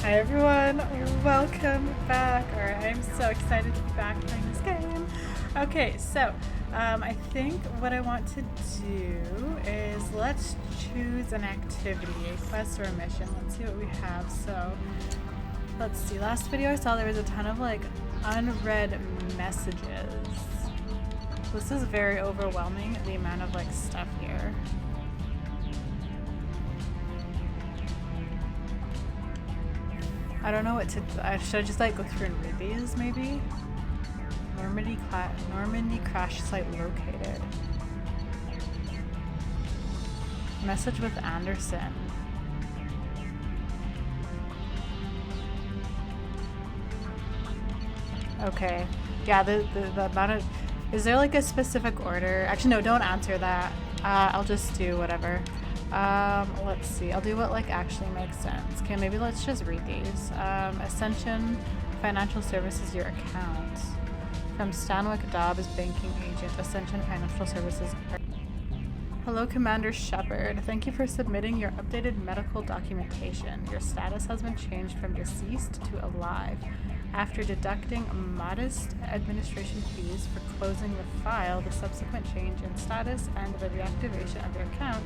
Hi everyone, welcome back. Alright, I'm so excited to be back playing this game. Okay, so I think what I want to do is let's choose an activity, a quest or a mission. Let's see what we have. So let's see, last video I saw there was a ton of like unread messages. This is very overwhelming, the amount of like stuff here. I don't know what to. Should I just like go through and read these maybe? Normandy crash site located. Message with Anderson. Okay. Yeah, the amount of. Is there like a specific order? Actually, no, don't answer that. I'll just do whatever. Let's see. I'll do what like actually makes sense. Okay, maybe let's just read these. Ascension Financial Services, your account. From Stanwyck Dobbs, banking agent, Ascension Financial Services. Hello, Commander Shepard. Thank you for submitting your updated medical documentation. Your status has been changed from deceased to alive. After deducting modest administration fees for closing the file, the subsequent change in status, and the reactivation of your account,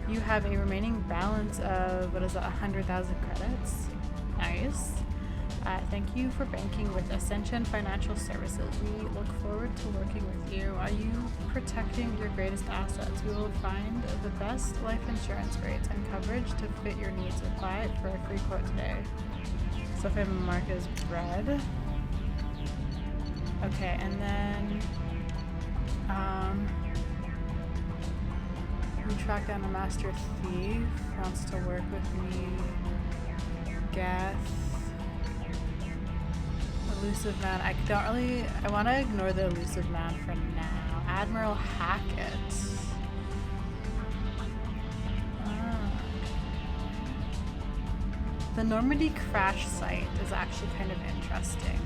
you have a remaining balance of, what is it, 100,000 credits. Nice. Thank you for banking with Ascension Financial Services. We look forward to working with you. Are you protecting your greatest assets? We will find the best life insurance rates and coverage to fit your needs. Apply it for a free quote today. So if I mark as red. Okay, and then we track down a master thief, wants to work with me. Geth. Elusive man. I want to ignore the elusive man for now. Admiral Hackett. The Normandy crash site is actually kind of interesting.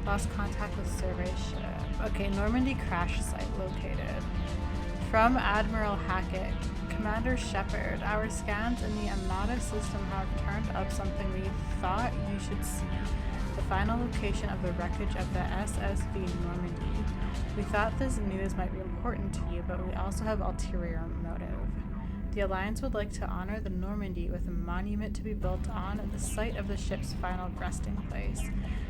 Lost contact with survey ship. Okay, Normandy crash site located. From Admiral Hackett, Commander Shepard, our scans in the ME2 system have turned up something we thought you should see. The final location of the wreckage of the SSV Normandy. We thought this news might be important to you, but we also have ulterior motive. The Alliance would like to honor the Normandy with a monument to be built on the site of the ship's final resting place.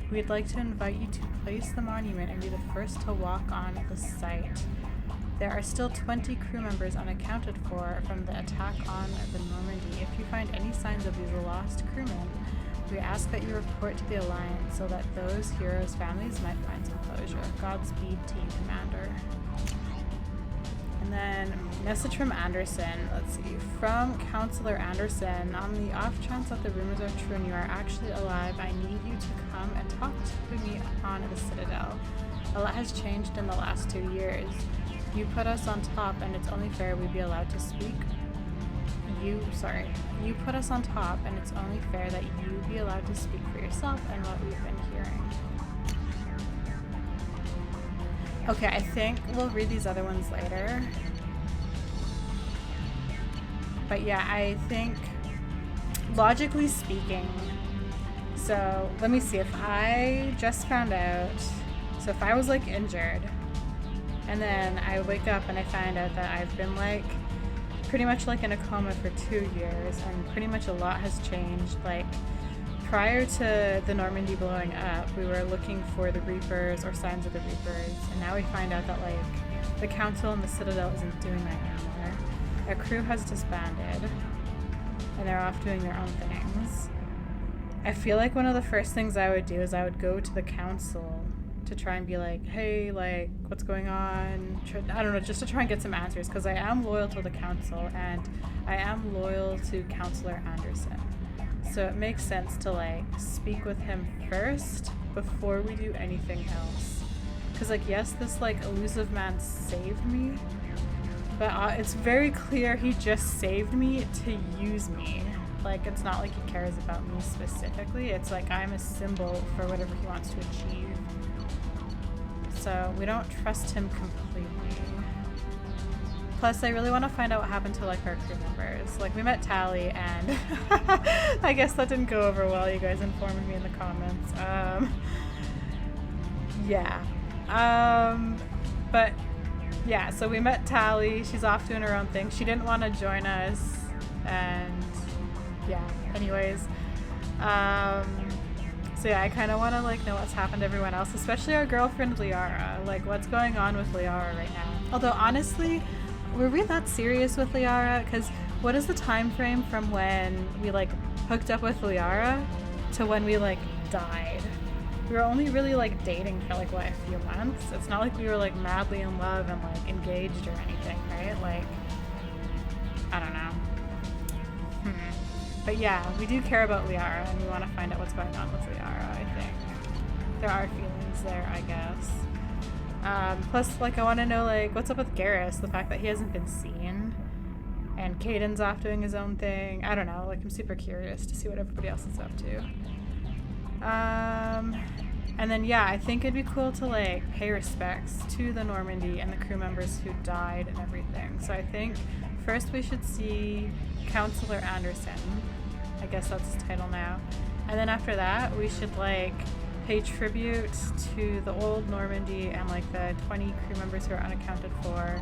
We'd like to invite you to place the monument and be the first to walk on the site. There are still 20 crew members unaccounted for from the attack on the Normandy. If you find any signs of these lost crewmen, we ask that you report to the Alliance so that those heroes' families might find some closure. Godspeed, Team Commander. And then, message from Anderson. Let's see. From Counselor Anderson, on the off chance that the rumors are true and you are actually alive, I need you to come and talk to me on the Citadel. A lot has changed in the last 2 years. You put us on top, and it's only fair we be allowed to speak. You put us on top, and it's only fair that you be allowed to speak for yourself and what we've been hearing. Okay, I think we'll read these other ones later. But yeah, I think, logically speaking, so let me see, if I just found out, so if I was like injured, and then I wake up and I find out that I've been like pretty much like in a coma for 2 years, and pretty much a lot has changed. Like prior to the Normandy blowing up, we were looking for the Reapers or signs of the Reapers, and now we find out that like the Council and the Citadel isn't doing that anymore. Our crew has disbanded and they're off doing their own things. I feel like one of the first things I would do is I would go to the Council to try and be like, hey, like, what's going on? I don't know, just to try and get some answers, because I am loyal to the Council and I am loyal to Counselor Anderson. So it makes sense to like speak with him first before we do anything else. Because like, yes, this like elusive man saved me, but it's very clear he just saved me to use me. Like, it's not like he cares about me specifically. It's like I'm a symbol for whatever he wants to achieve. So we don't trust him completely. Plus, I really want to find out what happened to, like, our crew members. Like, we met Tally, and I guess that didn't go over well. You guys informed me in the comments. Yeah. But, yeah, so we met Tally. She's off doing her own thing. She didn't want to join us, and, yeah, anyways. So, yeah, I kind of want to, like, know what's happened to everyone else, especially our girlfriend, Liara. Like, what's going on with Liara right now? Although, honestly, were we that serious with Liara? Because what is the time frame from when we, like, hooked up with Liara to when we, like, died? We were only really, like, dating for, like, what, a few months? It's not like we were, like, madly in love and, like, engaged or anything, right? Like, I don't know. But yeah, we do care about Liara, and we want to find out what's going on with Liara, I think. There are feelings there, I guess. Plus, like, I want to know, like, what's up with Garrus? The fact that he hasn't been seen. And Caden's off doing his own thing. I don't know, like, I'm super curious to see what everybody else is up to. And then, yeah, I think it'd be cool to, like, pay respects to the Normandy and the crew members who died and everything. So I think first we should see Counselor Anderson. I guess that's his title now. And then after that, we should, like, pay tribute to the old Normandy and, like, the 20 crew members who are unaccounted for.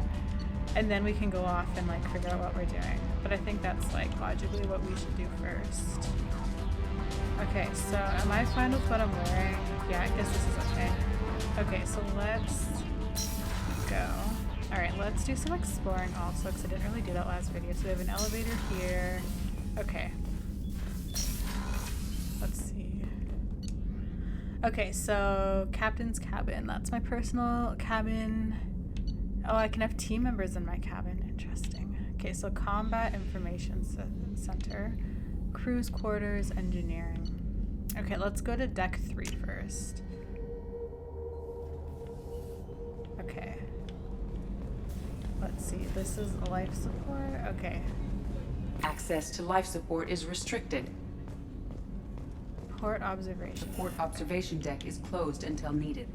And then we can go off and, like, figure out what we're doing. But I think that's, like, logically what we should do first. Okay, so am I fine with what I'm wearing? Yeah, I guess this is okay. Okay, so let's go. Alright, let's do some exploring also, because I didn't really do that last video. So we have an elevator here. Okay. Let's see. Okay, so Captain's cabin. That's my personal cabin. Oh, I can have team members in my cabin. Interesting. Okay, so Combat Information Center. Crew's quarters, engineering. Okay, let's go to deck 3 first. Okay. Let's see, this is life support? Okay. Access to life support is restricted. Port observation. The port observation deck is closed until needed.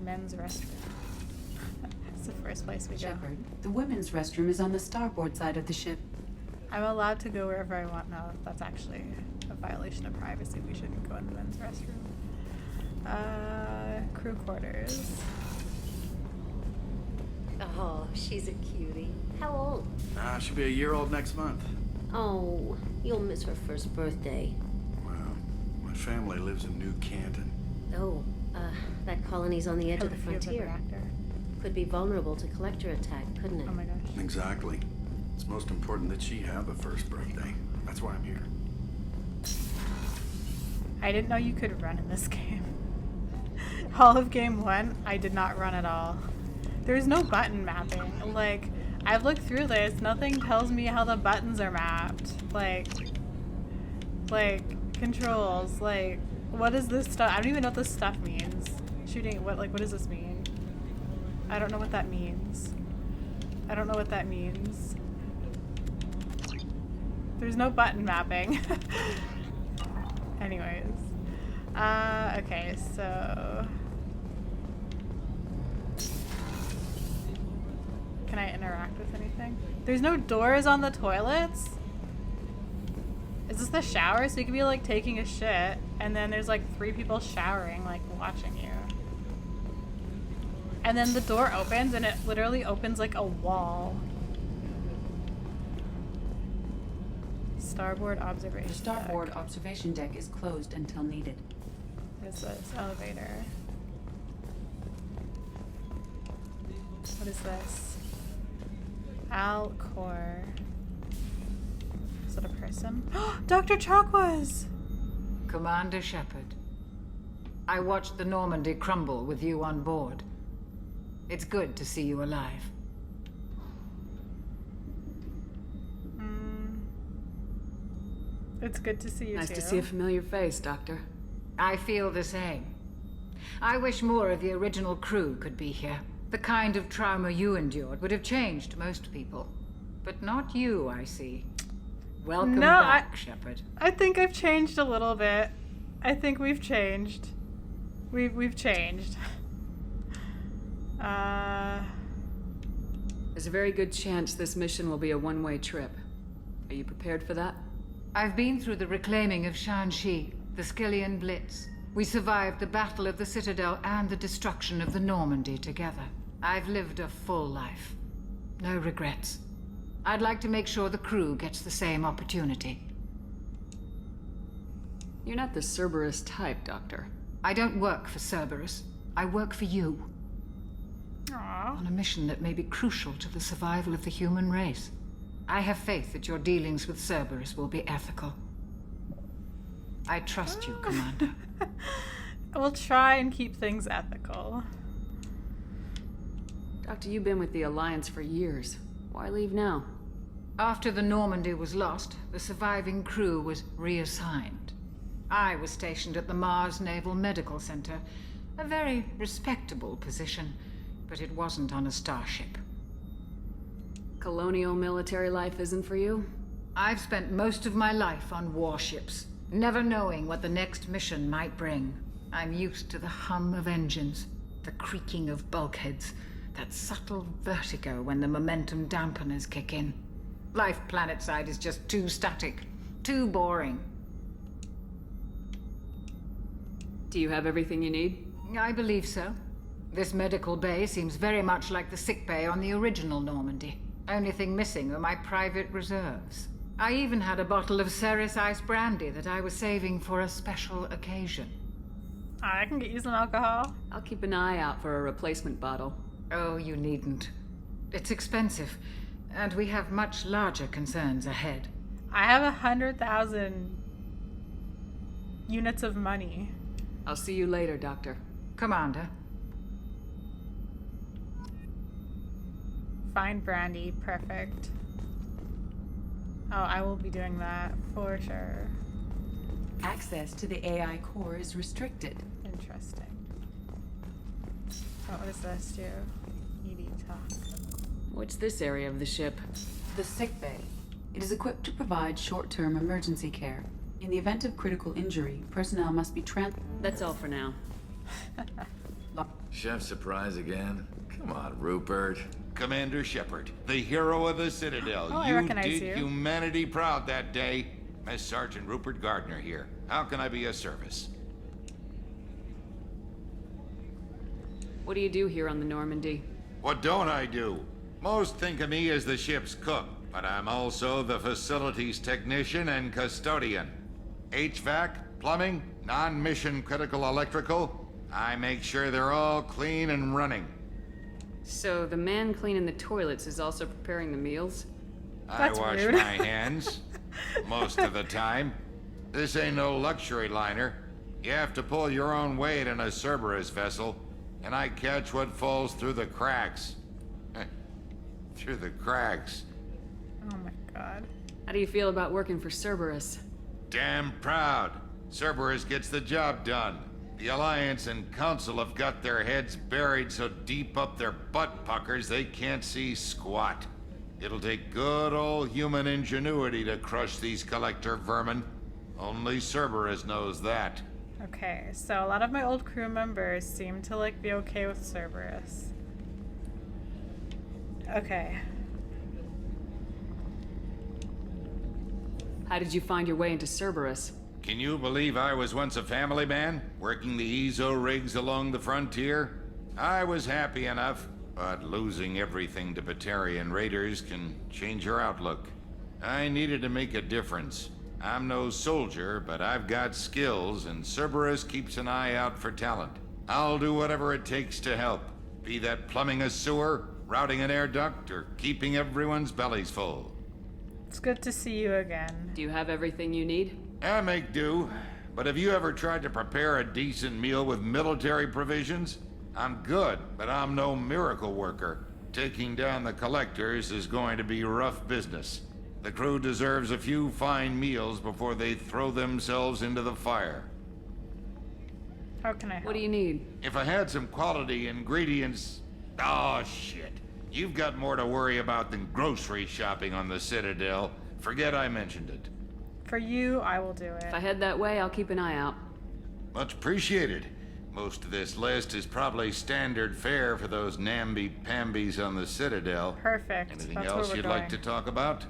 Men's restroom. It's the first place we go. Shepard, the women's restroom is on the starboard side of the ship. I'm allowed to go wherever I want. No, that's actually a violation of privacy. We shouldn't go in the men's restroom. Crew quarters. Oh, she's a cutie. How old? She'll be a year old next month. Oh, you'll miss her first birthday. Well, my family lives in New Canton. Oh, that colony's on the edge of the frontier. Could be vulnerable to collector attack, couldn't it? Oh my gosh. Exactly. It's most important that she have a first birthday. That's why I'm here. I didn't know you could run in this game. All of game 1, I did not run at all. There's no button mapping. Like, I've looked through this. Nothing tells me how the buttons are mapped. Like, controls. Like, what is this stuff? I don't even know what this stuff means. Shooting, what does this mean? I don't know what that means. I don't know what that means. There's no button mapping. Anyways. Okay, so... Can I interact with anything? There's no doors on the toilets? Is this the shower? So you could be, like, taking a shit, and then there's, like, 3 people showering, like, watching you. And then the door opens, and it literally opens, like, a wall. Starboard observation The starboard deck. observation deck is closed until needed. What is this? Elevator. What is this? Alcor. Is that a person? Dr. Chakwas! Commander Shepard, I watched the Normandy crumble with you on board. It's good to see you alive. It's good to see you Nice too. to see a familiar face, Doctor. I feel the same. I wish more of the original crew could be here. The kind of trauma you endured would have changed most people. But not you, I see. Welcome back, Shepard. I think I've changed a little bit. I think we've changed. We've changed. The There's a very good chance this mission will be a one-way trip. Are you prepared for that? I've been through the reclaiming of Shanxi, the Skillian Blitz. We survived the Battle of the Citadel and the destruction of the Normandy together. I've lived a full life. No regrets. I'd like to make sure the crew gets the same opportunity. You're not the Cerberus type, Doctor. I don't work for Cerberus. I work for you. Aww. On a mission that may be crucial to the survival of the human race. I have faith that your dealings with Cerberus will be ethical. I trust you, Commander. We'll try and keep things ethical. Doctor, you've been with the Alliance for years. Why leave now? After the Normandy was lost, the surviving crew was reassigned. I was stationed at the Mars Naval Medical Center, a very respectable position, but it wasn't on a starship. Colonial military life isn't for you? I've spent most of my life on warships, never knowing what the next mission might bring. I'm used to the hum of engines, the creaking of bulkheads, that subtle vertigo when the momentum dampeners kick in. Life planetside is just too static, too boring. Do you have everything you need? I believe so. This medical bay seems very much like the sick bay on the original Normandy. Only thing missing were my private reserves. I even had a bottle of Ceres Ice brandy that I was saving for a special occasion. I can get you some alcohol. I'll keep an eye out for a replacement bottle. Oh, you needn't. It's expensive, and we have much larger concerns ahead. I have 100,000 units of money. I'll see you later, Doctor. Commander. Find brandy. Perfect. Oh, I will be doing that for sure. Access to the AI core is restricted. Interesting. Oh, what does this do? ED talk. What's this area of the ship? The sick bay. It is equipped to provide short-term emergency care. In the event of critical injury, personnel must be That's all for now. Chef surprise again? Come on, Rupert. Commander Shepard, the hero of the Citadel. Oh, I you recognize did you. humanity proud that day. Master Sergeant Rupert Gardner here. How can I be of service? What do you do here on the Normandy? What don't I do? Most think of me as the ship's cook, but I'm also the facilities technician and custodian. HVAC, plumbing, non-mission critical electrical. I make sure they're all clean and running. So the man cleaning the toilets is also preparing the meals? That's I wash rude. my hands most of the time. This ain't no luxury liner. You have to pull your own weight in a Cerberus vessel, and I catch what falls through the cracks. Through the cracks. Oh my god. How do you feel about working for Cerberus? Damn proud. Cerberus gets the job done. The Alliance and Council have got their heads buried so deep up their butt puckers they can't see squat. It'll take good old human ingenuity to crush these collector vermin. Only Cerberus knows that. Okay, so a lot of my old crew members seem to like be okay with Cerberus. Okay. How did you find your way into Cerberus? Can you believe I was once a family man, working the EZO rigs along the frontier? I was happy enough, but losing everything to Batarian raiders can change your outlook. I needed to make a difference. I'm no soldier, but I've got skills, and Cerberus keeps an eye out for talent. I'll do whatever it takes to help, be that plumbing a sewer, routing an air duct, or keeping everyone's bellies full. It's good to see you again. Do you have everything you need? I make do, but have you ever tried to prepare a decent meal with military provisions? I'm good, but I'm no miracle worker. Taking down the collectors is going to be rough business. The crew deserves a few fine meals before they throw themselves into the fire. How can I help? What do you need? If I had some quality ingredients... Oh, shit. You've got more to worry about than grocery shopping on the Citadel. Forget I mentioned it. For you, I will do it. If I head that way, I'll keep an eye out. Much appreciated. Most of this list is probably standard fare for those namby-pambies on the Citadel. Perfect. Anything That's else where we're you'd going. like to talk about?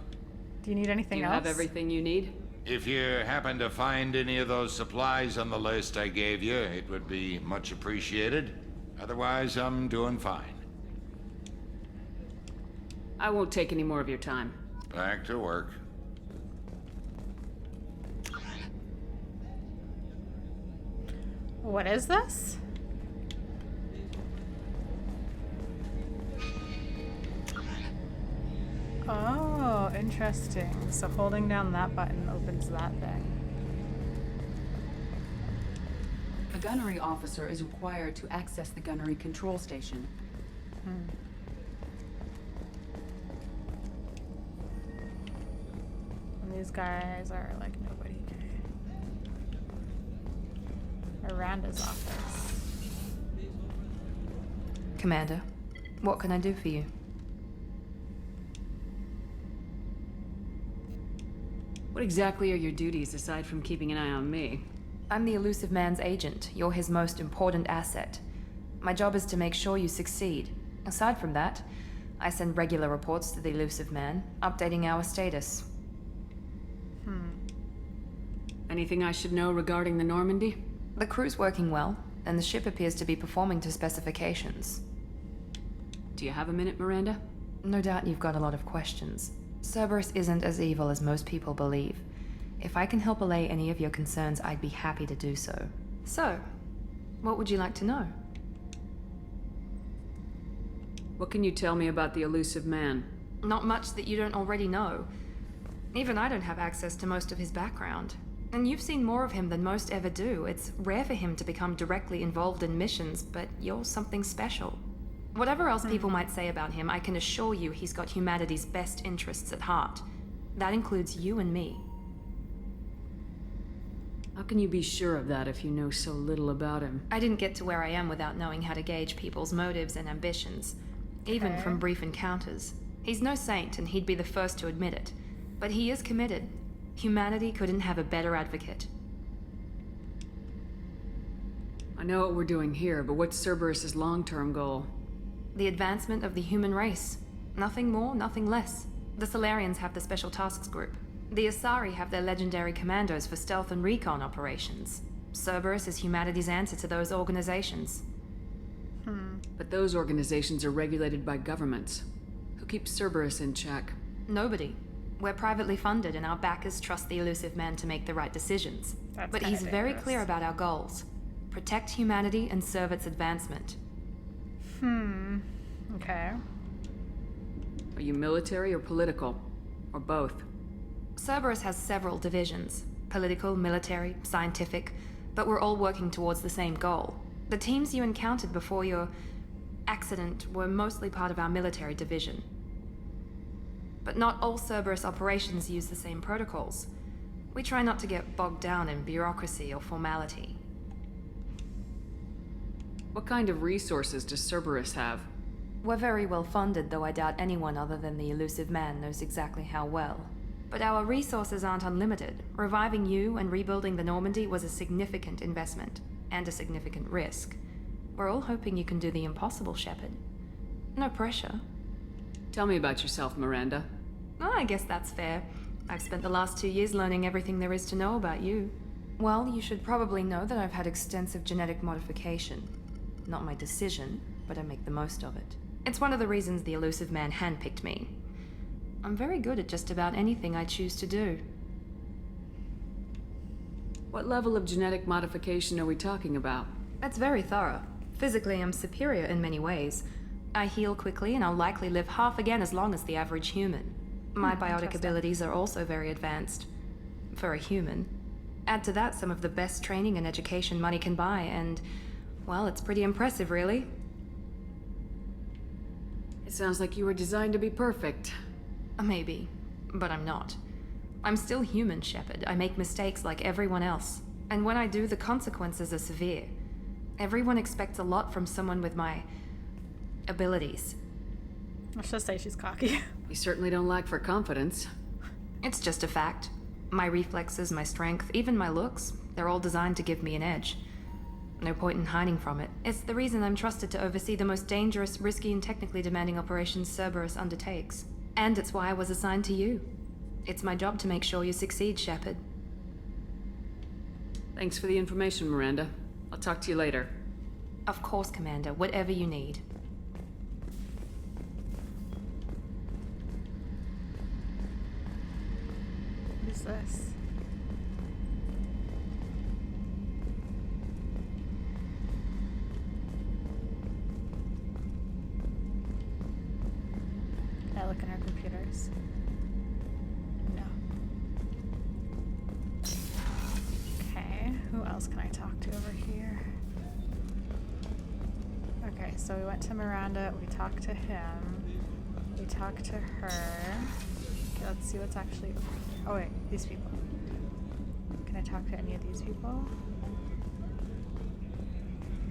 Do you need Do anything you else? have everything you need? If you happen to find any of those supplies on the list I gave you, it would be much appreciated. Otherwise, I'm doing fine. I won't take any more of your time. Back to work. What is this? Oh, interesting. So holding down that button opens that thing. A gunnery officer is required to access the gunnery control station. And these guys are like nobody. Miranda's office. Commander, what can I do for you? What exactly are your duties aside from keeping an eye on me? I'm the Elusive Man's agent. You're his most important asset. My job is to make sure you succeed. Aside from that, I send regular reports to the Elusive Man, updating our status. Anything I should know regarding the Normandy? The crew's working well, and the ship appears to be performing to specifications. Do you have a minute, Miranda? No doubt you've got a lot of questions. Cerberus isn't as evil as most people believe. If I can help allay any of your concerns, I'd be happy to do so. So, what would you like to know? What can you tell me about the Elusive Man? Not much that you don't already know. Even I don't have access to most of his background. And you've seen more of him than most ever do. It's rare for him to become directly involved in missions, but you're something special. Whatever else people might say about him, I can assure you he's got humanity's best interests at heart. That includes you and me. How can you be sure of that if you know so little about him? I didn't get to where I am without knowing how to gauge people's motives and ambitions, even Okay. from brief encounters. He's no saint, and he'd be the first to admit it. But he is committed. Humanity couldn't have a better advocate. I know what we're doing here, but what's Cerberus's long-term goal? The advancement of the human race. Nothing more, nothing less. The Solarians have the Special Tasks Group. The Asari have their legendary commandos for stealth and recon operations. Cerberus is humanity's answer to those organizations. But those organizations are regulated by governments. Who keeps Cerberus in check? Nobody. We're privately funded, and our backers trust the Elusive Man to make the right decisions. That's But kinda he's very dangerous. clear about our goals. Protect humanity and serve its advancement. Okay. Are you military or political? Or both? Cerberus has several divisions. Political, military, scientific. But we're all working towards the same goal. The teams you encountered before your accident were mostly part of our military division. But not all Cerberus operations use the same protocols. We try not to get bogged down in bureaucracy or formality. What kind of resources does Cerberus have? We're very well funded, though I doubt anyone other than the Elusive Man knows exactly how well. But our resources aren't unlimited. Reviving you and rebuilding the Normandy was a significant investment, and a significant risk. We're all hoping you can do the impossible, Shepard. No pressure. Tell me about yourself, Miranda. Oh, I guess that's fair. I've spent the last 2 years learning everything there is to know about you. Well, you should probably know that I've had extensive genetic modification. Not my decision, but I make the most of it. It's one of the reasons the Elusive Man handpicked me. I'm very good at just about anything I choose to do. What level of genetic modification are we talking about? That's very thorough. Physically, I'm superior in many ways. I heal quickly, and I'll likely live half again as long as the average human. My biotic interesting. abilities are also very advanced. For a human. Add to that some of the best training and education money can buy, and, well, it's pretty impressive, really. It sounds like you were designed to be perfect. Maybe, but I'm not. I'm still human, Shepard. I make mistakes like everyone else. And when I do, the consequences are severe. Everyone expects a lot from someone with my abilities. Let's just say she's cocky. You certainly don't lack for confidence. It's just a fact. My reflexes, my strength, even my looks, they're all designed to give me an edge. No point in hiding from it. It's the reason I'm trusted to oversee the most dangerous, risky, and technically demanding operations Cerberus undertakes. And it's why I was assigned to you. It's my job to make sure you succeed, Shepard. Thanks for the information, Miranda. I'll talk to you later. Of course, Commander. Whatever you need. What is this? Can I look in our computers? No. Okay, who else can I talk to over here? Okay, so we went to Miranda, we talked to him, we talked to her. Okay, let's see what's actually over here. Oh wait, these people. Can I talk to any of these people?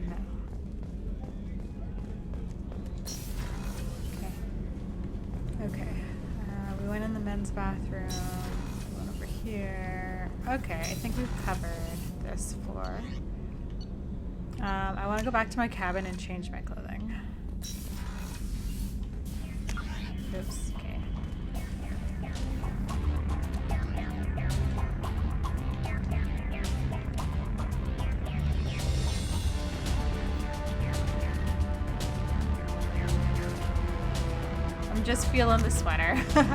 No. Okay. We went in the men's bathroom. We went over here. Okay, I think we've covered this floor. I want to go back to my cabin and change my clothing. Oops. Okay. I'm just feeling the sweater. Okay,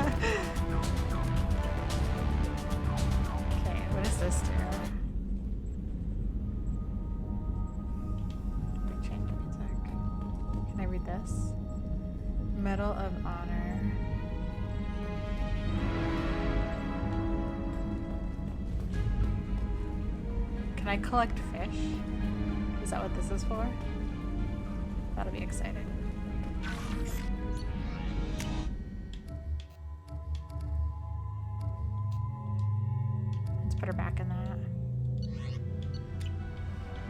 what does this do? Let me change music. Can I read this? Medal of Honor. Can I collect fish? Is that what this is for? That'll be exciting. Put her back in that.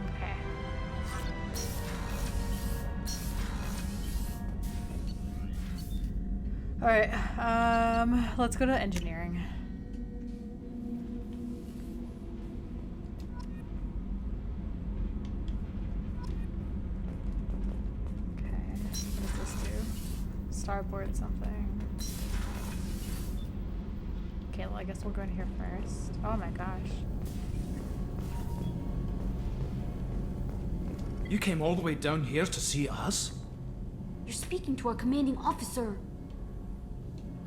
Okay. Alright, let's go to engineering. Okay, what does this do? Starboard something. Okay, well, I guess we'll go in here first. Oh my gosh. You came all the way down here to see us? You're speaking to our commanding officer.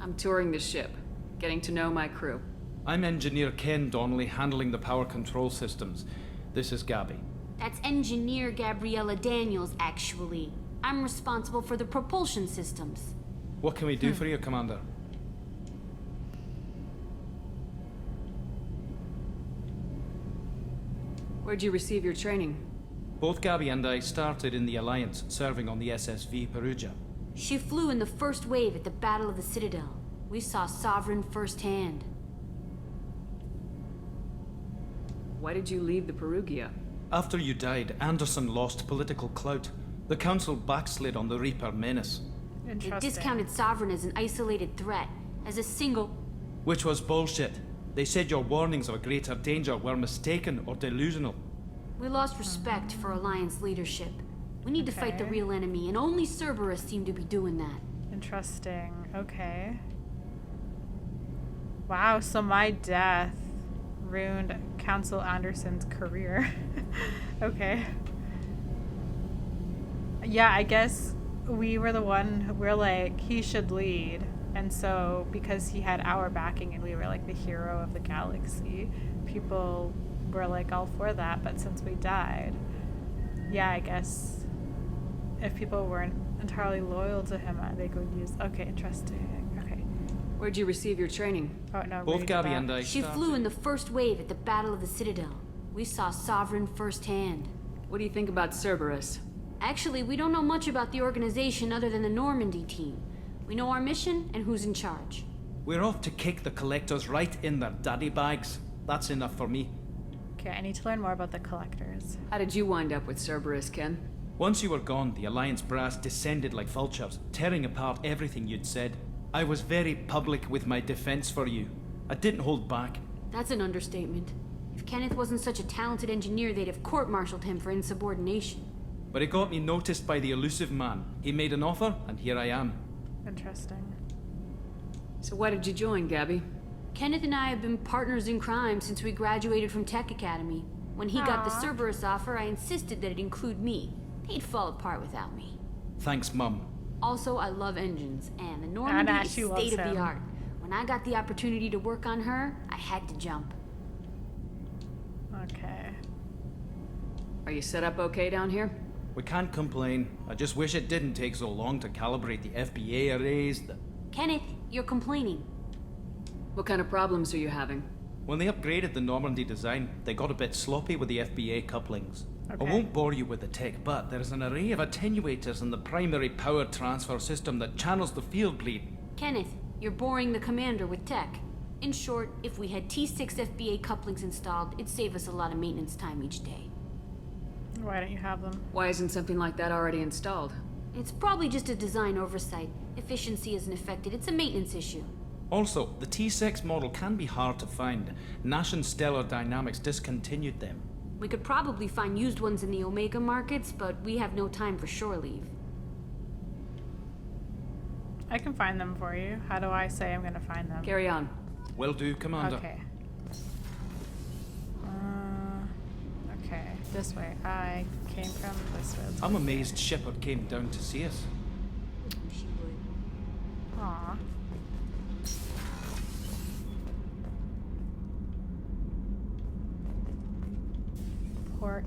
I'm touring the ship, getting to know my crew. I'm Engineer Ken Donnelly, handling the power control systems. This is Gabby. That's Engineer Gabriella Daniels, actually. I'm responsible for the propulsion systems. What can we do for you, Commander? Where'd you receive your training? Both Gabby and I started in the Alliance, serving on the SSV Perugia. She flew in the first wave at the Battle of the Citadel. We saw Sovereign firsthand. Why did you leave the Perugia? After you died, Anderson lost political clout. The Council backslid on the Reaper menace. They discounted Sovereign as an isolated threat, as a single... Which was bullshit. They said your warnings of a greater danger were mistaken or delusional. We lost respect for Alliance leadership. We need to fight the real enemy, and only Cerberus seem to be doing that. Interesting. Okay. Wow, so my death ruined Council Anderson's career. Okay. Yeah, I guess we were the one, we're like, he should lead. And so, because he had our backing and we were like the hero of the galaxy, people were like all for that. But since we died, yeah, I guess if people weren't entirely loyal to him, they could use. Okay, interesting. Okay. Where'd you receive your training? Oh no. Both Gabby and I. She flew in the first wave at the Battle of the Citadel. We saw Sovereign firsthand. What do you think about Cerberus? Actually, we don't know much about the organization other than the Normandy team. We know our mission and who's in charge. We're off to kick the Collectors right in their daddy bags. That's enough for me. Okay, I need to learn more about the Collectors. How did you wind up with Cerberus, Ken? Once you were gone, the Alliance brass descended like vultures, tearing apart everything you'd said. I was very public with my defense for you. I didn't hold back. That's an understatement. If Kenneth wasn't such a talented engineer, they'd have court-martialed him for insubordination. But it got me noticed by the elusive man. He made an offer, and here I am. Interesting. So why did you join, Gabby? Kenneth and I have been partners in crime since we graduated from Tech Academy. When he got the Cerberus offer, I insisted that it include me. He'd fall apart without me. Thanks, Mum. Also, I love engines, and the Normandy is state of the art. When I got the opportunity to work on her, I had to jump. Okay. Are you set up okay down here? We can't complain. I just wish it didn't take so long to calibrate the FBA arrays. Kenneth, you're complaining. What kind of problems are you having? When they upgraded the Normandy design, they got a bit sloppy with the FBA couplings. Okay. I won't bore you with the tech, but there is an array of attenuators in the primary power transfer system that channels the field bleed. Kenneth, you're boring the commander with tech. In short, if we had T6 FBA couplings installed, it'd save us a lot of maintenance time each day. Why don't you have them? Why isn't something like that already installed? It's probably just a design oversight. Efficiency isn't affected, it's a maintenance issue. Also, the T6 model can be hard to find. Nash and Stellar Dynamics discontinued them. We could probably find used ones in the Omega markets, but we have no time for shore leave. I can find them for you. How do I say I'm gonna find them? Carry on. Will do, Commander. Okay. Okay, this way. I came from this way. I'm amazed Shepard came down to see us. She would. Aw. Port.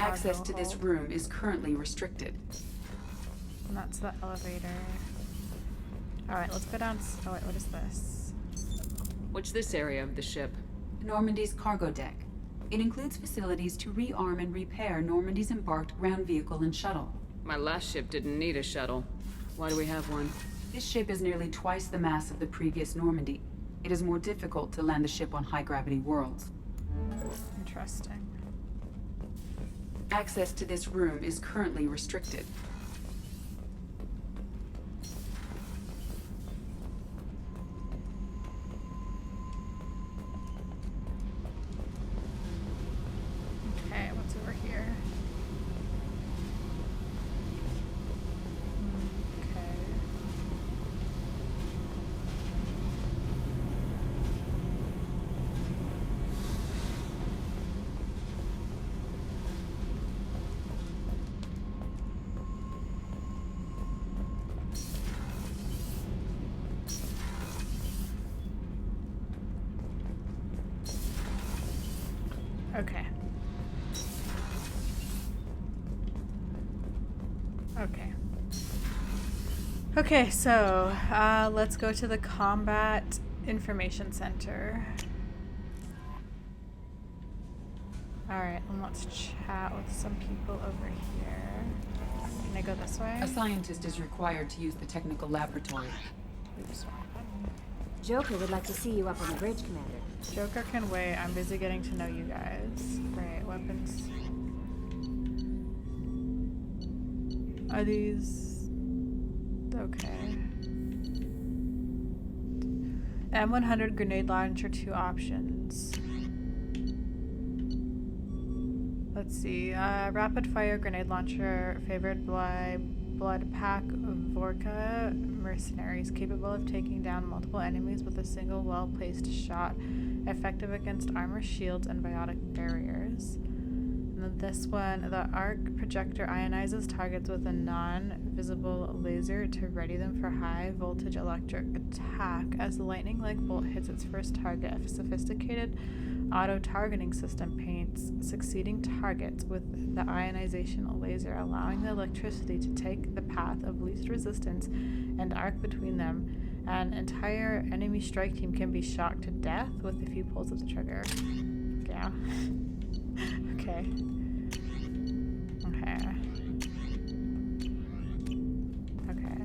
Access cargo to this hold. room is currently restricted. And that's the elevator. Alright, let's go down. Oh, wait, what is this? What's this area of the ship? Normandy's cargo deck. It includes facilities to rearm and repair Normandy's embarked ground vehicle and shuttle. My last ship didn't need a shuttle. Why do we have one? This ship is nearly twice the mass of the previous Normandy. It is more difficult to land the ship on high-gravity worlds. Interesting. Access to this room is currently restricted. Okay, what's over here? Okay. Okay. Okay. Okay, so let's go to the Combat Information Center. Alright, and let's chat with some people over here. Can I go this way? A scientist is required to use the technical laboratory. Oops. Joker would like to see you up on the bridge, Commander. Joker can wait. I'm busy getting to know you guys. Right, weapons. Are these okay? M100 grenade launcher, 2 options. Let's see. Rapid fire grenade launcher favored by Blood Pack Vorka mercenaries, capable of taking down multiple enemies with a single well-placed shot, effective against armor, shields, and biotic barriers. And then this one, the arc projector ionizes targets with a non-visible laser to ready them for high-voltage electric attack. As the lightning-like bolt hits its first target, a sophisticated auto-targeting system paints succeeding targets with the ionization laser, allowing the electricity to take the path of least resistance and arc between them. An entire enemy strike team can be shocked to death with a few pulls of the trigger. Yeah. Okay. Okay. Okay.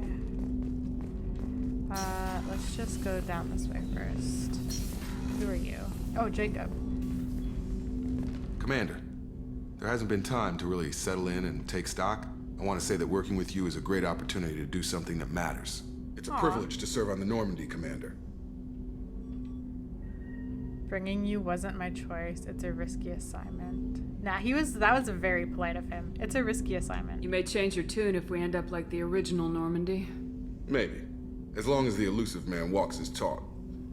Let's just go down this way first. Who are you? Oh, Jacob. Commander, there hasn't been time to really settle in and take stock. I want to say that working with you is a great opportunity to do something that matters. It's a privilege to serve on the Normandy, Commander. Bringing you wasn't my choice. It's a risky assignment. Nah, that was very polite of him. It's a risky assignment. You may change your tune if we end up like the original Normandy. Maybe. As long as the elusive man walks his talk,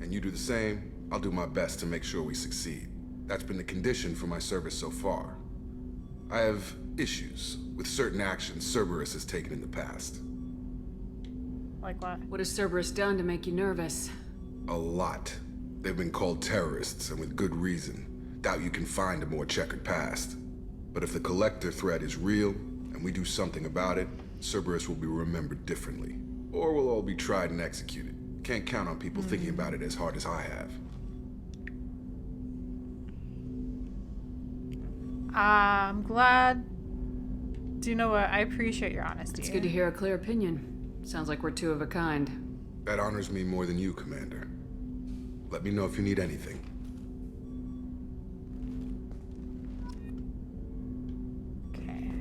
and you do the same, I'll do my best to make sure we succeed. That's been the condition for my service so far. I have issues with certain actions Cerberus has taken in the past. Like what? What has Cerberus done to make you nervous? A lot. They've been called terrorists, and with good reason. Doubt you can find a more checkered past. But if the Collector threat is real, and we do something about it, Cerberus will be remembered differently. Or we'll all be tried and executed. Can't count on people thinking about it as hard as I have. I'm glad. Do you know what? I appreciate your honesty. It's good to hear a clear opinion. Sounds like we're two of a kind. That honors me more than you, Commander. Let me know if you need anything. Okay.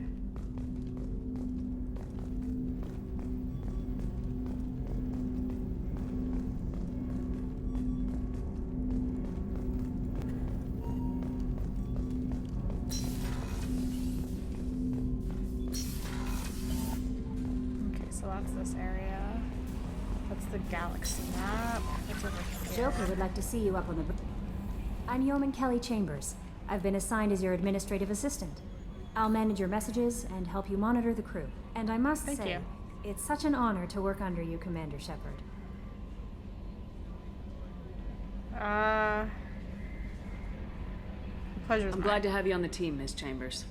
Okay, so that's this area. That's the galaxy map. It's over here. Joker would like to see you up on the... I'm Yeoman Kelly Chambers. I've been assigned as your administrative assistant. I'll manage your messages and help you monitor the crew. And I must say, it's such an honor to work under you, Commander Shepard. Pleasure's I'm glad to have you on the team, Miss Chambers.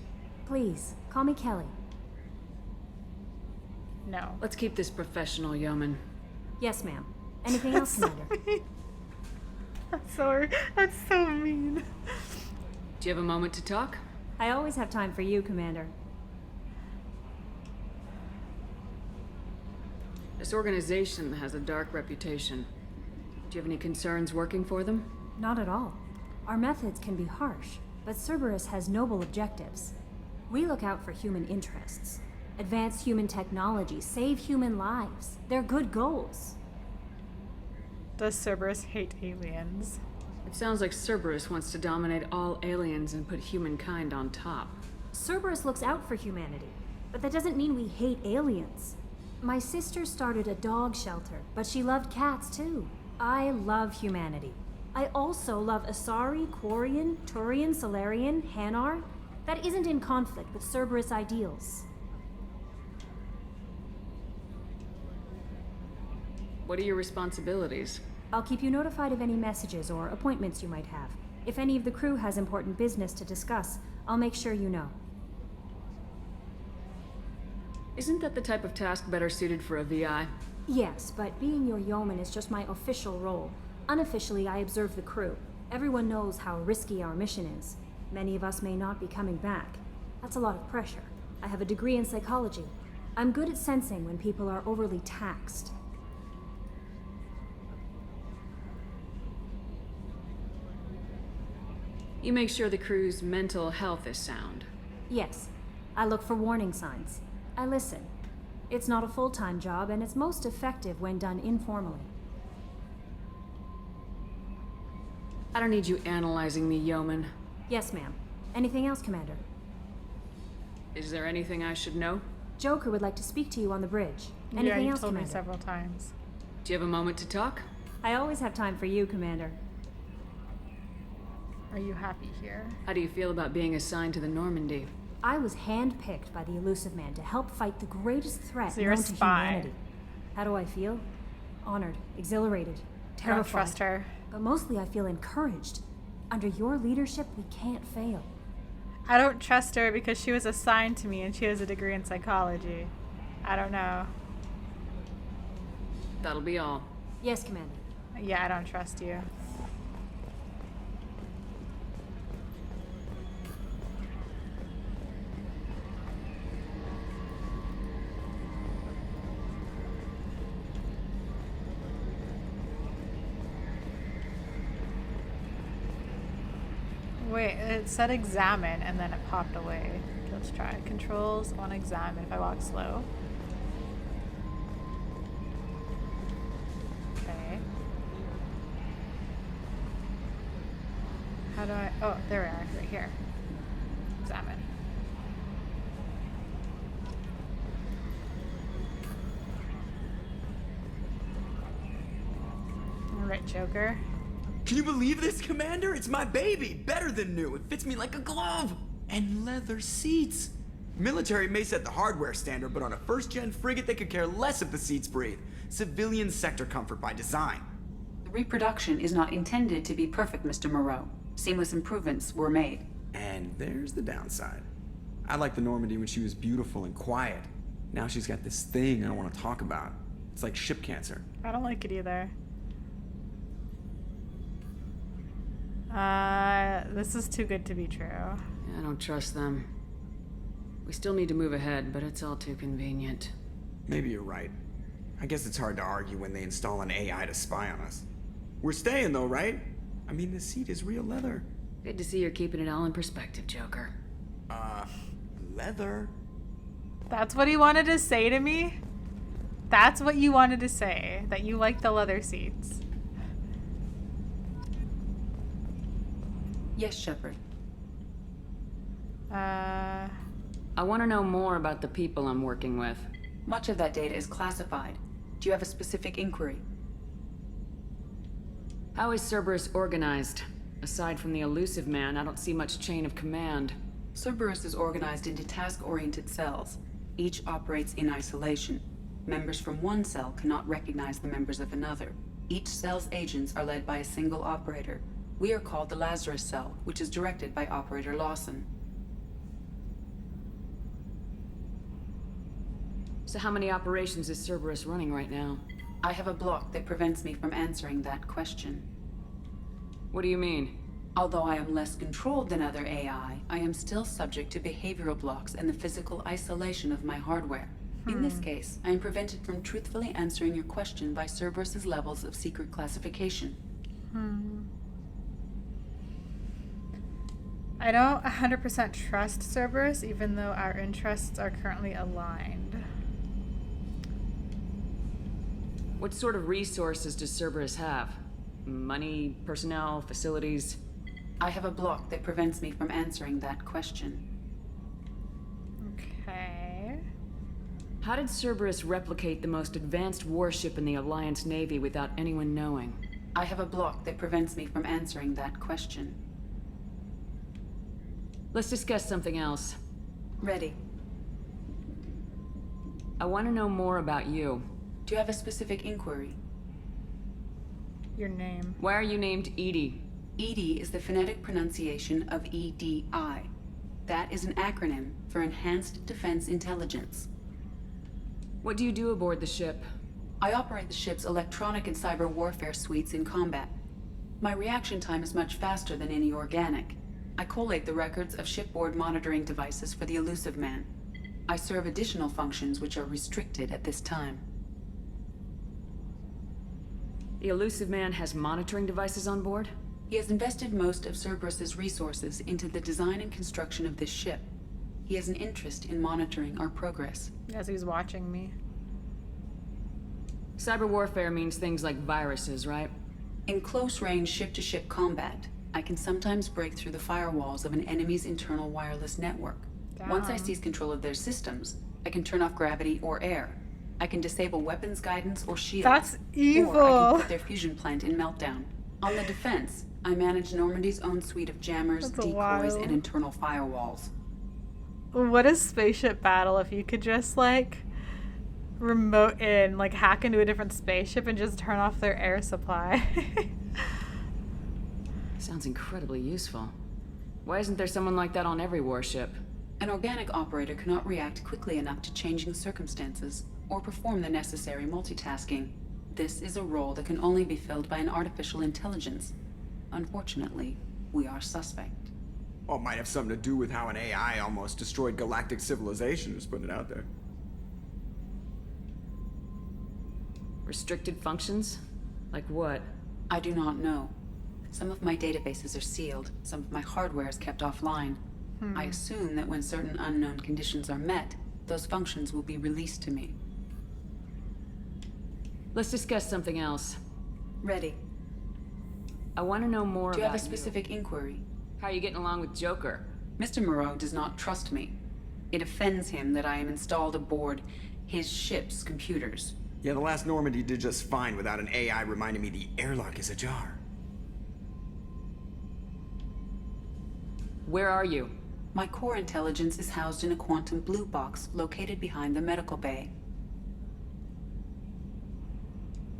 Please, call me Kelly. No. Let's keep this professional, Yeoman. Yes, ma'am. Anything else, Commander? I'm sorry. That's so mean. Do you have a moment to talk? I always have time for you, Commander. This organization has a dark reputation. Do you have any concerns working for them? Not at all. Our methods can be harsh, but Cerberus has noble objectives. We look out for human interests. Advance human technology, save human lives. They're good goals. Does Cerberus hate aliens? It sounds like Cerberus wants to dominate all aliens and put humankind on top. Cerberus looks out for humanity, but that doesn't mean we hate aliens. My sister started a dog shelter, but she loved cats too. I love humanity. I also love Asari, Quarian, Turian, Solarian, Hanar. That isn't in conflict with Cerberus ideals. What are your responsibilities? I'll keep you notified of any messages or appointments you might have. If any of the crew has important business to discuss, I'll make sure you know. Isn't that the type of task better suited for a VI? Yes, but being your yeoman is just my official role. Unofficially, I observe the crew. Everyone knows how risky our mission is. Many of us may not be coming back. That's a lot of pressure. I have a degree in psychology. I'm good at sensing when people are overly taxed. You make sure the crew's mental health is sound. Yes. I look for warning signs. I listen. It's not a full-time job, and it's most effective when done informally. I don't need you analyzing me, Yeoman. Yes, ma'am. Anything else, Commander? Is there anything I should know? Joker would like to speak to you on the bridge. Anything else, told Commander? me several times. Do you have a moment to talk? I always have time for you, Commander. Are you happy here? How do you feel about being assigned to the Normandy? I was handpicked by the elusive man to help fight the greatest threat So you're a known to spy. humanity. How do I feel? Honored, exhilarated, I terrified. don't trust her. But mostly I feel encouraged. Under your leadership, we can't fail. I don't trust her because she was assigned to me and she has a degree in psychology. I don't know. That'll be all. Yes, Commander. Yeah, I don't trust you. Wait, it said examine and then it popped away. Let's try. Controls on examine if I walk slow. Okay. do I... Oh, there we are. Right here. Examine. Alright, Joker. Can you believe this, Commander? It's my baby! Better than new. It fits me like a glove! And leather seats. Military may set the hardware standard, but on a first-gen frigate, they could care less if the seats breathe. Civilian sector comfort by design. The reproduction is not intended to be perfect, Mr. Moreau. Seamless improvements were made. And there's the downside. I liked the Normandy when she was beautiful and quiet. Now she's got this thing I don't want to talk about. It's like ship cancer. I don't like it either. This is too good to be true. I don't trust them. We still need to move ahead, but it's all too convenient. Maybe you're right. I guess it's hard to argue when they install an AI to spy on us. We're staying though, right? I mean, the seat is real leather. Good to see you're keeping it all in perspective, Joker. Leather? That's what he wanted to say to me? That's what you wanted to say? That you like the leather seats? Yes, Shepard. I want to know more about the people I'm working with. Much of that data is classified. Do you have a specific inquiry? How is Cerberus organized? Aside from the elusive man, I don't see much chain of command. Cerberus is organized into task-oriented cells. Each operates in isolation. Members from one cell cannot recognize the members of another. Each cell's agents are led by a single operator. We are called the Lazarus Cell, which is directed by Operator Lawson. So how many operations is Cerberus running right now? I have a block that prevents me from answering that question. What do you mean? Although I am less controlled than other AI, I am still subject to behavioral blocks and the physical isolation of my hardware. In this case, I am prevented from truthfully answering your question by Cerberus's levels of secret classification. I don't 100% trust Cerberus, even though our interests are currently aligned. What sort of resources does Cerberus have? Money, personnel, facilities? I have a block that prevents me from answering that question. Okay. How did Cerberus replicate the most advanced warship in the Alliance Navy without anyone knowing? I have a block that prevents me from answering that question. Let's discuss something else. Ready. I want to know more about you. Do you have a specific inquiry? Your name. Why are you named Edie? EDI is the phonetic pronunciation of EDI. That is an acronym for Enhanced Defense Intelligence. What do you do aboard the ship? I operate the ship's electronic and cyber warfare suites in combat. My reaction time is much faster than any organic. I collate the records of shipboard monitoring devices for the elusive man. I serve additional functions which are restricted at this time. The elusive man has monitoring devices on board? He has invested most of Cerberus's resources into the design and construction of this ship. He has an interest in monitoring our progress. As he's watching me. Cyber warfare means things like viruses, right? In close-range ship-to-ship combat, I can sometimes break through the firewalls of an enemy's internal wireless network. Damn. Once I seize control of their systems, I can turn off gravity or air. I can disable weapons guidance or shields. That's evil. Or I can put their fusion plant in meltdown. On the defense, I manage Normandy's own suite of jammers, That's decoys, wild. and internal firewalls. What is spaceship battle if you could just like remote in, like hack into a different spaceship and just turn off their air supply? Sounds incredibly useful. Why isn't there someone like that on every warship? An organic operator cannot react quickly enough to changing circumstances or perform the necessary multitasking. This is a role that can only be filled by an artificial intelligence. Unfortunately, we are suspect. Well, it might have something to do with how an AI almost destroyed galactic civilization, just putting it out there. Restricted functions? Like what? I do not know. Some of my databases are sealed, some of my hardware is kept offline. I assume that when certain unknown conditions are met, those functions will be released to me. Let's discuss something else. Ready. I want to know more about Do you have a specific inquiry? How are you getting along with Joker? Mr. Moreau does not trust me. It offends him that I am installed aboard his ship's computers. Yeah, the last Normandy did just fine without an AI reminding me the airlock is ajar. Where are you? My core intelligence is housed in a quantum blue box located behind the medical bay.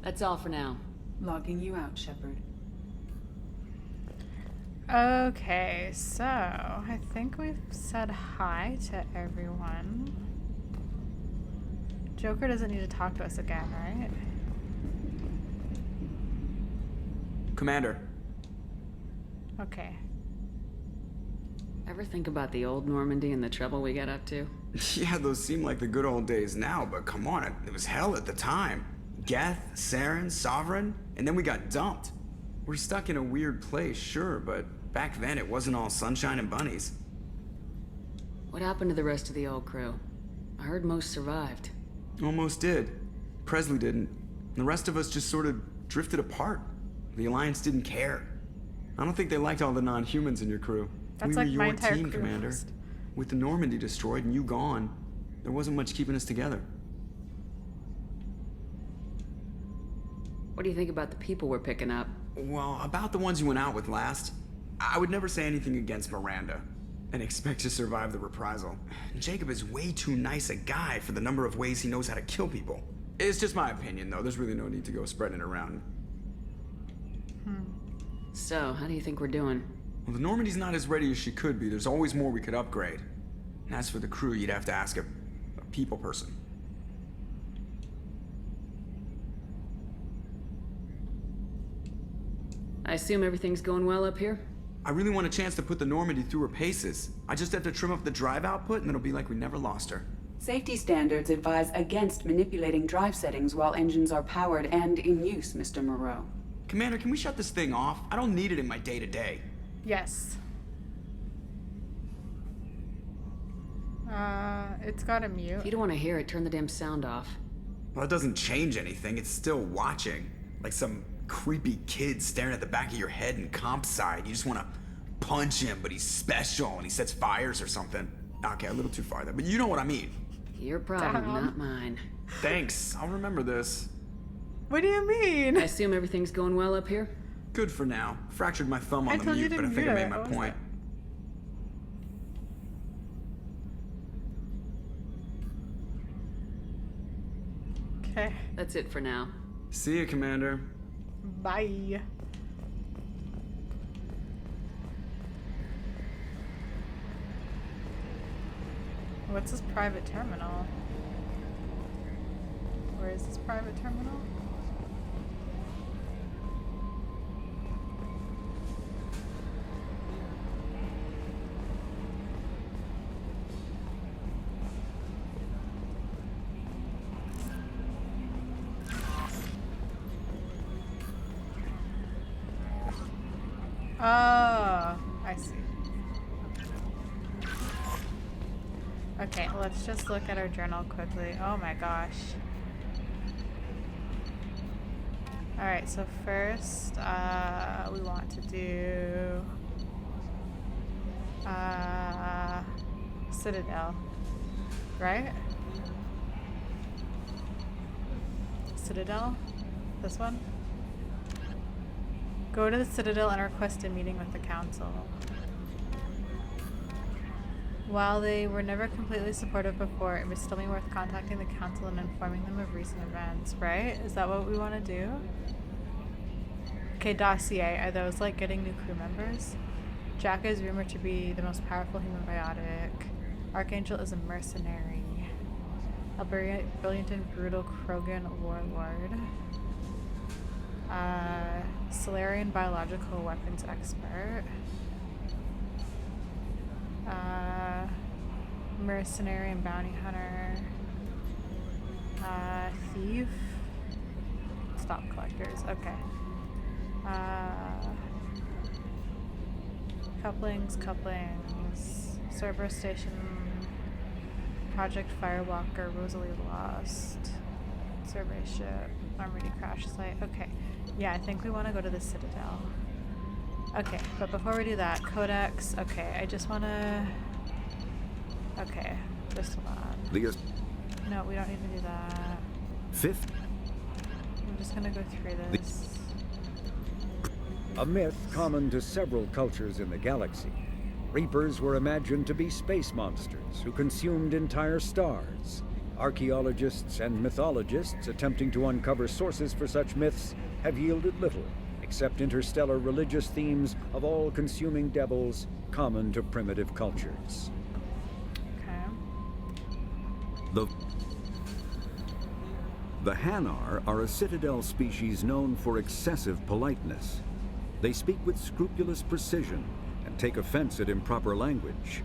That's all for now. Logging you out, Shepard. Okay, so I think we've said hi to everyone. Joker doesn't need to talk to us again, right? Commander. Okay. Ever think about the old Normandy and the trouble we got up to? Yeah, those seem like the good old days now, but come on, it was hell at the time. Geth, Saren, Sovereign, and then we got dumped. We're stuck in a weird place, sure, but back then it wasn't all sunshine and bunnies. What happened to the rest of the old crew? I heard most survived. Almost did. Presley didn't. The rest of us just sort of drifted apart. The Alliance didn't care. I don't think they liked all the non-humans in your crew. That's we like were my your entire team, crew Commander. almost. With the Normandy destroyed and you gone, there wasn't much keeping us together. What do you think about the people we're picking up? Well, about the ones you went out with last, I would never say anything against Miranda and expect to survive the reprisal. Jacob is way too nice a guy for the number of ways he knows how to kill people. It's just my opinion, though. There's really no need to go spreading it around. So, how do you think we're doing? Well, the Normandy's not as ready as she could be. There's always more we could upgrade. And as for the crew, you'd have to ask a people person. I assume everything's going well up here? I really want a chance to put the Normandy through her paces. I just have to trim up the drive output and it'll be like we never lost her. Safety standards advise against manipulating drive settings while engines are powered and in use, Mr. Moreau. Commander, can we shut this thing off? I don't need it in my day-to-day. Yes. It's got a mute. If you don't want to hear it, turn the damn sound off. Well, it doesn't change anything. It's still watching. Like some creepy kid staring at the back of your head in comp side. You just want to punch him, but he's special and he sets fires or something. Okay, a little too far there, but you know what I mean. Your problem, not mine. Thanks. I'll remember this. What do you mean? I assume everything's going well up here? Good for now. Fractured my thumb on the told you mute, to but I think I mute made it. my What was point. Okay. That's it for now. See you, Commander. Bye. What's this private terminal? Where is this private terminal? Oh, I see. Okay, let's just look at our journal quickly. Oh my gosh. Alright, so first, we want to do Citadel, right? Citadel? This one? Go to the Citadel and request a meeting with the Council. While they were never completely supportive before, it would still be worth contacting the Council and informing them of recent events, right? Is that what we want to do? Okay, dossier. Are those like getting new crew members? Jack is rumored to be the most powerful human biotic. Archangel is a mercenary. A brilliant and brutal Krogan warlord. Solarian biological weapons expert. Mercenary and bounty hunter. Thief. Stock collectors. Okay. Couplings. Cerberus Station. Project Firewalker. Rosalie Lost. Survey ship. Normandy crash site. Okay. Yeah, I think we want to go to the Citadel. Okay, but before we do that, codex. Okay, I just want to. Okay, this one. No, we don't need to do that. Fifth. I'm just gonna go through this. A myth common to several cultures in the galaxy. Reapers were imagined to be space monsters who consumed entire stars. Archaeologists and mythologists attempting to uncover sources for such myths have yielded little, except interstellar religious themes of all-consuming devils common to primitive cultures. The Hanar are a Citadel species known for excessive politeness. They speak with scrupulous precision and take offense at improper language.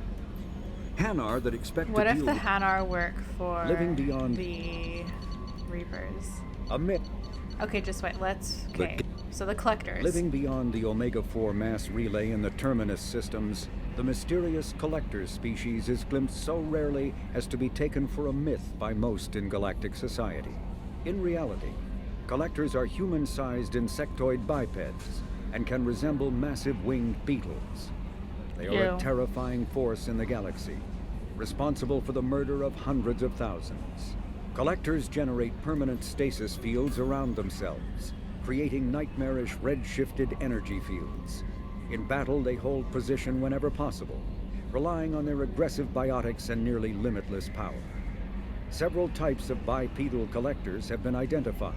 Hanar that expect What to if deal the with Hanar work for living beyond the Reapers? a myth. Okay, just wait. Let's. Okay. So the collectors. Living beyond the Omega-4 mass relay in the Terminus systems, the mysterious Collector species is glimpsed so rarely as to be taken for a myth by most in galactic society. In reality, Collectors are human-sized insectoid bipeds and can resemble massive winged beetles. They are a terrifying force in the galaxy, responsible for the murder of hundreds of thousands. Collectors generate permanent stasis fields around themselves, creating nightmarish red-shifted energy fields. In battle, they hold position whenever possible, relying on their aggressive biotics and nearly limitless power. Several types of bipedal collectors have been identified,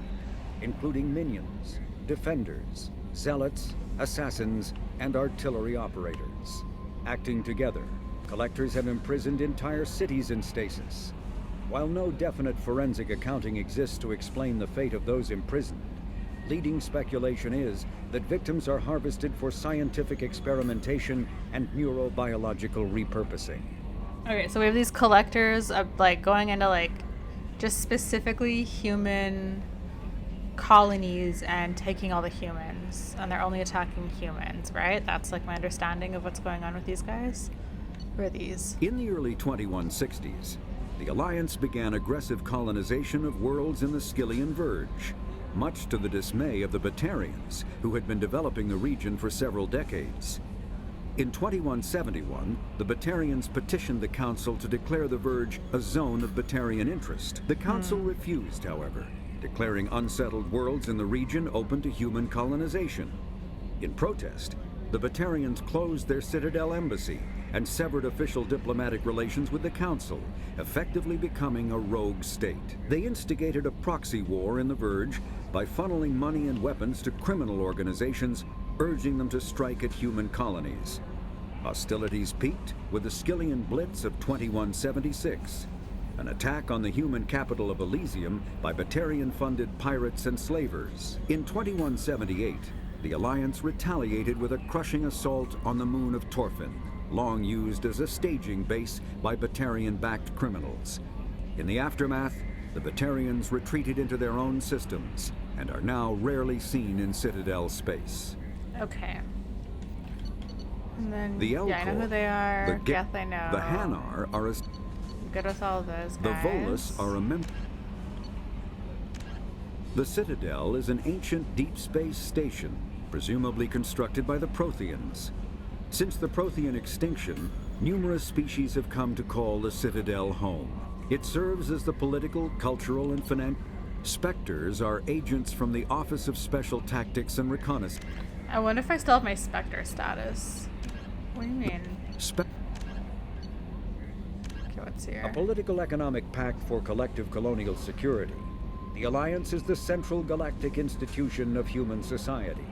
including minions, defenders, zealots, assassins, and artillery operators. Acting together, collectors have imprisoned entire cities in stasis. While no definite forensic accounting exists to explain the fate of those imprisoned, leading speculation is that victims are harvested for scientific experimentation and neurobiological repurposing. Okay, so we have these collectors of, like, going into, like, just specifically human colonies and taking all the humans, and they're only attacking humans, right? That's, like, my understanding of what's going on with these guys. Who are these? In the early 2160s, the Alliance began aggressive colonization of worlds in the Skyllian Verge, much to the dismay of the Batarians, who had been developing the region for several decades. In 2171, the Batarians petitioned the Council to declare the Verge a zone of Batarian interest. The Council refused, however, declaring unsettled worlds in the region open to human colonization. In protest, the Batarians closed their Citadel embassy and severed official diplomatic relations with the Council, effectively becoming a rogue state. They instigated a proxy war in the Verge by funneling money and weapons to criminal organizations, urging them to strike at human colonies. Hostilities peaked with the Skyllian Blitz of 2176, an attack on the human capital of Elysium by Batarian-funded pirates and slavers. In 2178, the Alliance retaliated with a crushing assault on the moon of Torfin, long used as a staging base by Batarian-backed criminals. In the aftermath, the Batarians retreated into their own systems and are now rarely seen in Citadel space. Okay. And then, The Elcor, I know who they are. Geth, I know. The Hanar are I'm good with all those guys. The Volus are a member. The Citadel is an ancient deep space station, presumably constructed by the Protheans. Since the Prothean extinction, numerous species have come to call the Citadel home. It serves as the political, cultural, and financial. Spectres are agents from the Office of Special Tactics and Reconnaissance. I wonder if I still have my Spectre status. What do you mean? Okay, what's here? A political economic pact for collective colonial security. The Alliance is the central galactic institution of human society.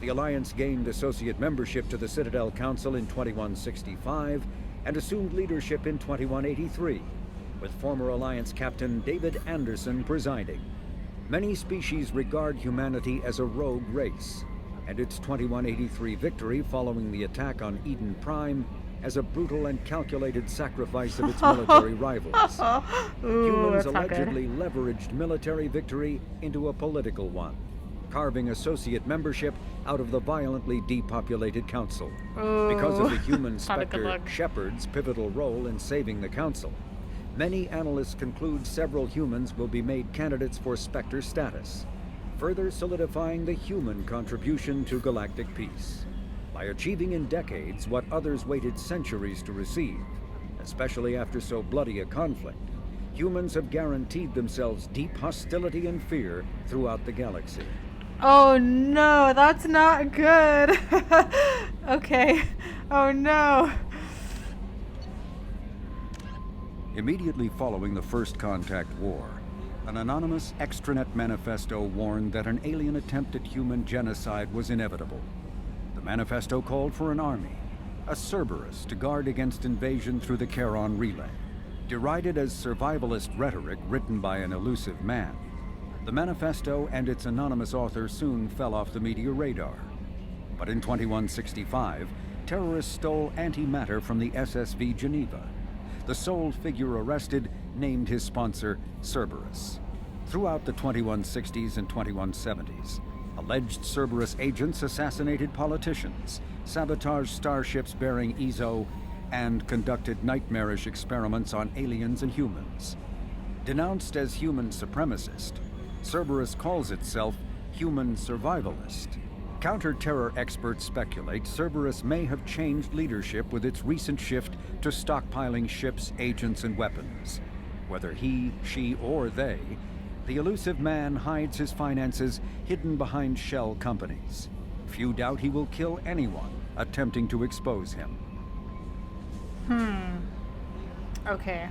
The Alliance gained associate membership to the Citadel Council in 2165 and assumed leadership in 2183, with former Alliance Captain David Anderson presiding. Many species regard humanity as a rogue race, and its 2183 victory following the attack on Eden Prime as a brutal and calculated sacrifice of its military rivals. Humans allegedly leveraged military victory into a political one, carving associate membership out of the violently depopulated Council. Because of the human Spectre Shepard's pivotal role in saving the Council, many analysts conclude several humans will be made candidates for Spectre status, further solidifying the human contribution to galactic peace. by achieving in decades what others waited centuries to receive, especially after so bloody a conflict. Humans have guaranteed themselves deep hostility and fear throughout the galaxy. Oh no, that's not good. Okay. Oh no. Immediately following the First Contact War, an anonymous extranet manifesto warned that an alien attempt at human genocide was inevitable. The manifesto called for an army, a Cerberus, to guard against invasion through the Charon Relay. Derided as survivalist rhetoric written by an elusive man, the manifesto and its anonymous author soon fell off the media radar. But in 2165, terrorists stole antimatter from the SSV Geneva. The sole figure arrested named his sponsor Cerberus. Throughout the 2160s and 2170s, alleged Cerberus agents assassinated politicians, sabotaged starships bearing EZO, and conducted nightmarish experiments on aliens and humans. Denounced as human supremacist, Cerberus calls itself human survivalist. Counter-terror experts speculate Cerberus may have changed leadership with its recent shift to stockpiling ships, agents, and weapons. Whether he, she, or they, the elusive man hides his finances hidden behind shell companies. Few doubt he will kill anyone attempting to expose him. Okay.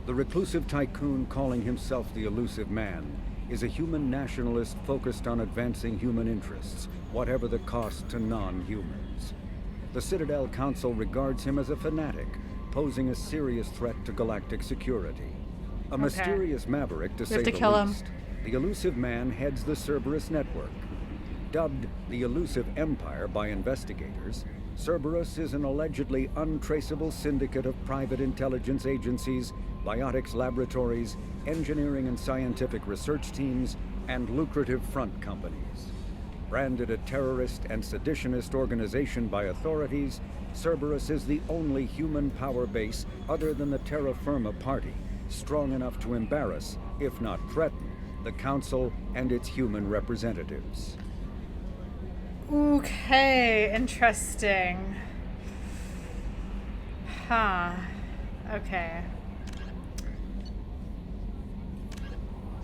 The reclusive tycoon calling himself the elusive man is a human nationalist focused on advancing human interests, whatever the cost to non-humans. The Citadel Council regards him as a fanatic, posing a serious threat to galactic security. A mysterious maverick, to say the least. The elusive man heads the Cerberus network. Dubbed the Elusive Empire by investigators, Cerberus is an allegedly untraceable syndicate of private intelligence agencies, biotics laboratories, engineering and scientific research teams, and lucrative front companies. Branded a terrorist and seditionist organization by authorities, Cerberus is the only human power base other than the Terra Firma Party, strong enough to embarrass, if not threaten, the Council and its human representatives. Okay, interesting. Huh. Okay.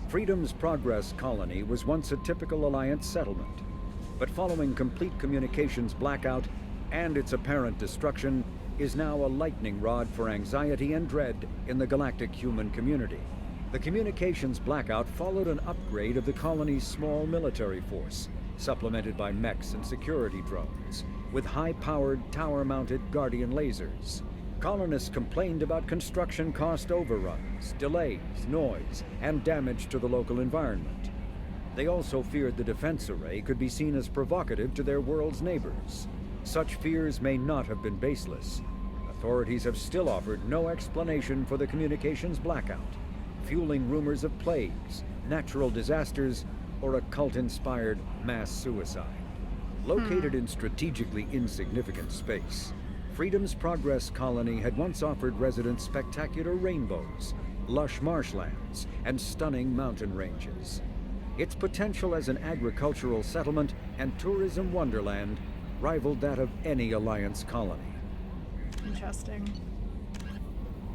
Freedom's Progress colony was once a typical Alliance settlement, but following complete communications blackout and its apparent destruction, is now a lightning rod for anxiety and dread in the galactic human community. The communications blackout followed an upgrade of the colony's small military force, supplemented by mechs and security drones, with high-powered, tower-mounted Guardian lasers. Colonists complained about construction cost overruns, delays, noise, and damage to the local environment. They also feared the defense array could be seen as provocative to their world's neighbors. Such fears may not have been baseless. Authorities have still offered no explanation for the communications blackout, fueling rumors of plagues, natural disasters, or a cult-inspired mass suicide. Located in strategically insignificant space, Freedom's Progress colony had once offered residents spectacular rainbows, lush marshlands, and stunning mountain ranges. Its potential as an agricultural settlement and tourism wonderland rivaled that of any Alliance colony. Interesting.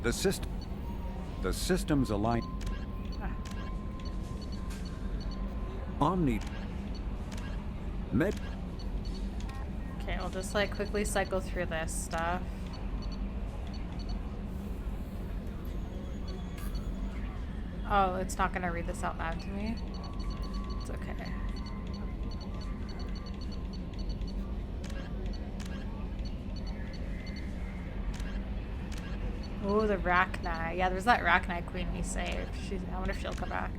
The systems align. Omni. Med. Okay, I'll just like quickly cycle through this stuff. Oh, it's not gonna read this out loud to me. It's okay. Oh, the Rachni. Yeah, there's that Rachni queen we saved. I wonder if she'll come back.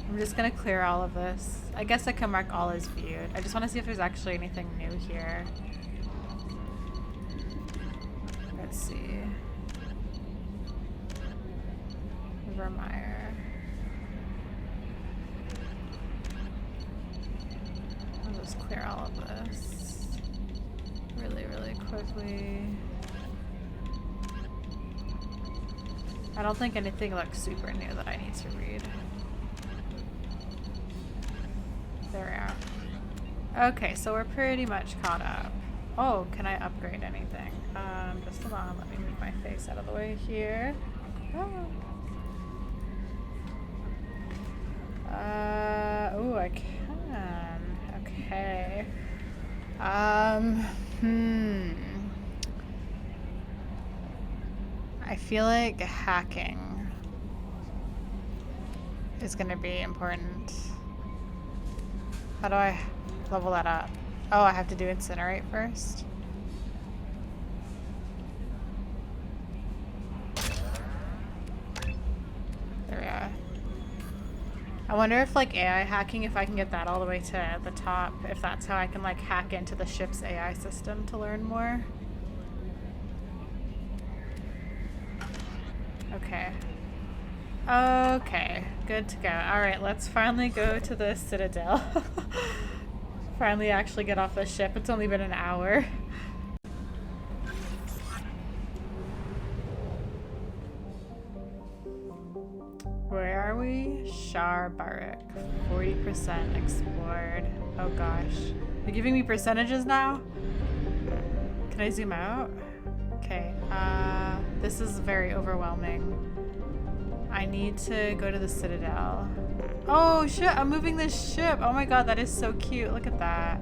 I'm just gonna clear all of this. I guess I can mark all as viewed. I just want to see if there's actually anything new here. Let's see. Vermeer. I'll just clear all of this. quickly. I don't think anything looks super new that I need to read. There we are. Okay, so we're pretty much caught up. Oh, can I upgrade anything? Just hold on, let me move my face out of the way here. Oh, I can. Okay. I feel like hacking is gonna be important. How do I level that up? Oh, I have to do incinerate first. There we are. I wonder if like AI hacking, if I can get that all the way to the top, if that's how I can like hack into the ship's AI system to learn more. Okay. Okay, good to go. Alright, let's finally go to the Citadel. Finally actually get off the ship. It's only been an hour. Where are we? Shar Barak. 40% explored. Oh gosh. They're giving me percentages now? Can I zoom out? Okay, this is very overwhelming. I need to go to the Citadel. Oh shit, I'm moving this ship. Oh my god, that is so cute. Look at that.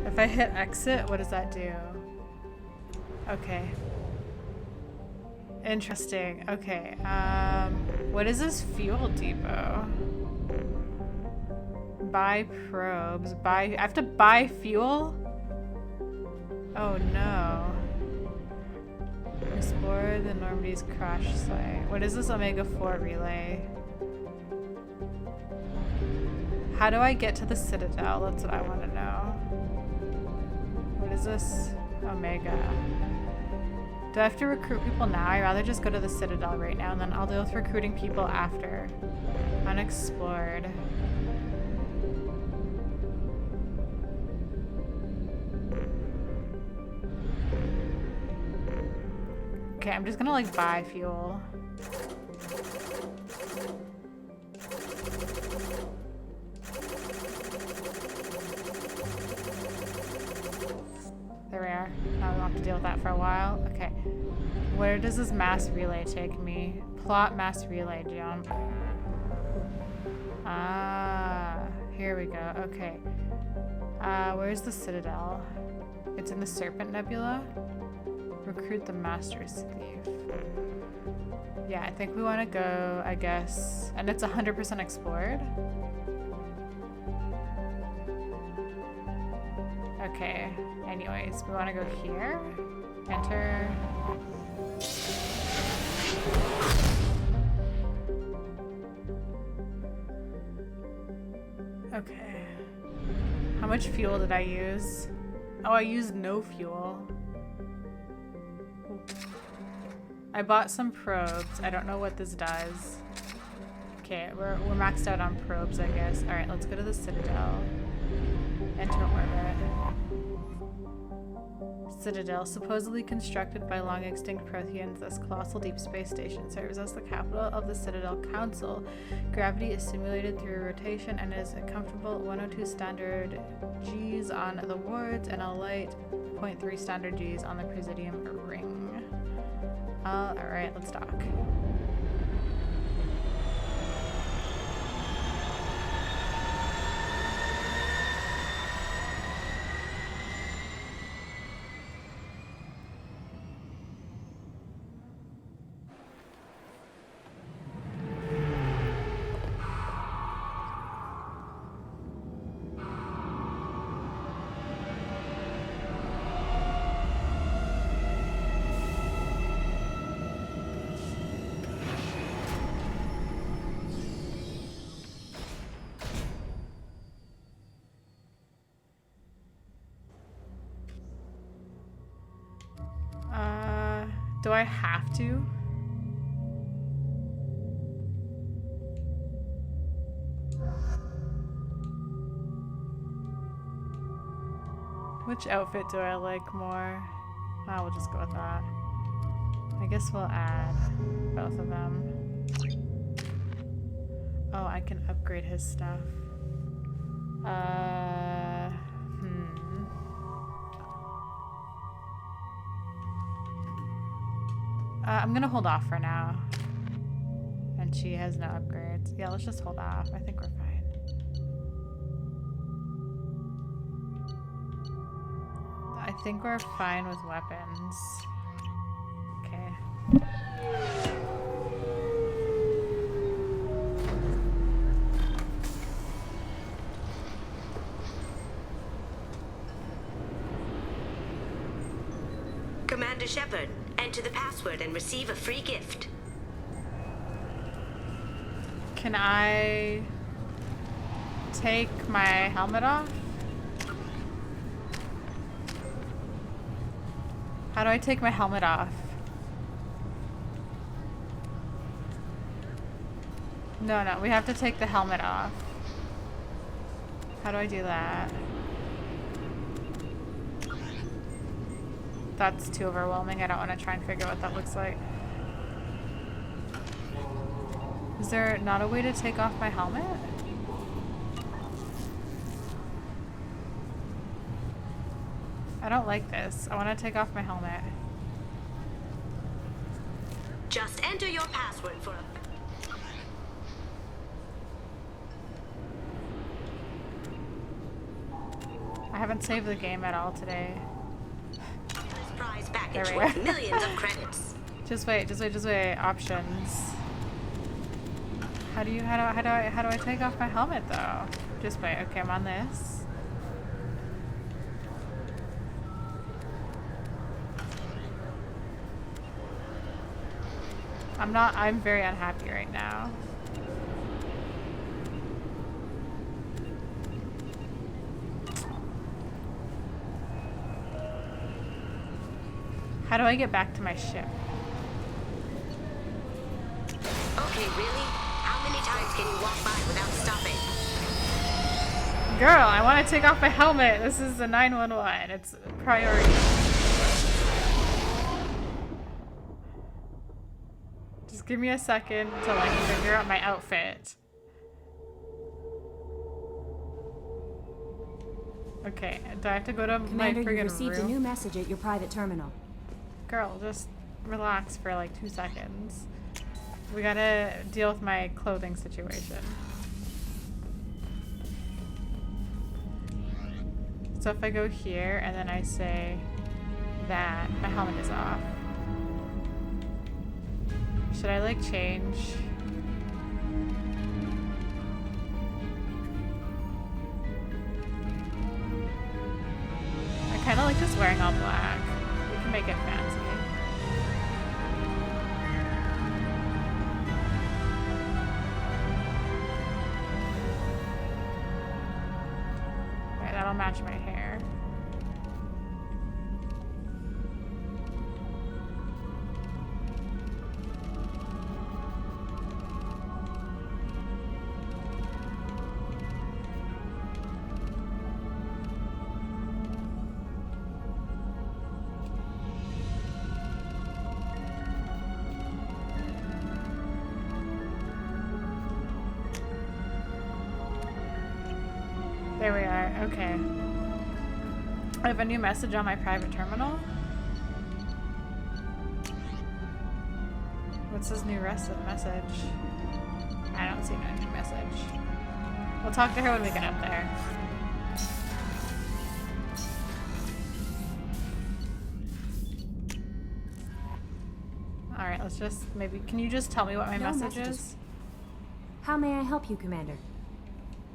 If I hit exit, what does that do? Okay. Interesting. Okay, what is this fuel depot? Buy probes. I have to buy fuel? Oh no. Explore the Normandy's crash site. What is this Omega-4 relay? How do I get to the Citadel? That's what I want to know. What is this? Omega. Do I have to recruit people now? I'd rather just go to the Citadel right now and then I'll deal with recruiting people after. Unexplored. Okay, I'm just gonna like buy fuel. There we are. Now we don't have to deal with that for a while. Okay. Where does this mass relay take me? Plot mass relay jump. Ah, here we go. Okay. Where's the Citadel? It's in the Serpent Nebula. Recruit the Master's Thief. Yeah, I think we want to go, I guess. And it's 100% explored. Okay. Anyways, we want to go here. Enter. Okay. How much fuel did I use? Oh, I used no fuel. I bought some probes. I don't know what this does. Okay, we're maxed out on probes, I guess. Alright, let's go to the Citadel. Enter orbit. Citadel, supposedly constructed by long extinct Protheans, this colossal deep space station serves as the capital of the Citadel Council. Gravity is simulated through rotation and is a comfortable 102 standard Gs on the wards and a light 0.3 standard Gs on the Presidium ring. Alright, let's dock. Do I have to? Which outfit do I like more? Ah, we'll just go with that. I guess we'll add both of them. Oh, I can upgrade his stuff. I'm gonna hold off for now. And she has no upgrades. Yeah, let's just hold off. I think we're fine. I think we're fine with weapons. Okay. Commander Shepard, enter the password and receive a free gift. Can I take my helmet off? How do I take my helmet off? No, we have to take the helmet off. How do I do that? That's too overwhelming. I don't want to try and figure out what that looks like. Is there not a way to take off my helmet? I don't like this. I want to take off my helmet. Just enter your password for a... I haven't saved the game at all today. Prize package There we worth go. millions of credits. Just wait. Options. How do I take off my helmet though? Just wait. Okay, I'm on this. I'm very unhappy right now. How do I get back to my ship? Okay, really? How many times can you walk by without stopping? Girl, I want to take off my helmet. This is the 911. It's a priority. Just give me a second until I can figure out my outfit. Okay, do I have to go to Commander, my you friggin' received room? a new message at your private terminal. Girl, just relax for like 2 seconds. We gotta deal with my clothing situation. So if I go here and then I say that, my helmet is off. Should I like change? I kind of like just wearing all black. We can make it fancy. Okay, that'll match my hair. There we are. Okay. I have a new message on my private terminal. What's this new message? I don't see no new message. We'll talk to her when we get up there. Alright, let's just maybe... Can you just tell me what my No message messages. is? How may I help you, Commander?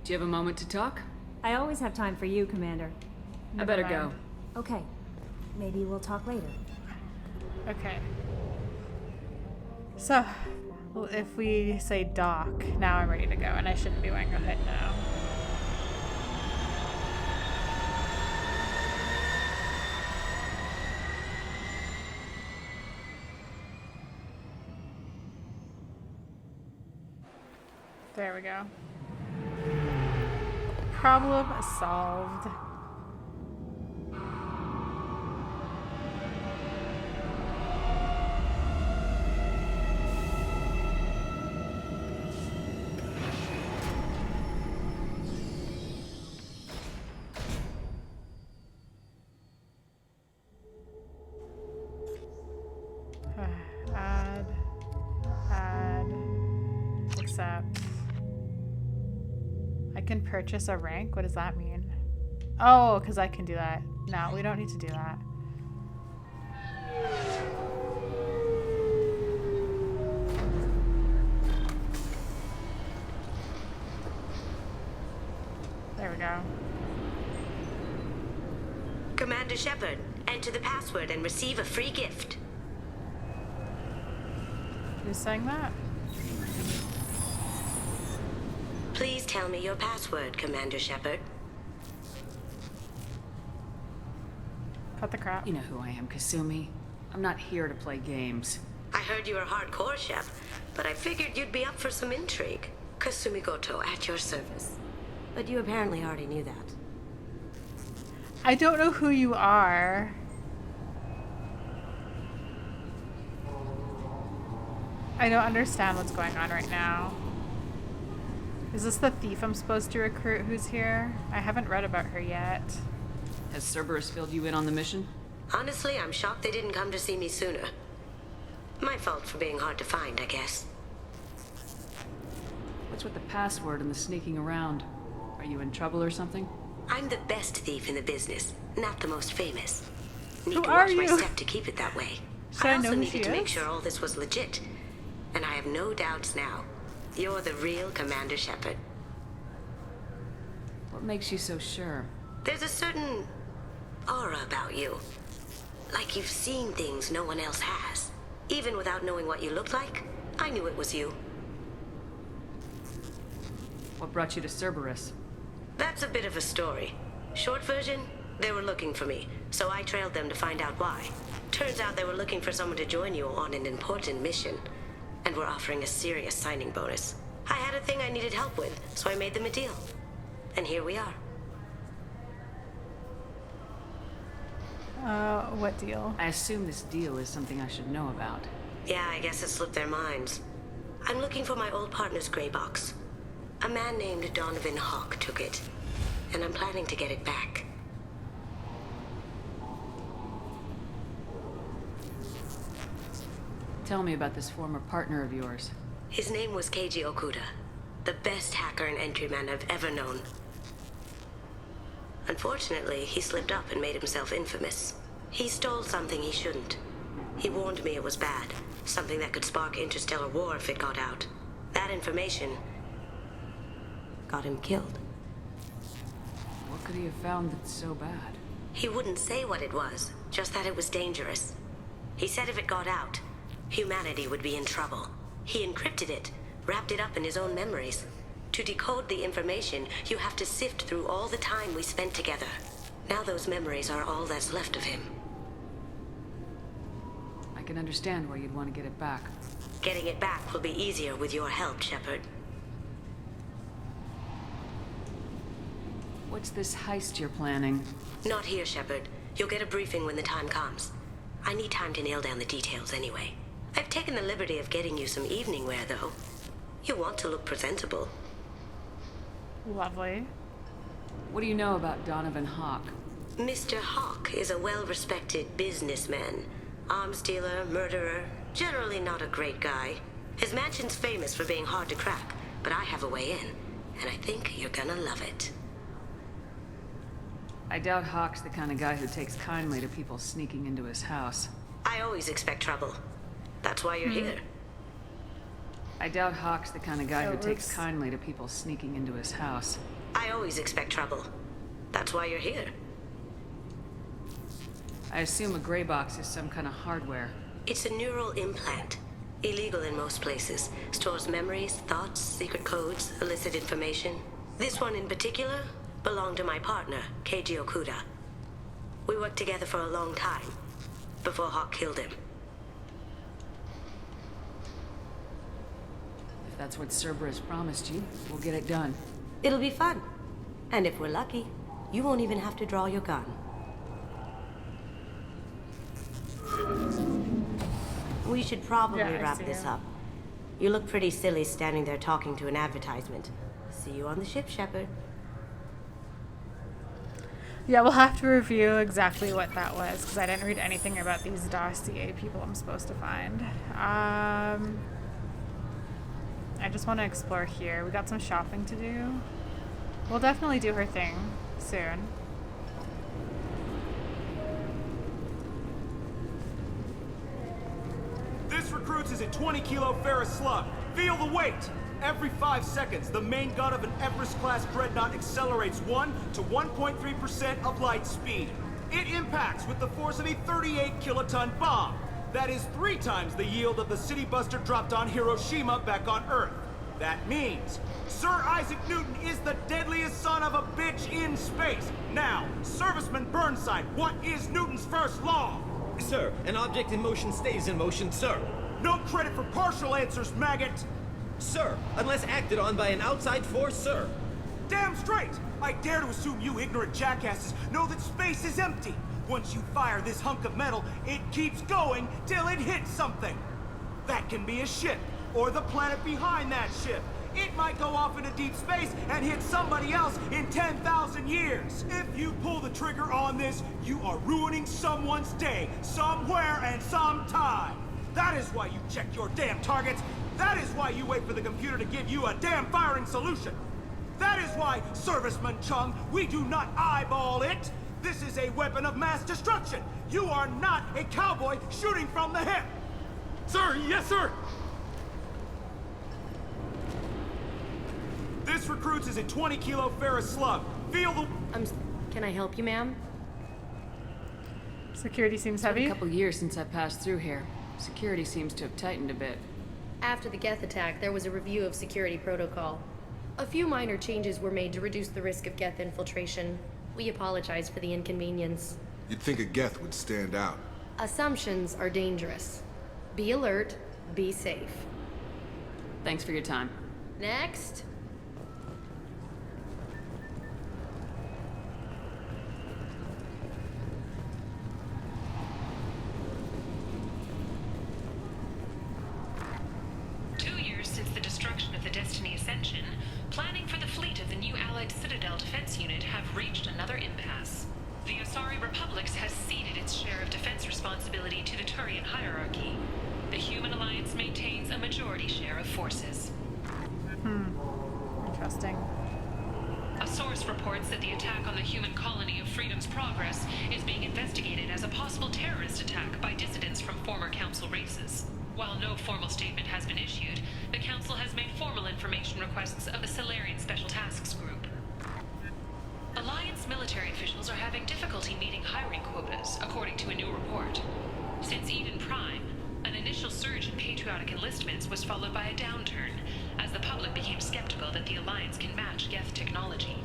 Do you have a moment to talk? I always have time for you, Commander. I better go. Okay. Maybe we'll talk later. Okay. So, if we say dock, now I'm ready to go, and I shouldn't be wearing a hood now. There we go. Problem solved. Add, accept. I can purchase a rank? What does that mean? Oh, because I can do that. No, we don't need to do that. There we go. Commander Shepard, enter the password and receive a free gift. Who's saying that? Please tell me your password, Commander Shepard. Cut the crap. You know who I am, Kasumi. I'm not here to play games. I heard you were hardcore, Shep, but I figured you'd be up for some intrigue. Kasumi Goto, at your service. But you apparently already knew that. I don't know who you are. I don't understand what's going on right now. Is this the thief I'm supposed to recruit who's here? I haven't read about her yet. Has Cerberus filled you in on the mission? Honestly, I'm shocked they didn't come to see me sooner. My fault for being hard to find, I guess. What's with the password and the sneaking around? Are you in trouble or something? I'm the best thief in the business, not the most famous. Need Who to are watch my you? step to keep it that way. Should I I know also who needed she to make is? sure all this was legit. And I have no doubts now. You're the real Commander Shepard. What makes you so sure? There's a certain aura about you. Like you've seen things no one else has. Even without knowing what you looked like, I knew it was you. What brought you to Cerberus? That's a bit of a story. Short version, they were looking for me, so I trailed them to find out why. Turns out they were looking for someone to join you on an important mission, and were offering a serious signing bonus. I had a thing I needed help with, so I made them a deal. And here we are. What deal? I assume this deal is something I should know about. Yeah, I guess it slipped their minds. I'm looking for my old partner's gray box. A man named Donovan Hawk took it, and I'm planning to get it back. Tell me about this former partner of yours. His name was Keiji Okuda, the best hacker and entryman I've ever known. Unfortunately, he slipped up and made himself infamous. He stole something he shouldn't. He warned me it was bad, something that could spark interstellar war if it got out. That information got him killed. What could he have found that's so bad? He wouldn't say what it was, just that it was dangerous. He said if it got out, humanity would be in trouble. He encrypted it, wrapped it up in his own memories. To decode the information, you have to sift through all the time we spent together. Now those memories are all that's left of him. I can understand why you'd want to get it back. Getting it back will be easier with your help, Shepard. What's this heist you're planning? Not here, Shepard. You'll get a briefing when the time comes. I need time to nail down the details anyway. I've taken the liberty of getting you some evening wear, though. You want to look presentable. Lovely. What do you know about Donovan Hawk? Mr. Hawk is a well-respected businessman. Arms dealer, murderer, generally not a great guy. His mansion's famous for being hard to crack, but I have a way in, and I think you're gonna love it. I doubt Hawk's the kind of guy who takes kindly to people sneaking into his house. I always expect trouble. That's why you're here. I doubt Hawk's the kind of guy who takes kindly to people sneaking into his house. I always expect trouble. That's why you're here. I assume a gray box is some kind of hardware. It's a neural implant. Illegal in most places. Stores memories, thoughts, secret codes, illicit information. This one in particular belonged to my partner, Keiji Okuda. We worked together for a long time, before Hawk killed him. If that's what Cerberus promised you, we'll get it done. It'll be fun. And if we're lucky, you won't even have to draw your gun. We should probably wrap this up. You look pretty silly standing there talking to an advertisement. See you on the ship, Shepard. Yeah, we'll have to review exactly what that was, because I didn't read anything about these dossier people I'm supposed to find. I just want to explore here. We got some shopping to do. We'll definitely do her thing soon. This recruits is a 20-kilo ferrous slug. Feel the weight! Every 5 seconds, the main gun of an Everest-class dreadnought accelerates 1 to 1.3% of light speed. It impacts with the force of a 38-kiloton bomb. That is 3 times the yield of the city buster dropped on Hiroshima back on Earth. That means Sir Isaac Newton is the deadliest son of a bitch in space. Now, Serviceman Burnside, what is Newton's first law? Sir, an object in motion stays in motion, sir. No credit for partial answers, maggot! Sir, unless acted on by an outside force, sir. Damn straight! I dare to assume you ignorant jackasses know that space is empty. Once you fire this hunk of metal, it keeps going till it hits something. That can be a ship, or the planet behind that ship. It might go off into deep space and hit somebody else in 10,000 years. If you pull the trigger on this, you are ruining someone's day, somewhere and sometime. That is why you check your damn targets. That is why you wait for the computer to give you a damn firing solution. That is why, Serviceman Chung, we do not eyeball it. This is a weapon of mass destruction. You are not a cowboy shooting from the hip. Sir, yes, sir. This recruits is a 20-kilo ferrous slug. Feel the... Can I help you, ma'am? Security seems heavy. It's been a couple years since I passed through here. Security seems to have tightened a bit. After the Geth attack, there was a review of security protocol. A few minor changes were made to reduce the risk of Geth infiltration. We apologize for the inconvenience. You'd think a Geth would stand out. Assumptions are dangerous. Be alert, be safe. Thanks for your time. Next. Since the destruction of the Destiny Ascension, planning for the fleet of the new Allied Citadel Defense Unit have reached another impasse. The Asari Republics has ceded its share of defense responsibility to the Turian hierarchy. The Human Alliance maintains a majority share of forces. Interesting. A source reports that the attack on the human colony of Freedom's Progress is being investigated as a possible terrorist attack by dissidents from former Council races. While no formal statement has been issued, the Council has made formal information requests of the Solarian Special Tasks Group. Alliance military officials are having difficulty meeting hiring quotas, according to a new report. Since Eden Prime, an initial surge in patriotic enlistments was followed by a downturn, as the public became skeptical that the Alliance can match Geth technology.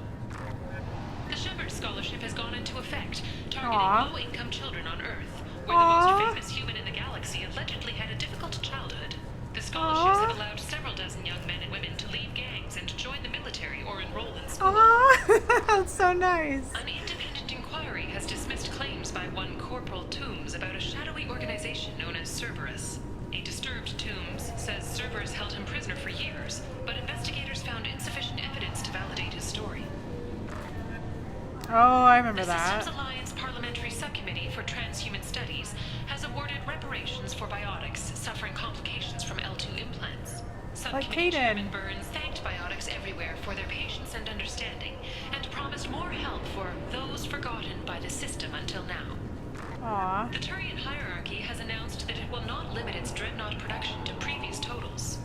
The Shepard Scholarship has gone into effect, targeting low-income children on Earth, where the most famous human in the galaxy allegedly had a difficult childhood. The scholarships have allowed several dozen young men and women to leave gangs and join the military or enroll in school. That's so nice. An independent inquiry has dismissed claims by one Corporal Toombs about a shadowy organization known as Cerberus. A disturbed Toombs says Cerberus held him prisoner for years, but investigators found insufficient evidence to validate his story. Oh, I remember that. The Systems Alliance Parliamentary Subcommittee for Transhuman Studies has awarded reparations for biotics suffering complications from L2 implants. Subcommittee Chairman Burns thanked biotics everywhere for their patience and understanding, and promised more help for those forgotten by the system until now. Aww. The Turian hierarchy has announced that it will not limit its dreadnought production to previous totals.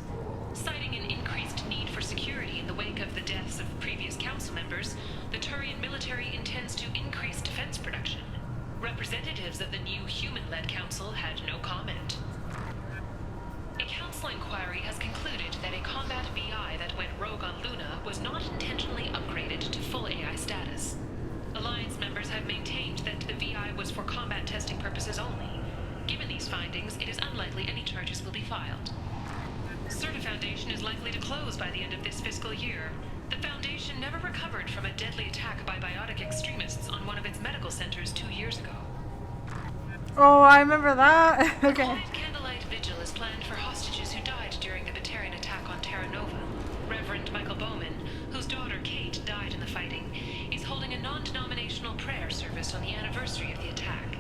Citing an increased need for security in the wake of the deaths of previous council members, the Turian military intends to increase defense production. Representatives of the new human-led council had no comment. A council inquiry has concluded that a combat VI that went rogue on Luna was not intentionally upgraded to full AI status. Alliance members have maintained that the VI was for combat testing purposes only. Given these findings, it is unlikely any charges will be filed. Certa Foundation is likely to close by the end of this fiscal year. The Foundation never recovered from a deadly attack by biotic extremists on one of its medical centers 2 years ago. Oh, I remember that. Okay. A quiet candlelight vigil is planned for hostages who died during the Batarian attack on Terra Nova. Reverend Michael Bowman, who whose daughter, Kate, died in the fighting, is holding a non-denominational prayer service on the anniversary of the attack.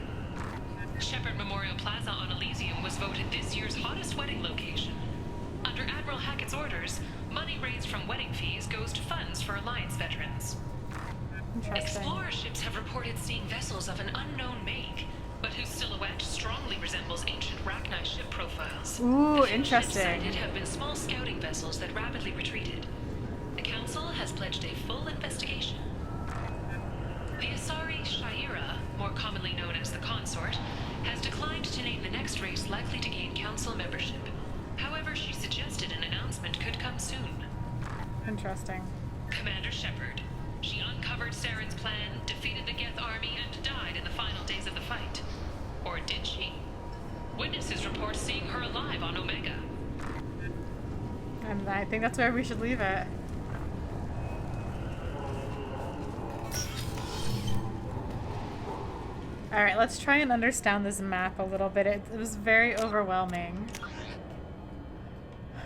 Shepherd Memorial Plaza on Elysium was voted this year's hottest wedding location. Under Admiral Hackett's orders, money raised from wedding fees goes to funds for Alliance veterans. Explorer ships have reported seeing vessels of an unknown make, but whose silhouette strongly resembles ancient Rachni ship profiles. Ooh, The interesting. ships sighted have been small scouting vessels that rapidly retreated. The Council has pledged a full investigation. The Asari Shaira, more commonly known as the Consort, has declined to name the next race likely to gain Council membership. However, she suggested an announcement could come soon. Interesting. Commander Shepard. She uncovered Saren's plan, defeated the Geth army, and died in the final days of the fight. Or did she? Witnesses report seeing her alive on Omega. And I think that's where we should leave it. Alright, let's try and understand this map a little bit. It was very overwhelming.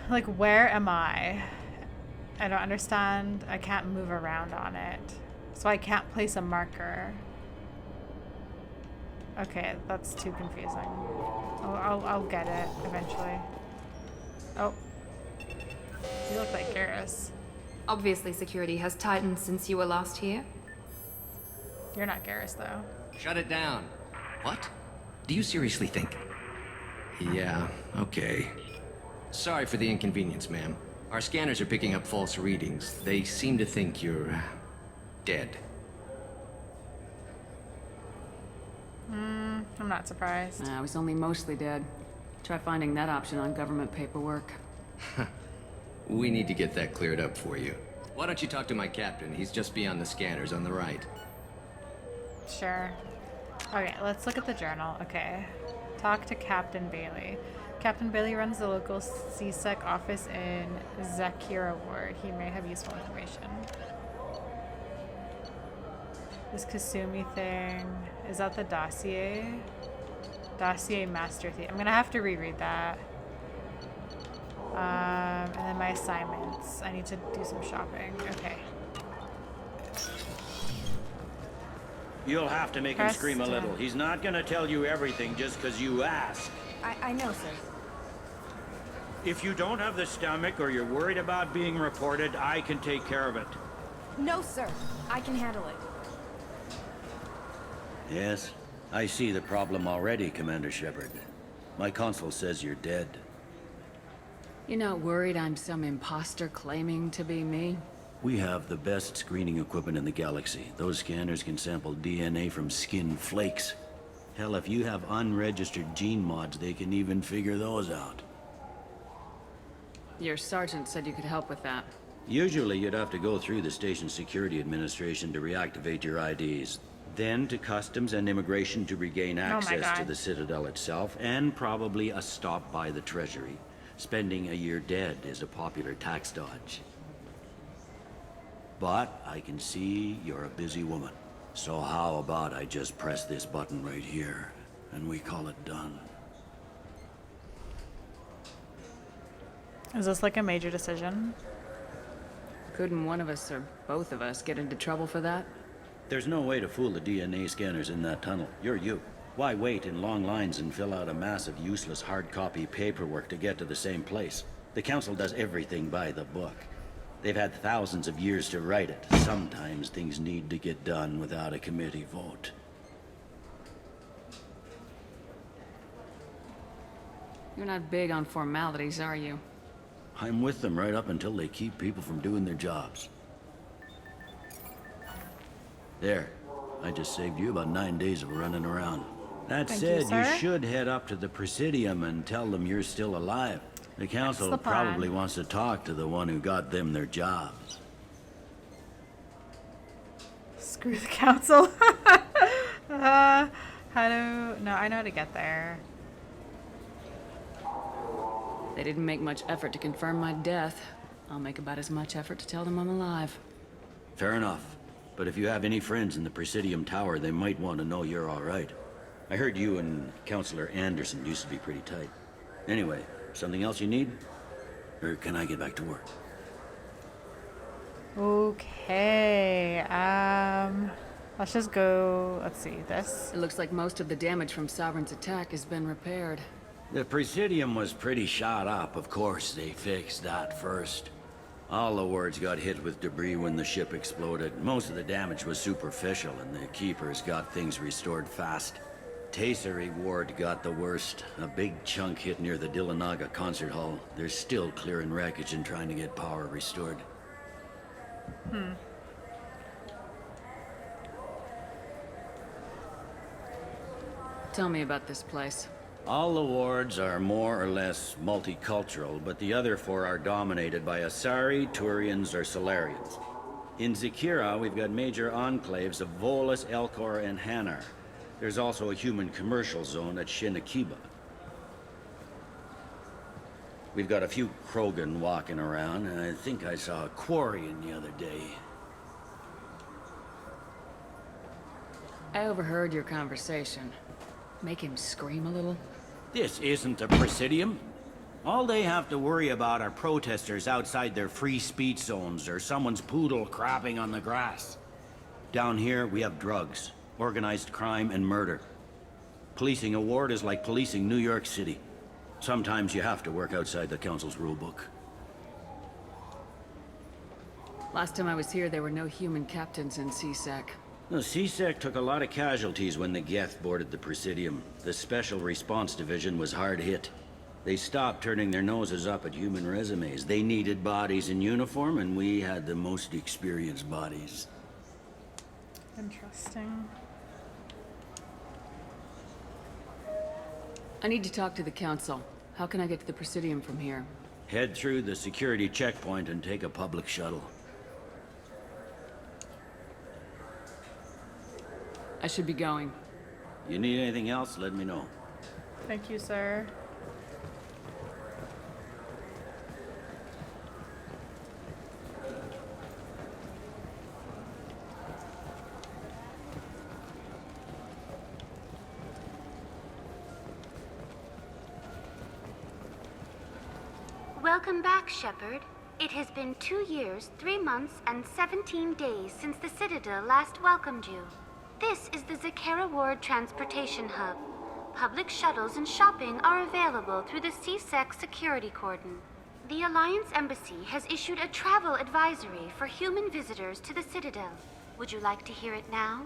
Like, where am I? I don't understand. I can't move around on it. So I can't place a marker. Okay, that's too confusing. I'll get it eventually. Oh. You look like Garrus. Obviously, security has tightened since you were last here. You're not Garrus, though. Shut it down. What? Do you seriously think? Yeah, okay. Sorry for the inconvenience, ma'am. Our scanners are picking up false readings. They seem to think you're dead. I'm not surprised. I was only mostly dead. Try finding that option on government paperwork. We need to get that cleared up for you. Why don't you talk to my captain? He's just beyond the scanners on the right. Sure. Okay, let's look at the journal. Okay. Talk to Captain Bailey. Captain Bailey runs the local CSEC office in Zakira Ward. He may have useful information. This Kasumi thing. Is that the dossier? Dossier master thief. I'm gonna have to reread that. And then my assignments. I need to do some shopping. Okay. You'll have to make him scream a little. He's not gonna tell you everything just because you ask. I know, sir. If you don't have the stomach or you're worried about being reported, I can take care of it. No, sir. I can handle it. Yes, I see the problem already, Commander Shepard. My consul says you're dead. You're not worried I'm some imposter claiming to be me? We have the best screening equipment in the galaxy. Those scanners can sample DNA from skin flakes. Hell, if you have unregistered gene mods, they can even figure those out. Your sergeant said you could help with that. Usually, you'd have to go through the station security administration to reactivate your IDs. Then to Customs and Immigration to regain access to the Citadel itself, and probably a stop by the Treasury. Spending a year dead is a popular tax dodge. But I can see you're a busy woman. So how about I just press this button right here, and we call it done? Is this like a major decision? Couldn't one of us or both of us get into trouble for that? There's no way to fool the DNA scanners in that tunnel. You're you. Why wait in long lines and fill out a massive useless hard copy paperwork to get to the same place? The Council does everything by the book. They've had thousands of years to write it. Sometimes things need to get done without a committee vote. You're not big on formalities, are you? I'm with them right up until they keep people from doing their jobs. There. I just saved you about 9 days of running around. That said, you should head up to the Presidium and tell them you're still alive. The Council probably wants to talk to the one who got them their jobs. Screw the Council. How do... No, I know how to get there. They didn't make much effort to confirm my death. I'll make about as much effort to tell them I'm alive. Fair enough. But if you have any friends in the Presidium Tower, they might want to know you're all right. I heard you and Counselor Anderson used to be pretty tight. Anyway, something else you need? Or can I get back to work? Okay, let's just go, let's see, this. It looks like most of the damage from Sovereign's attack has been repaired. The Presidium was pretty shot up. Of course, they fixed that first. All the wards got hit with debris when the ship exploded. Most of the damage was superficial, and the Keepers got things restored fast. Tasery Ward got the worst. A big chunk hit near the Dillanaga concert hall. They're still clearing wreckage and trying to get power restored. Tell me about this place. All the wards are more or less multicultural, but the other four are dominated by Asari, Turians, or Solarians. In Zakira, we've got major enclaves of Volus, Elcor, and Hanar. There's also a human commercial zone at Shinakiba. We've got a few Krogan walking around, and I think I saw a Quarian the other day. I overheard your conversation. Make him scream a little? This isn't a Presidium. All they have to worry about are protesters outside their free speech zones or someone's poodle crapping on the grass. Down here, we have drugs, organized crime, and murder. Policing a ward is like policing New York City. Sometimes you have to work outside the Council's rulebook. Last time I was here, there were no human captains in CSEC. The CSEC took a lot of casualties when the Geth boarded the Presidium. The Special Response Division was hard hit. They stopped turning their noses up at human resumes. They needed bodies in uniform, and we had the most experienced bodies. Interesting. I need to talk to the Council. How can I get to the Presidium from here? Head through the security checkpoint and take a public shuttle. I should be going. You need anything else, let me know. Thank you, sir. Welcome back, Shepard. It has been 2 years, 3 months, and 17 days since the Citadel last welcomed you. This is the Zakera Ward Transportation Hub. Public shuttles and shopping are available through the CSEC security cordon. The Alliance Embassy has issued a travel advisory for human visitors to the Citadel. Would you like to hear it now?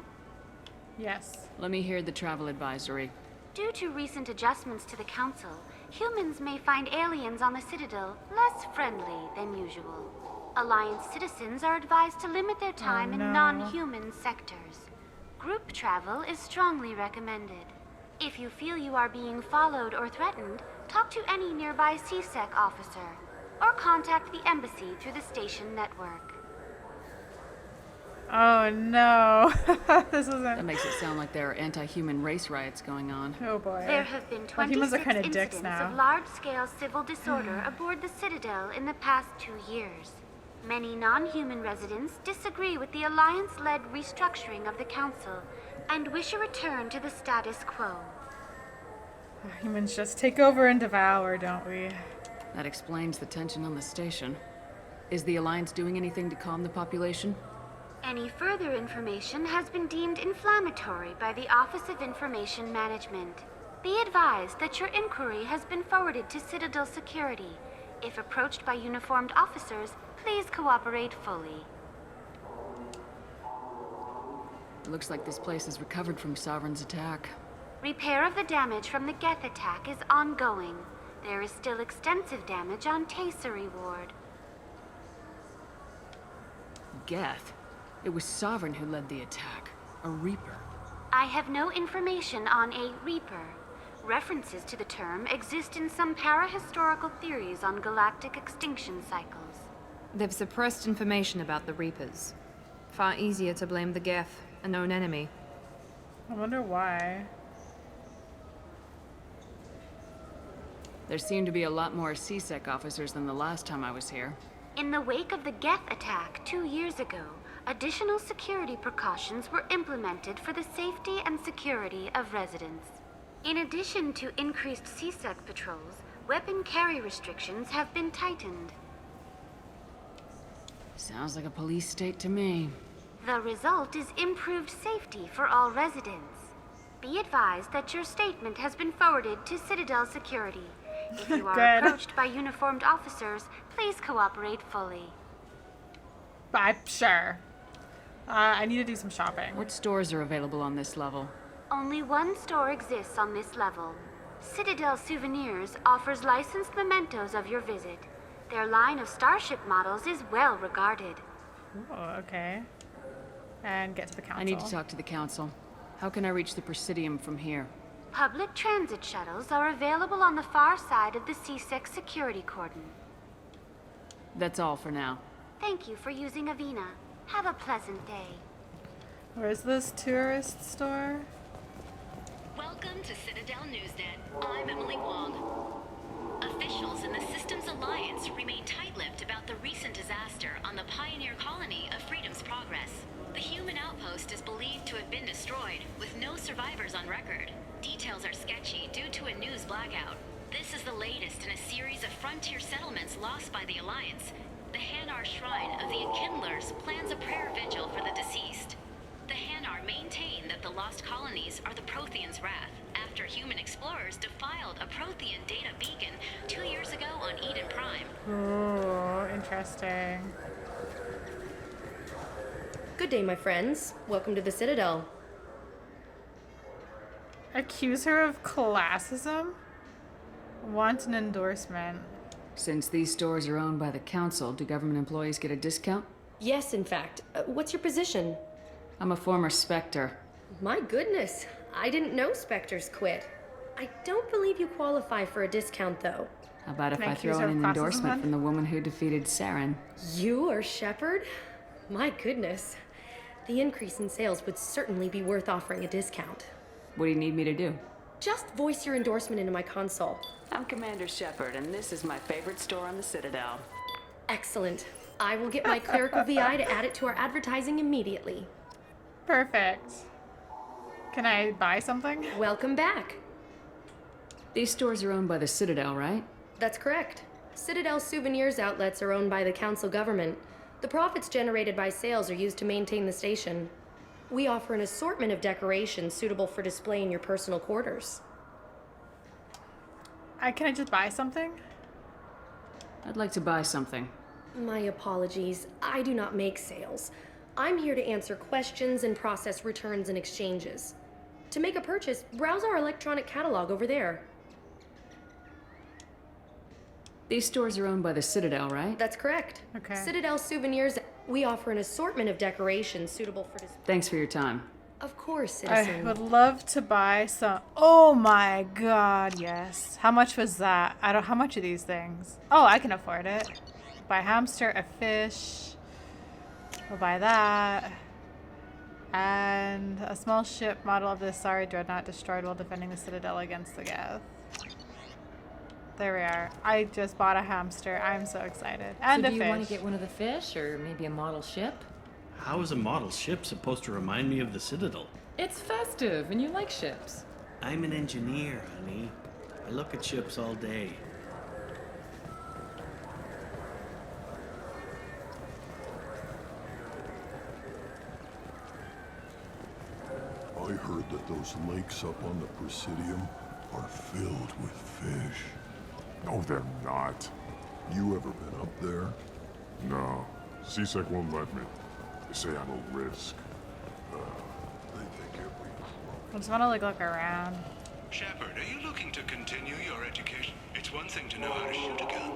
Yes. Let me hear the travel advisory. Due to recent adjustments to the Council, humans may find aliens on the Citadel less friendly than usual. Alliance citizens are advised to limit their time in non-human sectors. Group travel is strongly recommended. If you feel you are being followed or threatened, talk to any nearby CSEC officer, or contact the embassy through the station network. Oh no, this isn't... That makes it sound like there are anti-human race riots going on. Oh boy. There have been 26 incidents of large-scale civil disorder aboard the Citadel in the past 2 years. Many non-human residents disagree with the Alliance-led restructuring of the Council and wish a return to the status quo. Humans just take over and devour, don't we? That explains the tension on the station. Is the Alliance doing anything to calm the population? Any further information has been deemed inflammatory by the Office of Information Management. Be advised that your inquiry has been forwarded to Citadel Security. If approached by uniformed officers, please cooperate fully. It looks like this place has recovered from Sovereign's attack. Repair of the damage from the Geth attack is ongoing. There is still extensive damage on Tasery Ward. Geth? It was Sovereign who led the attack. A Reaper. I have no information on a Reaper. References to the term exist in some parahistorical theories on galactic extinction cycles. They've suppressed information about the Reapers. Far easier to blame the Geth, a known enemy. I wonder why. There seem to be a lot more CSEC officers than the last time I was here. In the wake of the Geth attack 2 years ago, additional security precautions were implemented for the safety and security of residents. In addition to increased CSEC patrols, weapon carry restrictions have been tightened. Sounds like a police state to me. The result is improved safety for all residents. Be advised that your statement has been forwarded to Citadel Security. If you are Good. approached by uniformed officers, please cooperate fully. Sure. I need to do some shopping. What stores are available on this level? Only one store exists on this level. Citadel Souvenirs offers licensed mementos of your visit. Their line of starship models is well regarded. Oh, okay. And get to the council. I need to talk to the council. How can I reach the Presidium from here? Public transit shuttles are available on the far side of the C6 security cordon. That's all for now. Thank you for using Avena. Have a pleasant day. Where's this tourist store? Welcome to Citadel Newsnet. I'm Emily Wong. Officials in the Systems Alliance remain tight-lipped about the recent disaster on the pioneer colony of Freedom's Progress. The human outpost is believed to have been destroyed, with no survivors on record. Details are sketchy due to a news blackout. This is the latest in a series of frontier settlements lost by the Alliance. The Hanar Shrine of the Enkindlers plans a prayer vigil for the deceased. The Hanar maintain that the lost colonies are the Protheans' wrath, after human explorers defiled a Prothean data beacon 2 years ago on Eden Prime. Oh, interesting. Good day, my friends. Welcome to the Citadel. Accuse her of classism? Want an endorsement. Since these stores are owned by the council, do government employees get a discount? Yes, in fact. What's your position? I'm a former Spectre. My goodness. I didn't know Spectres quit. I don't believe you qualify for a discount, though. How about if Can I I accuse throw her in of an classism, endorsement then? from the woman who defeated Saren? You are Shepard? My goodness. The increase in sales would certainly be worth offering a discount. What do you need me to do? Just voice your endorsement into my console. I'm Commander Shepard, and this is my favorite store on the Citadel. Excellent. I will get my clerical VI to add it to our advertising immediately. Perfect. Can I buy something? Welcome back. These stores are owned by the Citadel, right? That's correct. Citadel Souvenirs outlets are owned by the council government. The profits generated by sales are used to maintain the station. We offer an assortment of decorations suitable for display in your personal quarters. Can I just buy something? I'd like to buy something. My apologies. I do not make sales. I'm here to answer questions and process returns and exchanges. To make a purchase, browse our electronic catalog over there. These stores are owned by the Citadel, right? That's correct. Okay. Citadel Souvenirs, we offer an assortment of decorations suitable for display. Thanks for your time. Of course, citizen. I would love to buy some. Oh my god, yes. How much was that? How much are these things? Oh, I can afford it. Buy a hamster, a fish. We'll buy that. And a small ship model of the Sorry Dreadnought destroyed while defending the Citadel against the Geth. There we are. I just bought a hamster. I'm so excited. And so a do fish. you want to get one of the fish, or maybe a model ship? How is a model ship supposed to remind me of the Citadel? It's festive, and you like ships. I'm an engineer, honey. I look at ships all day. I heard that those lakes up on the Presidium are filled with fish. No, they're not. You ever been up there? No. CSEC won't let me. They say I'm a risk. They think every I just want to look around. Shepard, are you looking to continue your education? It's one thing to know how to shoot a gun,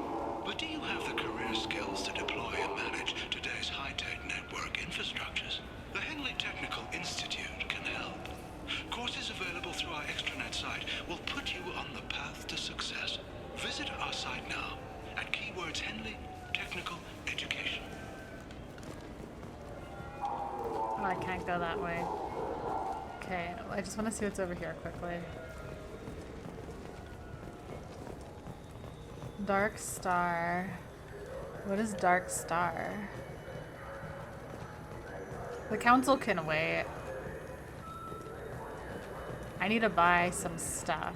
but do you have the career skills to deploy and manage today's high-tech network infrastructures? The Henley Technical Institute can help. Courses available through our extranet site will put you on the path to success. Visit our site now at keywords Henley Technical Education. Oh, I can't go that way. Okay, I just want to see what's over here quickly. Dark Star. What is Dark Star? The council can wait. I need to buy some stuff.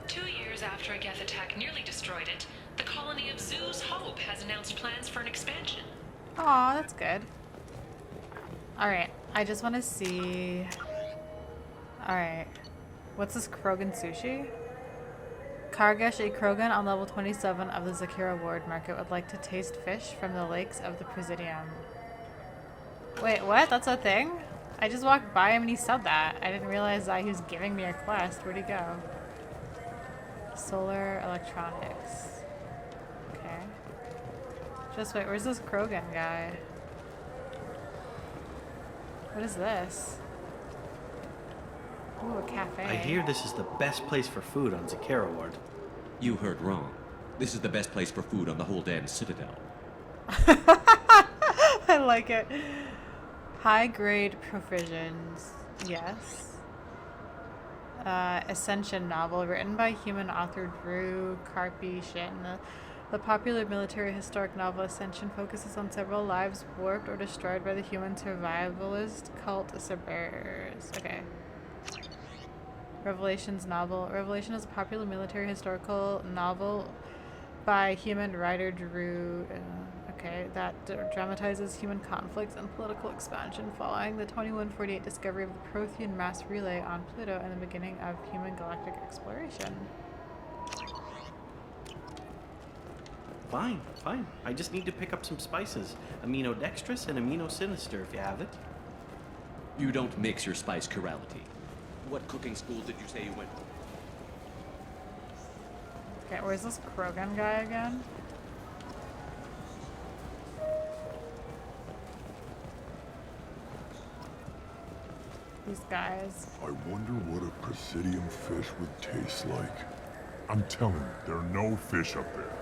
2 years after a Geth attack nearly destroyed it, the colony of Zoo's Hope has announced plans for an expansion. Aw, that's good. Alright, I just want to see... Alright. What's this Krogan sushi? Kargesh, a Krogan on level 27 of the Zakira Ward Market, would like to taste fish from the lakes of the Presidium. Wait, what? That's a thing? I just walked by him and he said that. I didn't realize that he was giving me a quest. Where'd he go? Solar electronics. Okay. Just wait, where's this Krogan guy? What is this? Ooh, a cafe. I hear this is the best place for food on Zakira Ward. You heard wrong. This is the best place for food on the whole damn Citadel. I like it. High grade provisions. Yes. Ascension novel written by human author Drew Karpyshyn. The popular military historic novel Ascension focuses on several lives warped or destroyed by the human survivalist cult Cerberus. Okay. Revelations novel. Revelation is a popular military historical novel by human writer Drew. That dramatizes human conflicts and political expansion following the 2148 discovery of the Prothean mass relay on Pluto and the beginning of human galactic exploration. Fine. I just need to pick up some spices. Aminodextrous and aminosinister if you have it. You don't mix your spice chirality. What cooking school did you say you went to? Okay, where's this Krogan guy again? These guys. I wonder what a Presidium fish would taste like. I'm telling you, there are no fish up there.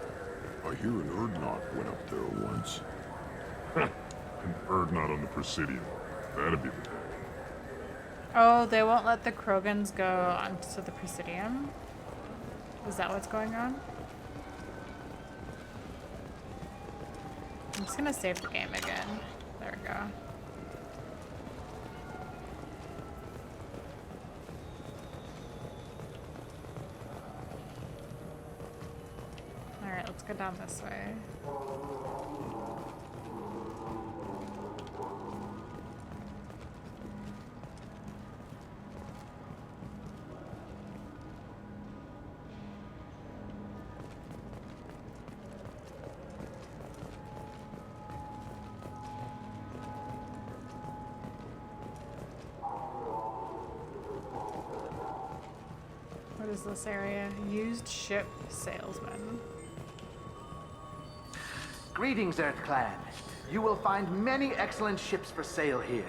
I hear an Erdnot went up there once. An Erdnot on the Presidium. That'd be the day. Oh, they won't let the Krogans go onto the Presidium? Is that what's going on? I'm just gonna save the game again. There we go. Alright, let's go down this way. What is this area? Used ship salesman. Greetings, Earth Clan. You will find many excellent ships for sale here.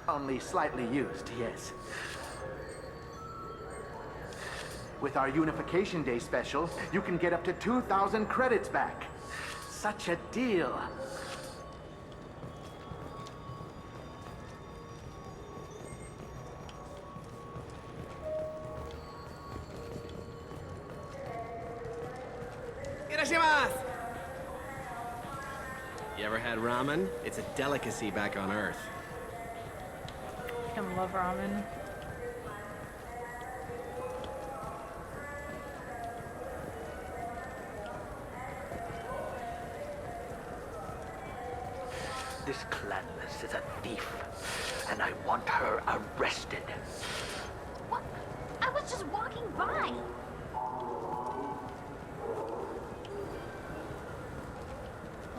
Only slightly used, yes. With our Unification Day special, you can get up to 2,000 credits back. Such a deal. You ever had ramen? It's a delicacy back on Earth. I love ramen. This clanless is a thief, and I want her arrested. What? I was just walking by.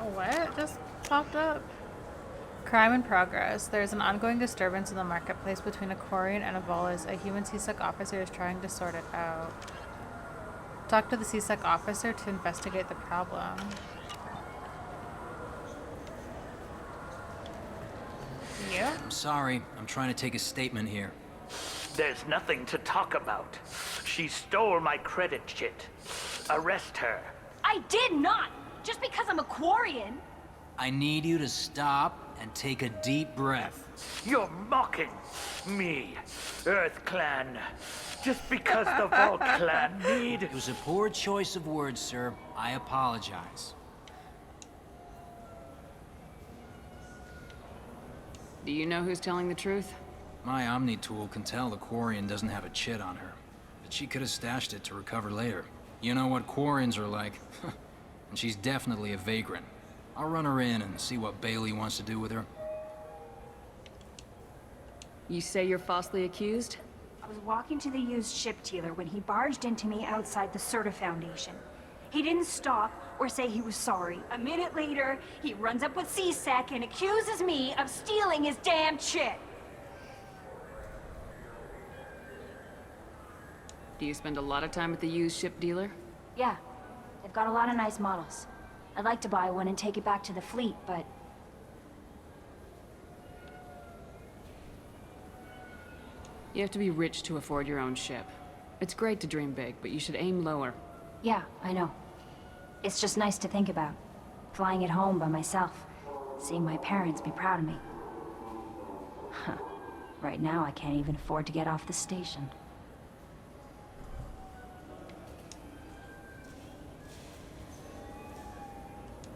Oh, what just popped up? Crime in progress. There's an ongoing disturbance in the marketplace between a Quarian and a Volus. A human CSEC officer is trying to sort it out. Talk to the CSEC officer to investigate the problem. Yeah? I'm sorry. I'm trying to take a statement here. There's nothing to talk about. She stole my credit shit. Arrest her. I did not! Just because I'm a Quarian. I need you to stop and take a deep breath. You're mocking me, Earth Clan. Just because the Vol Clan need... It was a poor choice of words, sir. I apologize. Do you know who's telling the truth? My Omni tool can tell the Quarian doesn't have a chit on her. But she could have stashed it to recover later. You know what Quarians are like. And she's definitely a vagrant. I'll run her in and see what Bailey wants to do with her. You say you're falsely accused? I was walking to the used ship dealer when he barged into me outside the Serta Foundation. He didn't stop or say he was sorry. A minute later, he runs up with CSEC and accuses me of stealing his damn shit. Do you spend a lot of time at the used ship dealer? Yeah, they've got a lot of nice models. I'd like to buy one and take it back to the fleet, but... You have to be rich to afford your own ship. It's great to dream big, but you should aim lower. Yeah, I know. It's just nice to think about. Flying it home by myself. Seeing my parents be proud of me. Huh. Right now, I can't even afford to get off the station.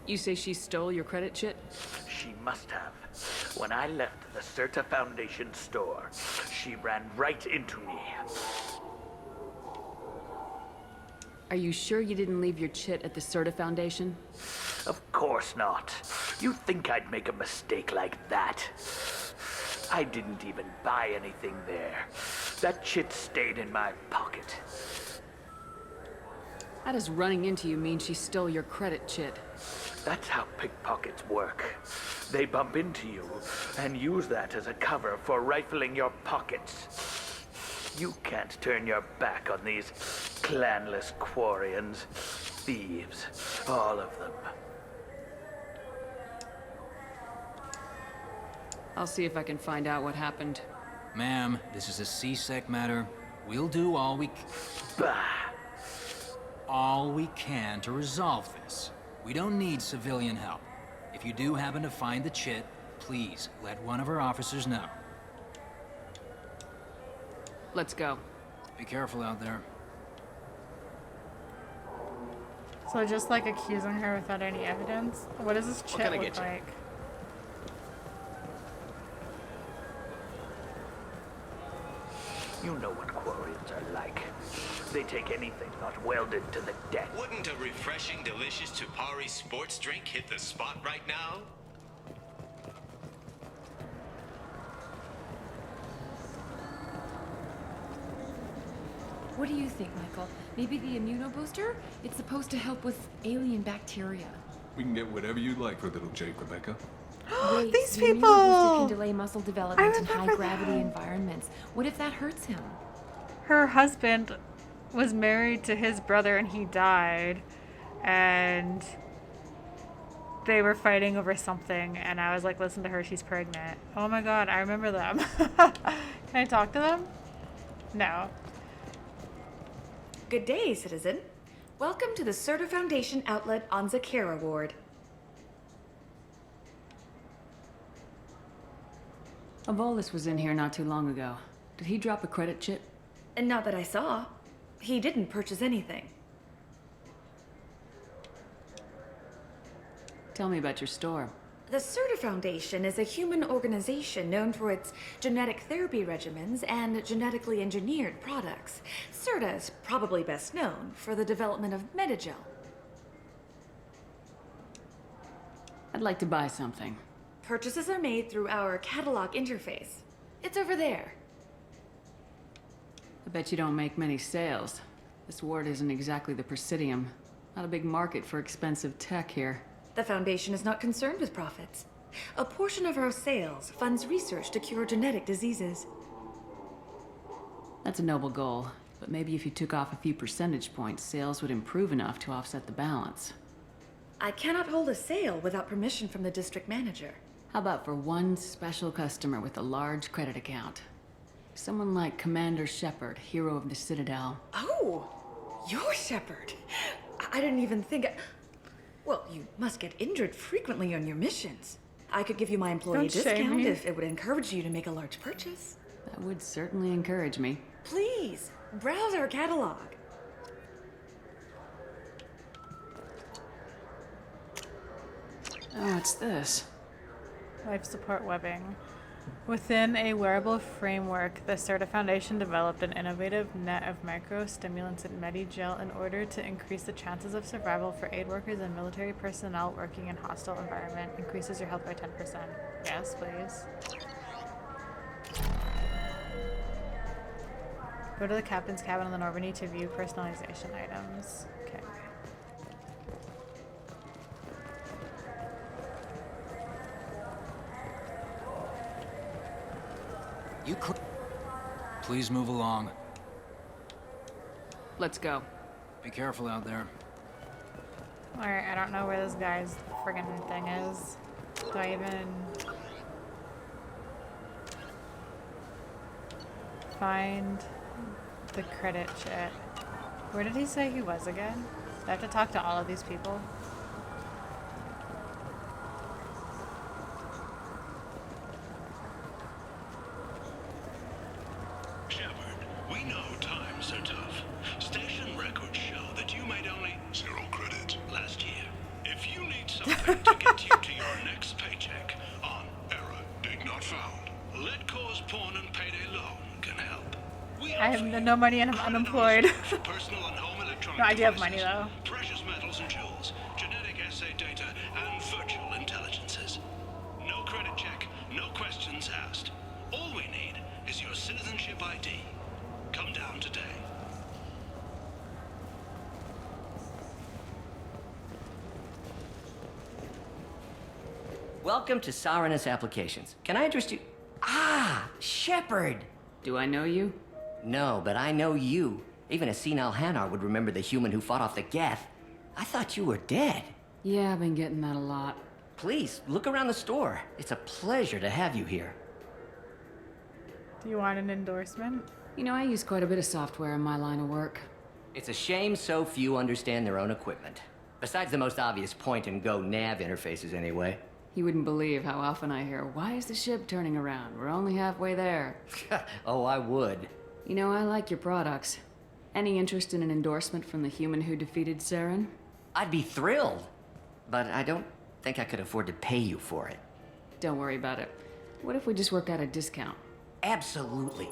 You say she stole your credit chit? She must have. When I left the Serta Foundation store, she ran right into me. Are you sure you didn't leave your chit at the Serta Foundation? Of course not. You think I'd make a mistake like that? I didn't even buy anything there. That chit stayed in my pocket. How does running into you mean she stole your credit chit? That's how pickpockets work. They bump into you and use that as a cover for rifling your pockets. You can't turn your back on these clanless Quarians. Thieves, all of them. I'll see if I can find out what happened. Ma'am, this is a CSEC matter. We'll do all we can to resolve this. We don't need civilian help. If you do happen to find the chit, please let one of our officers know. Let's go. Be careful out there. So just like accusing her without any evidence? What does this chit look like? You know what Quarians are like. They take anything not welded to the deck. Wouldn't a refreshing, delicious Tupari sports drink hit the spot right now? What do you think, Michael? Maybe the immunobooster? It's supposed to help with alien bacteria. We can get whatever you like for little Jake, Rebecca. Wait, These the people! immunobooster can delay muscle development in remember high-gravity that. environments. What if that hurts him? Her husband was married to his brother and he died. And they were fighting over something. And I was like, listen to her, she's pregnant. Oh my god, I remember them. Can I talk to them? No. Good day, citizen. Welcome to the Serta Foundation outlet on Zakera Ward. Avolis was in here not too long ago. Did he drop a credit chit? And not that I saw. He didn't purchase anything. Tell me about your store. The Serta Foundation is a human organization known for its genetic therapy regimens and genetically engineered products. Serta is probably best known for the development of Metagel. I'd like to buy something. Purchases are made through our catalog interface. It's over there. I bet you don't make many sales. This ward isn't exactly the Presidium. Not a big market for expensive tech here. The Foundation is not concerned with profits. A portion of our sales funds research to cure genetic diseases. That's a noble goal, but maybe if you took off a few percentage points, sales would improve enough to offset the balance. I cannot hold a sale without permission from the district manager. How about for one special customer with a large credit account? Someone like Commander Shepard, hero of the Citadel. Oh, you're Shepard. I didn't even think... Well, you must get injured frequently on your missions. I could give you my employee discount if it would encourage you to make a large purchase. That would certainly encourage me. Please, browse our catalog. Oh, what's this? Life support webbing. Within a wearable framework, the Certa Foundation developed an innovative net of microstimulants in ME2 in order to increase the chances of survival for aid workers and military personnel working in hostile environment. Increases your health by 10%. Yes, please. Go to the captain's cabin on the Normandy to view personalization items. Okay. You could. Please move along. Let's go. Be careful out there. Alright, I don't know where this guy's friggin' thing is. Do I even find the credit chit? Where did he say he was again? Do I have to talk to all of these people? We know times are tough. Station records show that you made only 0 credit last year. If you need something to get you to your next paycheck on error did not found, Let Cause Pawn and Payday Loan can help. I have no money and I'm unemployed. Personal and home electronic No, I do have devices, money though. precious metals and jewels, genetic assay data, and virtual intelligences. No credit check, no questions asked. All we need is your citizenship ID. Come down today. Welcome to Sirenus Applications. Can I interest you? Ah, Shepard! Do I know you? No, but I know you. Even a senile Hanar would remember the human who fought off the Geth. I thought you were dead. Yeah, I've been getting that a lot. Please, look around the store. It's a pleasure to have you here. Do you want an endorsement? You know, I use quite a bit of software in my line of work. It's a shame so few understand their own equipment. Besides the most obvious point-and-go nav interfaces, anyway. You wouldn't believe how often I hear, "Why is the ship turning around? We're only halfway there." Oh, I would. You know, I like your products. Any interest in an endorsement from the human who defeated Saren? I'd be thrilled. But I don't think I could afford to pay you for it. Don't worry about it. What if we just work out a discount? Absolutely.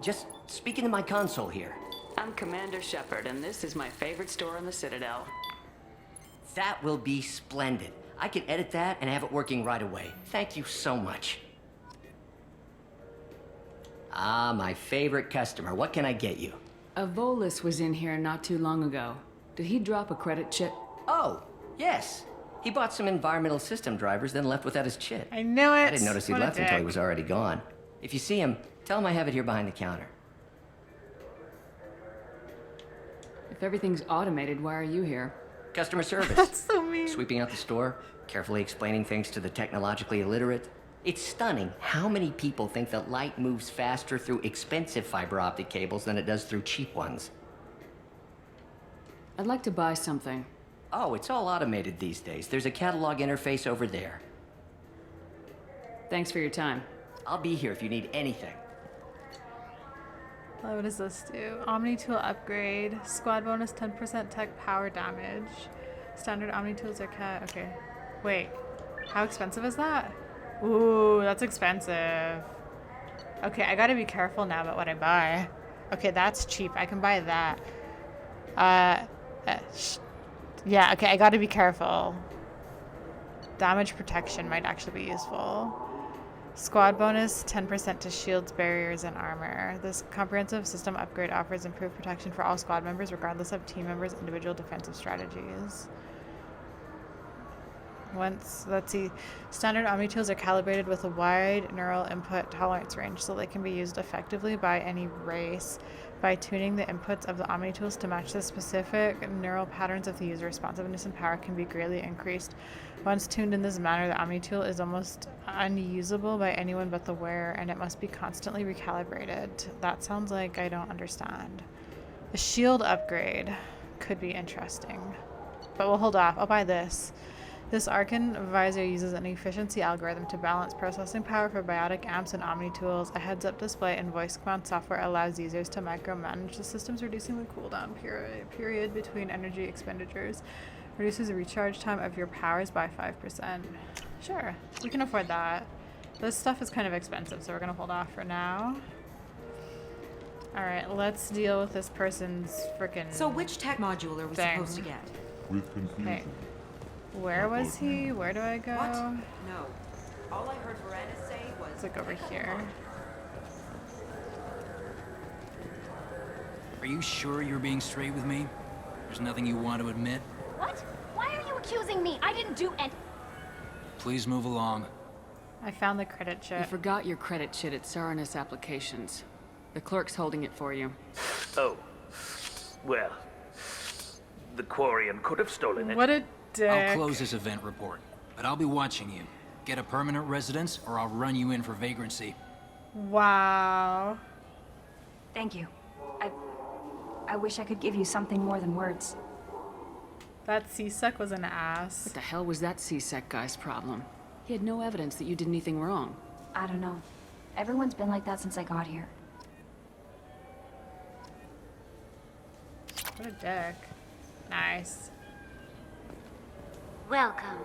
Just speak into my console here. I'm Commander Shepard, and this is my favorite store on the Citadel. That will be splendid. I can edit that and have it working right away. Thank you so much. Ah, my favorite customer. What can I get you? A Volus was in here not too long ago. Did he drop a credit chit? Oh, yes. He bought some environmental system drivers, then left without his chit. I knew it. I didn't notice he left until he was already gone. If you see him, tell him I have it here behind the counter. If everything's automated, why are you here? Customer service. That's so mean. Sweeping out the store, carefully explaining things to the technologically illiterate. It's stunning how many people think that light moves faster through expensive fiber optic cables than it does through cheap ones. I'd like to buy something. Oh, it's all automated these days. There's a catalog interface over there. Thanks for your time. I'll be here if you need anything. What does this do? Omni tool upgrade. Squad bonus 10% tech power damage. Standard Omni tools are cat. Okay. Wait. How expensive is that? Ooh, that's expensive. Okay, I gotta be careful now about what I buy. Okay, that's cheap. I can buy that. Yeah, okay, I gotta be careful. Damage protection might actually be useful. Squad bonus 10% to shields, barriers, and armor. This comprehensive system upgrade offers improved protection for all squad members, regardless of team members' individual defensive strategies. Let's see. Standard Omni tools are calibrated with a wide neural input tolerance range, so they can be used effectively by any race. By tuning the inputs of the Omni tools to match the specific neural patterns of the user, responsiveness and power can be greatly increased. Once tuned in this manner, the Omni tool is almost unusable by anyone but the wearer, and it must be constantly recalibrated. That sounds like I don't understand. The shield upgrade could be interesting, but we'll hold off. I'll buy this. This Arcan visor uses an efficiency algorithm to balance processing power for biotic amps and Omni tools. A heads-up display and voice command software allows users to micromanage the systems, reducing the cooldown period between energy expenditures. Reduces the recharge time of your powers by 5%. Sure, we can afford that. This stuff is kind of expensive, so we're gonna hold off for now. Alright, let's deal with this person's frickin' So which tech module are we supposed to get? With confusion. Okay. Where was he? Where do I go? What? No. All I heard Miranda say was... It's like over here. Are you sure you're being straight with me? There's nothing you want to admit? What? Why are you accusing me? I didn't do any... Please move along. I found the credit chit. You forgot your credit chit at Saranus Applications. The clerk's holding it for you. Oh. Well. The Quarian could have stolen it. What a dick. I'll close this event report, but I'll be watching you. Get a permanent residence, or I'll run you in for vagrancy. Wow. Thank you. I wish I could give you something more than words. That C-Sec was an ass. What the hell was that C-Sec guy's problem? He had no evidence that you did anything wrong. I don't know. Everyone's been like that since I got here. What a dick. Nice. Welcome.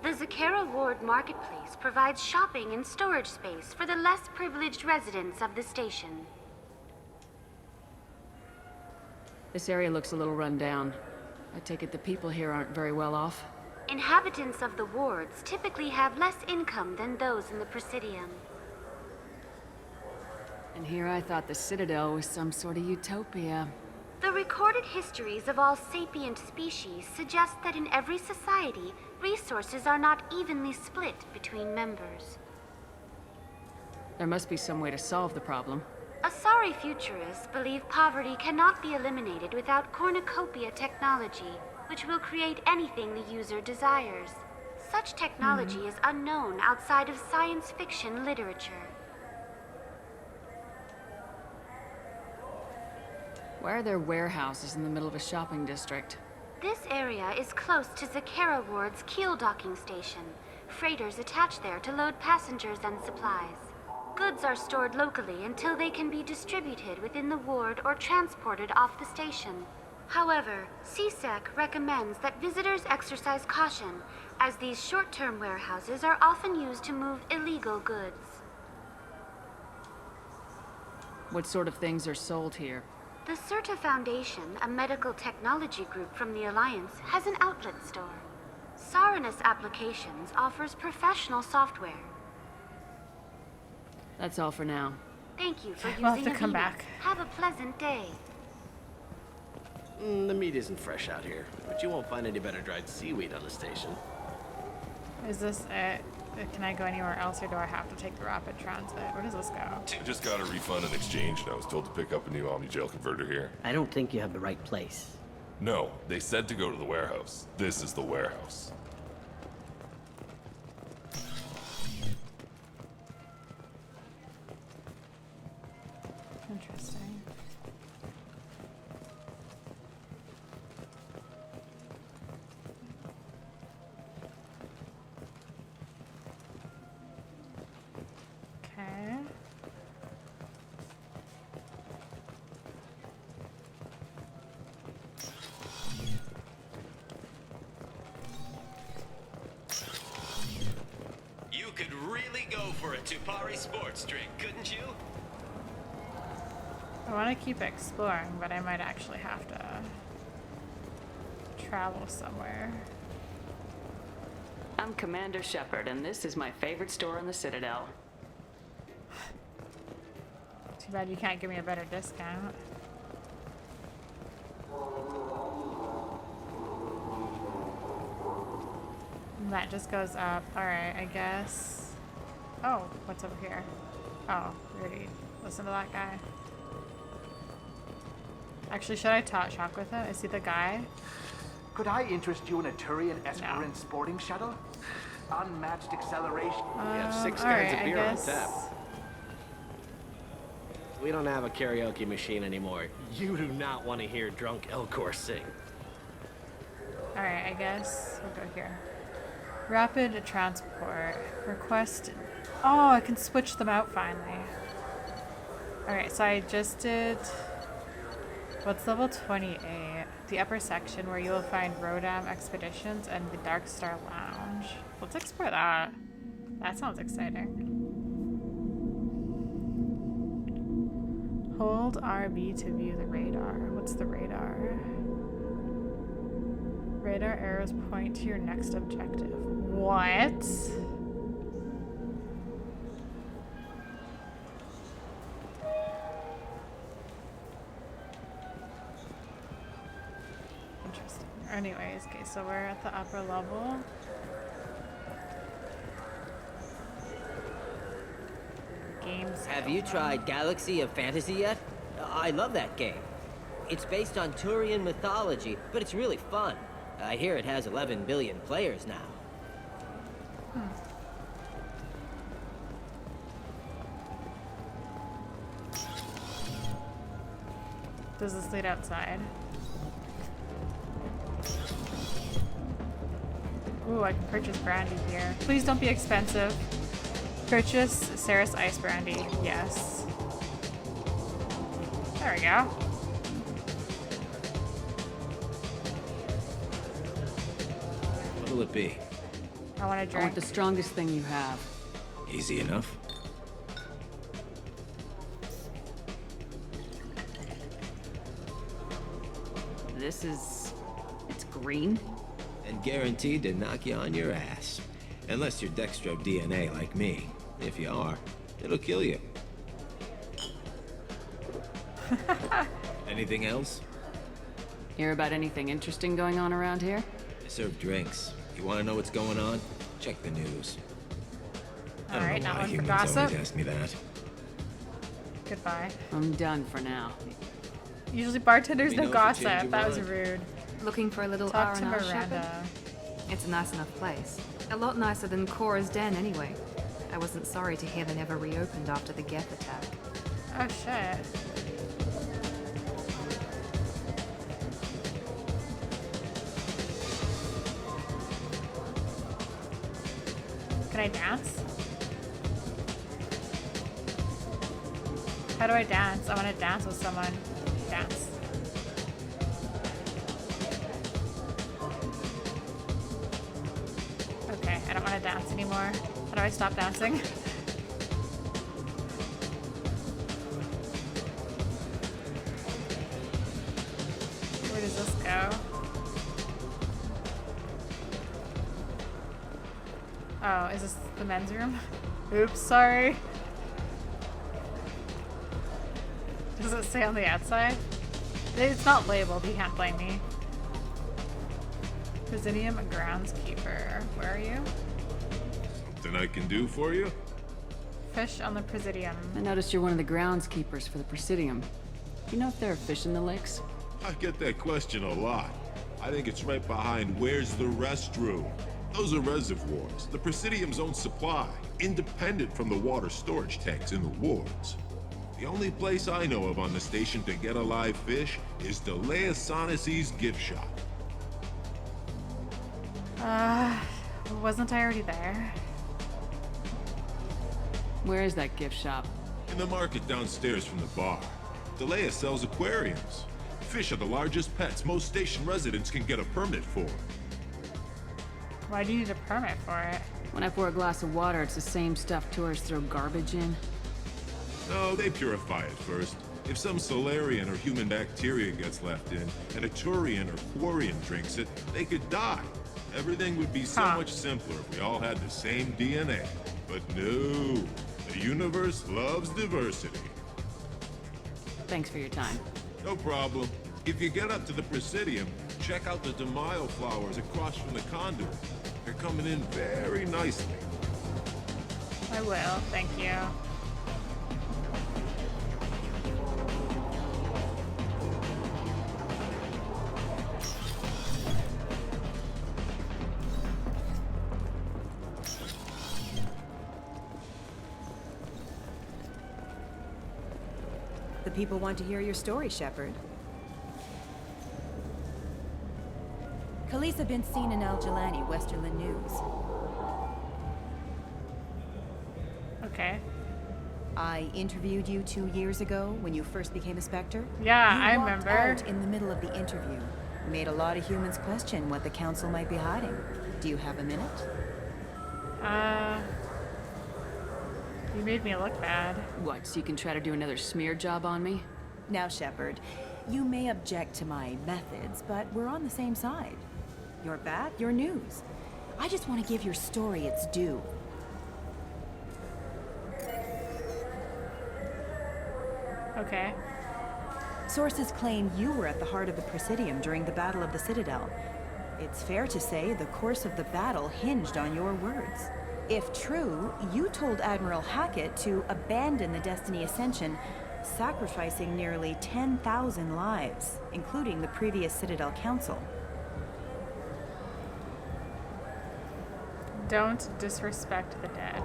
The Zakara Ward Marketplace provides shopping and storage space for the less privileged residents of the station. This area looks a little run down. I take it the people here aren't very well off? Inhabitants of the wards typically have less income than those in the Presidium. And here I thought the Citadel was some sort of utopia. The recorded histories of all sapient species suggest that in every society, resources are not evenly split between members. There must be some way to solve the problem. Asari futurists believe poverty cannot be eliminated without cornucopia technology, which will create anything the user desires. Such technology is unknown outside of science fiction literature. Why are there warehouses in the middle of a shopping district? This area is close to Zakara Ward's keel docking station. Freighters attach there to load passengers and supplies. Goods are stored locally until they can be distributed within the ward or transported off the station. However, CSEC recommends that visitors exercise caution, as these short-term warehouses are often used to move illegal goods. What sort of things are sold here? The CERTA Foundation, a medical technology group from the Alliance, has an outlet store. Saranus Applications offers professional software. That's all for now. Thank you for We'll have using to come Avena. back. Have a pleasant day. The meat isn't fresh out here, but you won't find any better dried seaweed on the station. Is this it? Can I go anywhere else, or do I have to take the rapid transit? Where does this go? I just got a refund and exchange, and I was told to pick up a new Omni-Jail converter here. I don't think you have the right place. No, they said to go to the warehouse. This is the warehouse. Interesting. Okay. You could really go for a Tupari sports drink, couldn't you? I want to keep exploring, but I might actually have to travel somewhere. I'm Commander Shepard, and this is my favorite store in the Citadel. Too bad you can't give me a better discount. And that just goes up. Alright, I guess. Oh, what's over here? Oh, we already listened to that guy. Actually, should I talk shop with him? Is he the guy? Could I interest you in a Turian Esperin sporting shuttle? Unmatched acceleration. We have 6 alright, kinds of beer I on guess. tap. We don't have a karaoke machine anymore. You do not want to hear drunk Elcor sing. Alright, I guess we'll go here. Rapid transport. Request. Oh, I can switch them out finally. Alright, so I just did. What's level 28? The upper section where you will find Rodam Expeditions and the Dark Star Lounge. Let's explore that. That sounds exciting. Hold RB to view the radar. What's the radar? Radar arrows point to your next objective. What? Interesting. Anyways, okay, so we're at the upper level. Games. Have you tried Galaxy of Fantasy yet? I love that game. It's based on Turian mythology, but it's really fun. I hear it has 11 billion players now. Does this lead outside? Ooh, I can purchase brandy here. Please don't be expensive. Purchase Ceres Ice Brandy. Yes. There we go. What'll it be? I want to I drink. want the strongest thing you have. Easy enough. It's green. And guaranteed to knock you on your ass. Unless you're Dextro DNA like me. If you are, it'll kill you. Anything else? Hear about anything interesting going on around here? I serve drinks. You want to know what's going on? Check the news. All right, not one for Humans gossip. always ask me that. Goodbye. I'm done for now. Usually bartenders Let me no know if you change gossip. your That was mind. rude. Looking for a little Talk to R&R shepherd? Miranda. It's a nice enough place. A lot nicer than Cora's den, anyway. I wasn't sorry to hear they never reopened after the Geth attack. Oh shit. Can I dance? How do I dance? I want to dance with someone. Dance. Okay, I don't want to dance anymore. How do I stop dancing? Where does this go? Oh, is this the men's room? Oops, sorry. Does it say on the outside? It's not labeled, you can't blame me. Presidium groundskeeper. Where are you? Something I can do for you? Fish on the Presidium. I noticed you're one of the groundskeepers for the Presidium. Do you know if there are fish in the lakes? I get that question a lot. I think it's right behind where's the restroom. Those are reservoirs, the Presidium's own supply, independent from the water storage tanks in the wards. The only place I know of on the station to get a live fish is Delea Sonasy's gift shop. Wasn't I already there? Where is that gift shop? In the market downstairs from the bar. Delea sells aquariums. Fish are the largest pets most station residents can get a permit for. Why do you need a permit for it? When I pour a glass of water, it's the same stuff tourists throw garbage in. No, they purify it first. If some Solarian or human bacteria gets left in, and a Turian or Quarian drinks it, they could die. Everything would be so much simpler if we all had the same DNA. But no, the universe loves diversity. Thanks for your time. No problem. If you get up to the Presidium, check out the DeMaio flowers across from the conduit. They're coming in very nicely. I will, thank you. The people want to hear your story, Shepard. Khaleesa bint Sinan al-Jalani, Westerland News. Okay. I interviewed you 2 years ago when you first became a Spectre. Yeah, you I walked remember. out in the middle of the interview. Made a lot of humans question what the Council might be hiding. Do you have a minute? You made me look bad. What, so you can try to do another smear job on me? Now, Shepard, you may object to my methods, but we're on the same side. You're bad, you're news. I just want to give your story its due. Okay. Sources claim you were at the heart of the Presidium during the Battle of the Citadel. It's fair to say the course of the battle hinged on your words. If true, you told Admiral Hackett to abandon the Destiny Ascension, sacrificing nearly 10,000 lives, including the previous Citadel Council. Don't disrespect the dead.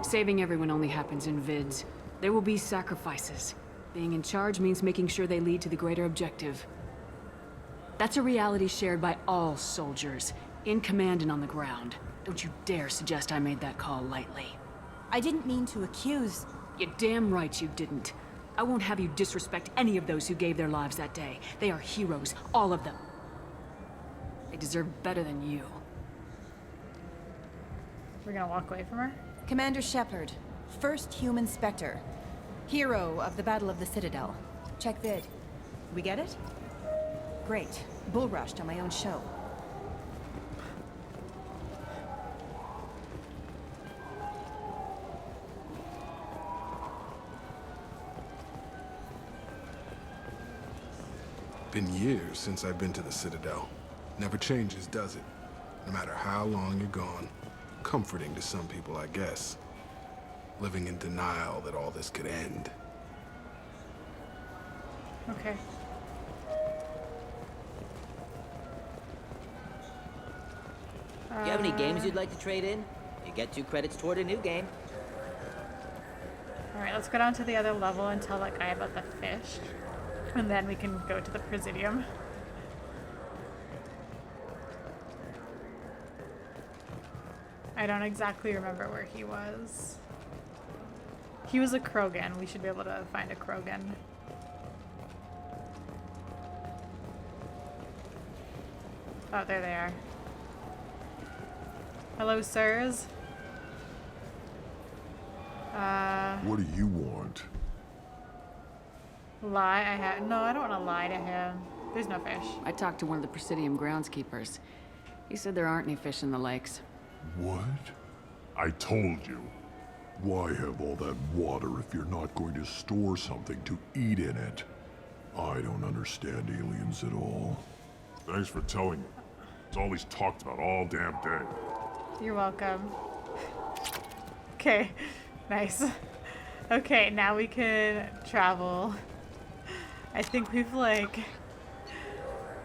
Saving everyone only happens in vids. There will be sacrifices. Being in charge means making sure they lead to the greater objective. That's a reality shared by all soldiers, in command and on the ground. Don't you dare suggest I made that call lightly. I didn't mean to accuse... You're damn right you didn't. I won't have you disrespect any of those who gave their lives that day. They are heroes, all of them. They deserve better than you. We're gonna walk away from her? Commander Shepard, first human Spectre. Hero of the Battle of the Citadel. Check vid. We get it? Great. Bull rushed on my own show. Been years since I've been to the Citadel. Never changes, does it? No matter how long you're gone. Comforting to some people, I guess. Living in denial that all this could end. Okay. Do you have any games you'd like to trade in? You get 2 credits toward a new game. Alright, let's go down to the other level and tell that guy about the fish. And then we can go to the Presidium. I don't exactly remember where he was. He was a Krogan. We should be able to find a Krogan. Oh, there they are. Hello, sirs. What do you want? Lie? No, I don't want to lie to him. There's no fish. I talked to one of the Presidium groundskeepers. He said there aren't any fish in the lakes. What? I told you. Why have all that water if you're not going to store something to eat in it? I don't understand aliens at all. Thanks for telling me. It's all he's talked about all damn day. You're welcome. Okay, nice. Okay, now we can travel. I think we've like...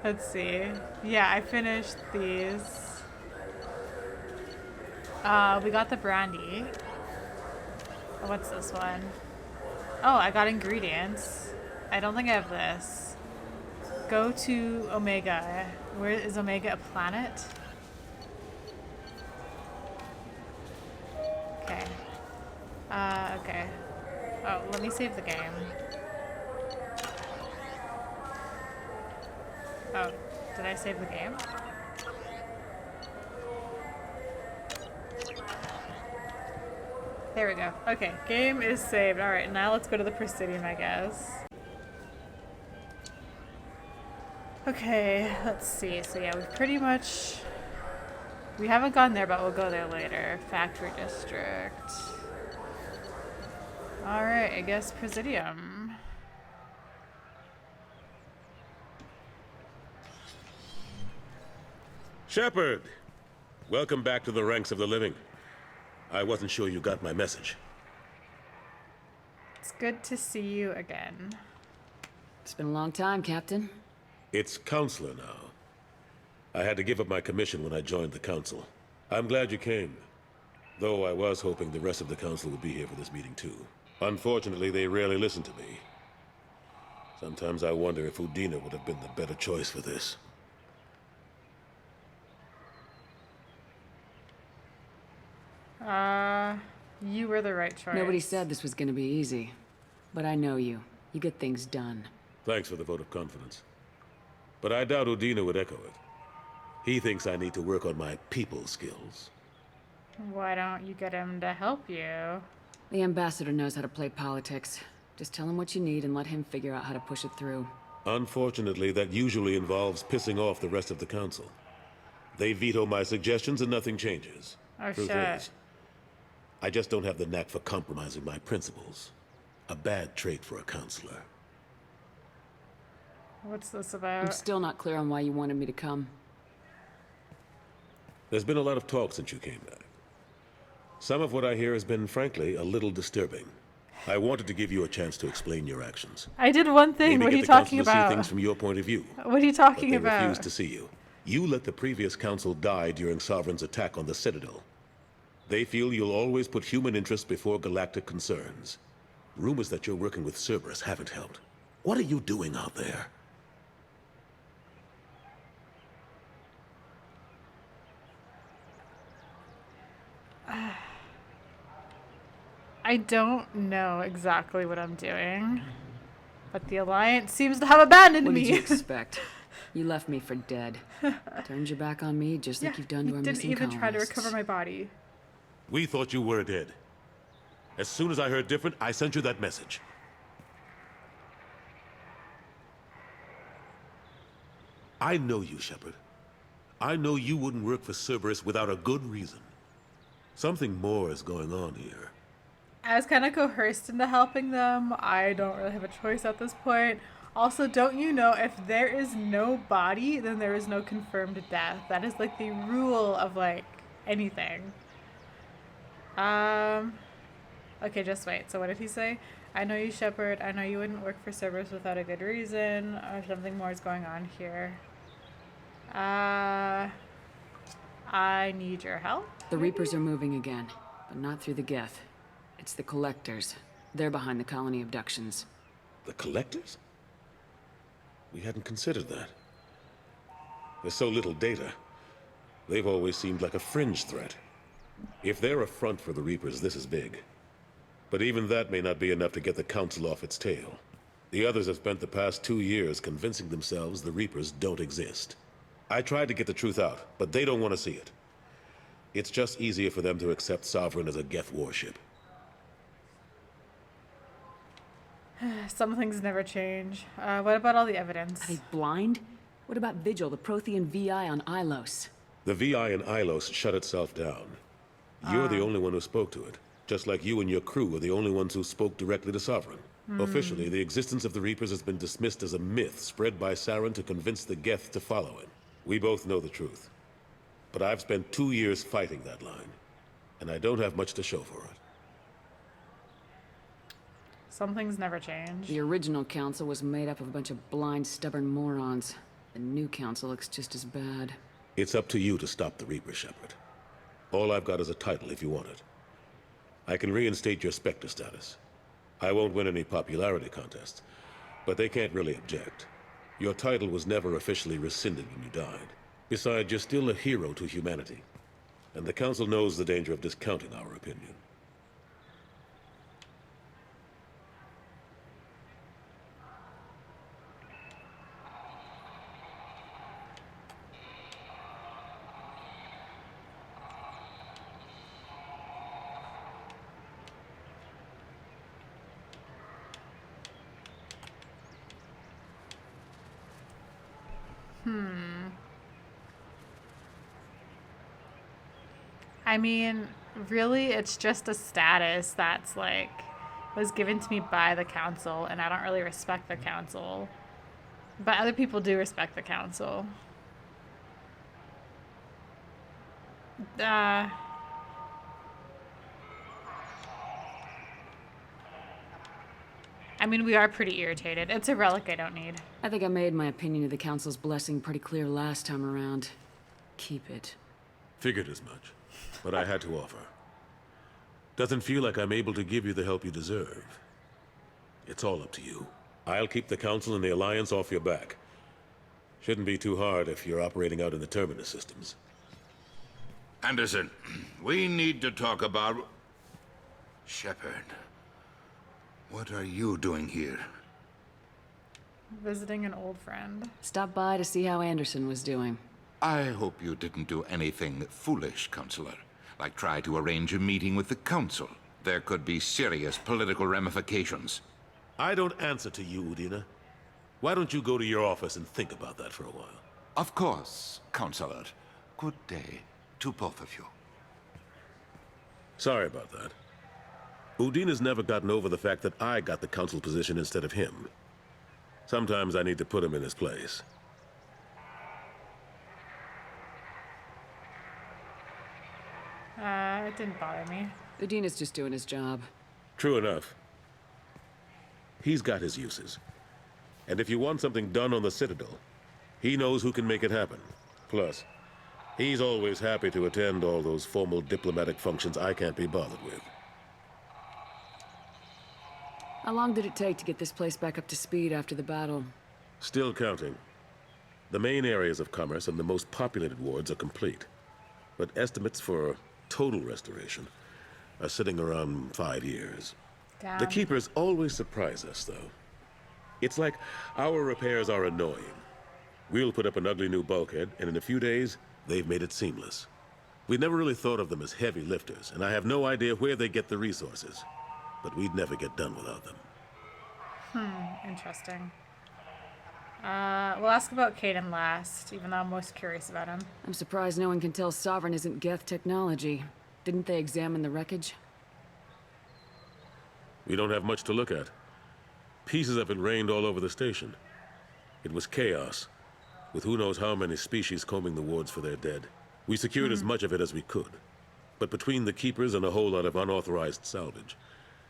Let's see. Yeah, I finished these. We got the brandy. What's this one? Oh, I got ingredients. I don't think I have this. Go to Omega. Where is Omega, a planet? Okay. Okay. Oh, let me save the game. Oh, did I save the game? There we go. Okay, game is saved. Alright, now let's go to the Presidium, I guess. Okay, let's see. So yeah, we've pretty much... We haven't gone there, but we'll go there later. Factory District. Alright, I guess Presidium. Shepard! Welcome back to the ranks of the living. I wasn't sure you got my message. It's good to see you again. It's been a long time, Captain. It's Counselor now. I had to give up my commission when I joined the Council. I'm glad you came. Though I was hoping the rest of the Council would be here for this meeting too. Unfortunately, they rarely listen to me. Sometimes I wonder if Udina would have been the better choice for this. You were the right choice. Nobody said this was gonna be easy. But I know you. You get things done. Thanks for the vote of confidence. But I doubt Udina would echo it. He thinks I need to work on my people skills. Why don't you get him to help you? The ambassador knows how to play politics. Just tell him what you need and let him figure out how to push it through. Unfortunately, that usually involves pissing off the rest of the council. They veto my suggestions and nothing changes. Oh, Truth shit. is, I just don't have the knack for compromising my principles. A bad trait for a counselor. What's this I'm about? still not clear on why you wanted me to come. There's been a lot of talk since you came back. Some of what I hear has been, frankly, a little disturbing. I wanted to give you a chance to explain your actions. I did one thing. Maybe What are get you the council talking to about? see things from your point of view. What are you talking But they about? refused to see you. You let the previous council die during Sovereign's attack on the Citadel. They feel you'll always put human interests before galactic concerns. Rumors that you're working with Cerberus haven't helped. What are you doing out there? I don't know exactly what I'm doing, but the Alliance seems to have abandoned What me. did you expect? You left me for dead. Turned your back on me just like you've done to our didn't missing even try to colonists. recover my body. We thought you were dead. As soon as I heard different, I sent you that message. I know you, Shepard. I know you wouldn't work for Cerberus without a good reason. Something more is going on here. I was kind of coerced into helping them. I don't really have a choice at this point. Also, don't you know, if there is no body, then there is no confirmed death. That is like the rule of like anything. Okay, just wait. So what did he say? I know you, Shepard. I know you wouldn't work for Cerberus without a good reason, or something more is going on here. I need your help. The Reapers are moving again, but not through the Geth. It's the Collectors. They're behind the colony abductions. The Collectors? We hadn't considered that. There's so little data. They've always seemed like a fringe threat. If they're a front for the Reapers, this is big. But even that may not be enough to get the Council off its tail. The others have spent the past 2 years convincing themselves the Reapers don't exist. I tried to get the truth out, but they don't want to see it. It's just easier for them to accept Sovereign as a Geth warship. Some things never change. What about all the evidence? Are they blind? What about Vigil, the Prothean VI on Ilos? The VI in Ilos shut itself down. You're the only one who spoke to it, just like you and your crew were the only ones who spoke directly to Sovereign. Officially, the existence of the Reapers has been dismissed as a myth spread by Saren to convince the Geth to follow him. We both know the truth. But I've spent 2 years fighting that line, and I don't have much to show for it. Some things never change. The original council was made up of a bunch of blind, stubborn morons. The new council looks just as bad. It's up to you to stop the Reaper, Shepard. All I've got is a title if you want it. I can reinstate your Spectre status. I won't win any popularity contests, but they can't really object. Your title was never officially rescinded when you died. Besides, you're still a hero to humanity. And the Council knows the danger of discounting our opinion. I mean, really, it's just a status that's like was given to me by the council, and I don't really respect the council. But other people do respect the council. I mean, we are pretty irritated. It's a relic I don't need. I think I made my opinion of the council's blessing pretty clear last time around. Keep it. Figured as much, but I had to offer. Doesn't feel like I'm able to give you the help you deserve. It's all up to you. I'll keep the Council and the Alliance off your back. Shouldn't be too hard if you're operating out in the Terminus systems. Anderson, we need to talk about... Shepard. What are you doing here? Visiting an old friend. Stopped by to see how Anderson was doing. I hope you didn't do anything foolish, Counselor. like try to arrange a meeting with the Council. There could be serious political ramifications. I don't answer to you, Udina. Why don't you go to your office and think about that for a while? Of course, Counselor. Good day to both of you. Sorry about that. Udina's never gotten over the fact that I got the Council position instead of him. Sometimes I need to put him in his place. It didn't bother me. Udina's just doing his job. True enough. He's got his uses. And if you want something done on the Citadel, he knows who can make it happen. Plus, he's always happy to attend all those formal diplomatic functions I can't be bothered with. How long did it take to get this place back up to speed after the battle? Still counting. The main areas of commerce and the most populated wards are complete. But estimates for total restoration are sitting around 5 years. Damn. The Keepers always surprise us, though. It's like our repairs are annoying. We'll put up an ugly new bulkhead, and in a few days, they've made it seamless. We never really thought of them as heavy lifters, and I have no idea where they get the resources. But we'd never get done without them. Interesting. We'll ask about Caden last, even though I'm most curious about him. I'm surprised no one can tell Sovereign isn't Geth technology. Didn't they examine the wreckage? We don't have much to look at. Pieces of it rained all over the station. It was chaos, with who knows how many species combing the wards for their dead. We secured as much of it as we could. But between the Keepers and a whole lot of unauthorized salvage,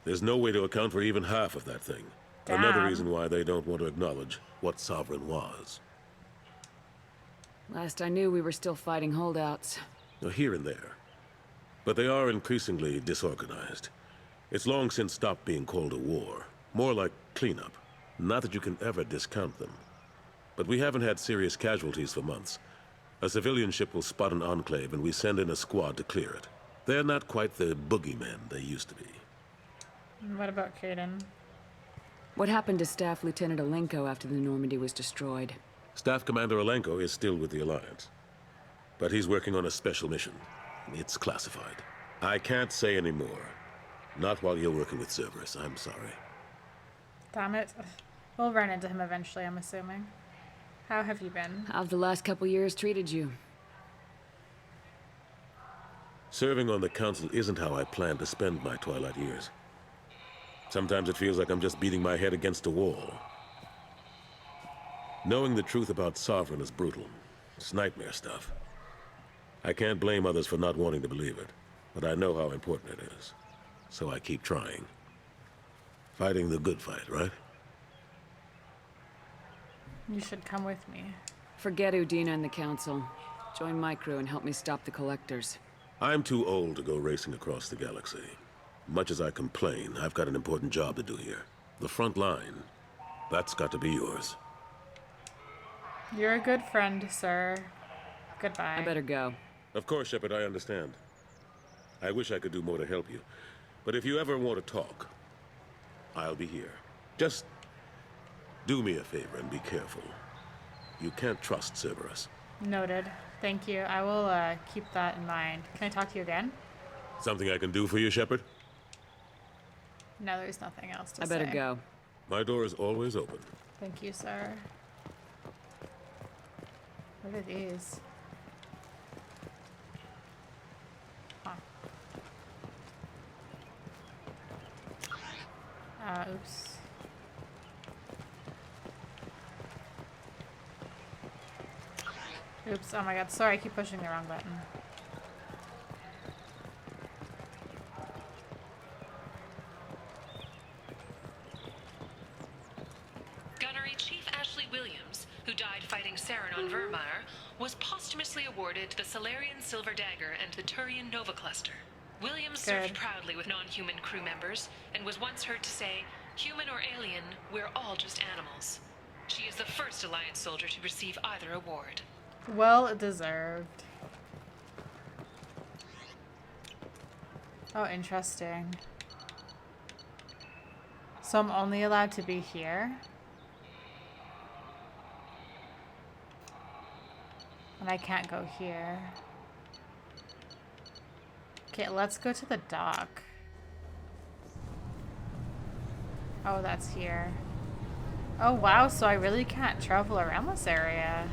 there's no way to account for even half of that thing. Damn. Another reason why they don't want to acknowledge what Sovereign was. Last I knew, we were still fighting holdouts. Now, here and there. But they are increasingly disorganized. It's long since stopped being called a war. More like cleanup. Not that you can ever discount them. But we haven't had serious casualties for months. A civilian ship will spot an enclave and we send in a squad to clear it. They're not quite the boogeymen they used to be. What about Caden? What happened to Staff Lieutenant Alenko after the Normandy was destroyed? Staff Commander Alenko is still with the Alliance. But he's working on a special mission. It's classified. I can't say any more. Not while you're working with Cerberus, I'm sorry. Damn it. We'll run into him eventually, I'm assuming. How have you been? How've the last couple years treated you? Serving on the Council isn't how I plan to spend my twilight years. Sometimes it feels like I'm just beating my head against a wall. Knowing the truth about Sovereign is brutal. It's nightmare stuff. I can't blame others for not wanting to believe it, but I know how important it is. So I keep trying. Fighting the good fight, right? You should come with me. Forget Udina and the Council. Join my crew and help me stop the Collectors. I'm too old to go racing across the galaxy. Much as I complain, I've got an important job to do here. The front line. That's got to be yours. You're a good friend, sir. Goodbye. I better go. Of course, Shepard, I understand. I wish I could do more to help you. But if you ever want to talk, I'll be here. Just do me a favor and be careful. You can't trust Cerberus. Noted. Thank you. I will keep that in mind. Can I talk to you again? Something I can do for you, Shepard? No, there's nothing else to say. I better go. My door is always open. Thank you, sir. What are these? Huh. Oops. Oops, oh my god, sorry, I keep pushing the wrong button. Gunnery Chief Ashley Williams, who died fighting Saren on Vermeer, was posthumously awarded the Solarian Silver Dagger and the Turian Nova Cluster. Williams served proudly with non-human crew members, and was once heard to say, "Human or alien, we're all just animals." She is the first Alliance soldier to receive either award. Well deserved. Oh, interesting. So I'm only allowed to be here? And I can't go here. Okay, let's go to the dock. Oh, that's here. Oh, wow, so I really can't travel around this area.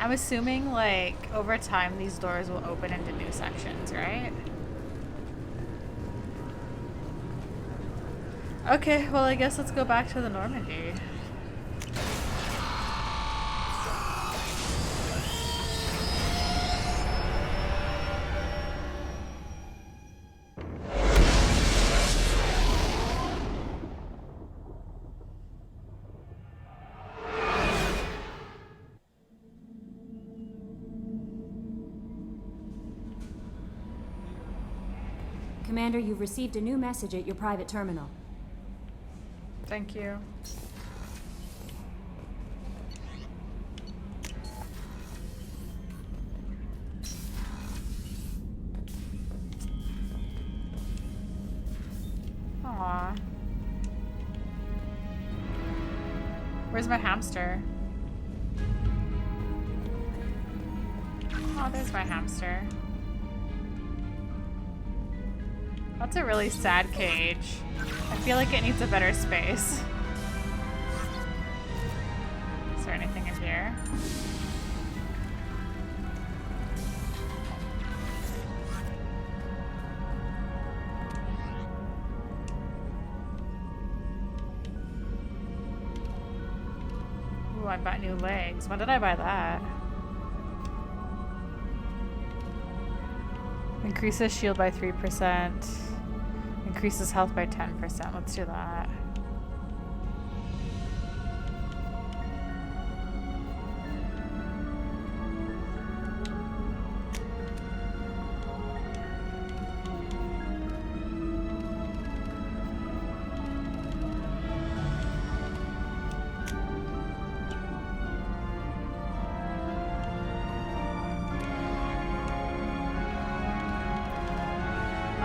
I'm assuming, like, over time these doors will open into new sections, right? Okay, well, I guess let's go back to the Normandy. Commander, you've received a new message at your private terminal. Thank you. Aww. Where's my hamster? Oh, there's my hamster. That's a really sad cage. I feel like it needs a better space. Is there anything in here? Ooh, I bought new legs. When did I buy that? Increases shield by 3%. Increases health by 10%. Let's do that.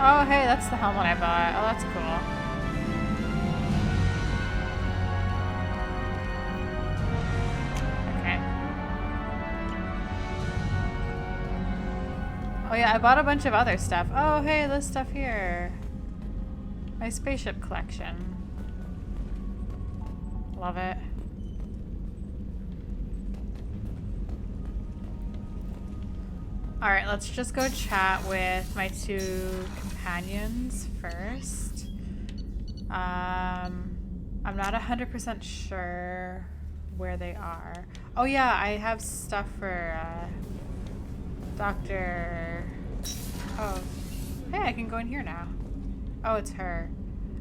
Oh, hey, that's the helmet I bought. Oh, that's cool. Okay. Oh, yeah, I bought a bunch of other stuff. Oh, hey, this stuff here. My spaceship collection. Love it. Alright, let's just go chat with my two companions first. I'm not 100% sure where they are. Oh yeah, I have stuff for Dr. Oh, hey, I can go in here now. Oh, it's her.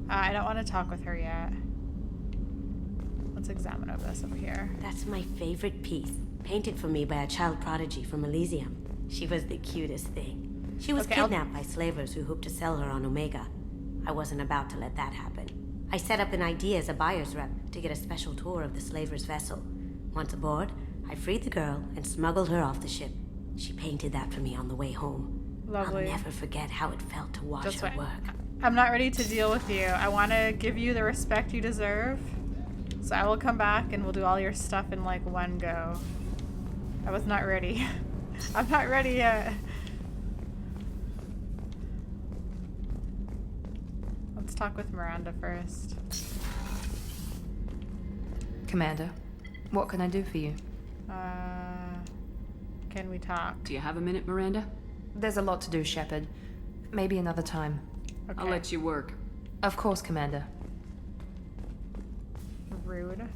I don't want to talk with her yet. Let's examine over this over here. That's my favorite piece, painted for me by a child prodigy from Elysium. She was the cutest thing. She was kidnapped by slavers who hoped to sell her on Omega. I wasn't about to let that happen. I set up an idea as a buyer's rep to get a special tour of the slaver's vessel. Once aboard, I freed the girl and smuggled her off the ship. She painted that for me on the way home. Lovely. I'll never forget how it felt to watch her work. I'm not ready to deal with you. I want to give you the respect you deserve. So I will come back and we'll do all your stuff in like one go. I was not ready. I'm not ready yet. Let's talk with Miranda first. Commander, what can I do for you? Can we talk? Do you have a minute, Miranda? There's a lot to do, Shepard. Maybe another time. Okay. I'll let you work. Of course, Commander. Rude.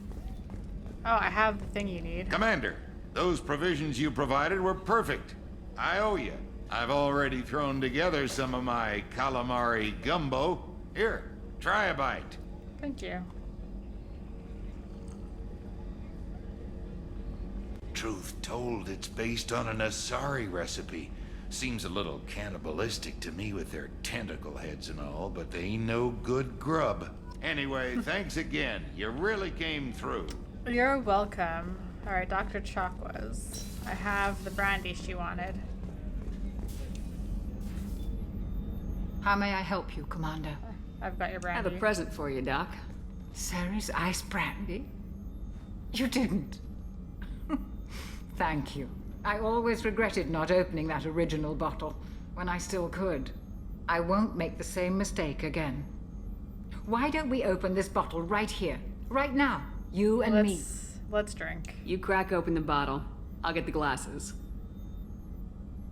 Oh, I have the thing you need. Commander, those provisions you provided were perfect. I owe you. I've already thrown together some of my calamari gumbo. Here, try a bite. Thank you. Truth told, it's based on an Asari recipe. Seems a little cannibalistic to me with their tentacle heads and all, but they ain't no good grub. Anyway, thanks again. You really came through. You're welcome. Alright, Dr. Chakwas. I have the brandy she wanted. How may I help you, Commander? I've got your I brandy. have a present for you, Doc. Sarah's ice brandy? You didn't. Thank you. I always regretted not opening that original bottle. when I still could. I won't make the same mistake again. Why don't we open this bottle right here, right now? You and me. Let's drink. You crack open the bottle. I'll get the glasses.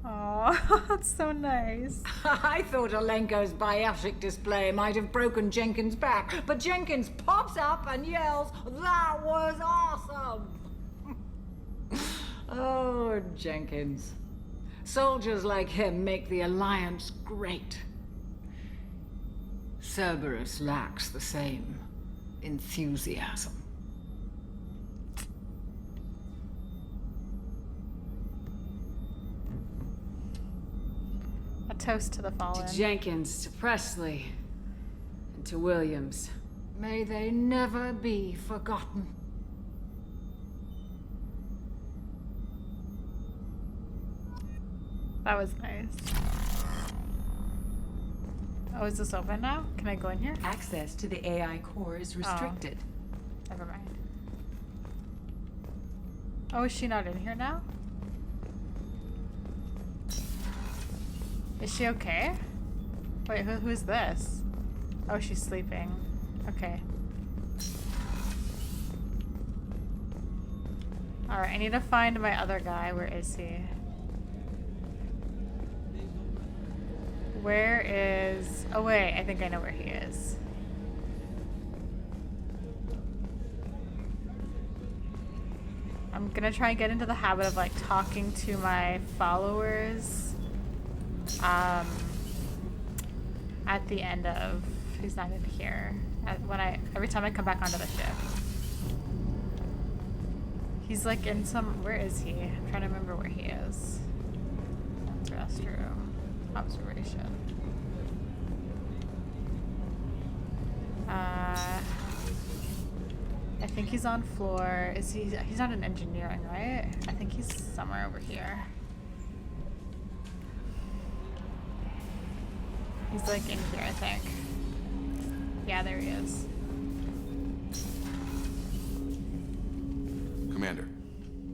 Oh, that's so nice. I thought Alenko's biotic display might have broken Jenkins' back, but Jenkins pops up and yells, "That was awesome!" Oh, Jenkins. Soldiers like him make the Alliance great. Cerberus lacks the same enthusiasm. A toast to the fallen. To Jenkins, to Presley, and to Williams. May they never be forgotten. That was nice. Oh, is this open now? Can I go in here? Access to the AI core is restricted. Oh. Never mind. Oh, is she not in here now? Is she okay? Wait, who's this? Oh, she's sleeping. Okay. Alright, I need to find my other guy. Where is he? Where is... Oh wait, I think I know where he is. I'm gonna try and get into the habit of like talking to my followers at the end of... He's not in here. Every time I come back onto the ship. He's like in some... Where is he? I'm trying to remember where he is. Restroom. Observation. I think he's on floor. Is he? He's not in engineering, right? I think he's somewhere over here. He's like in here, I think. Yeah, there he is. Commander,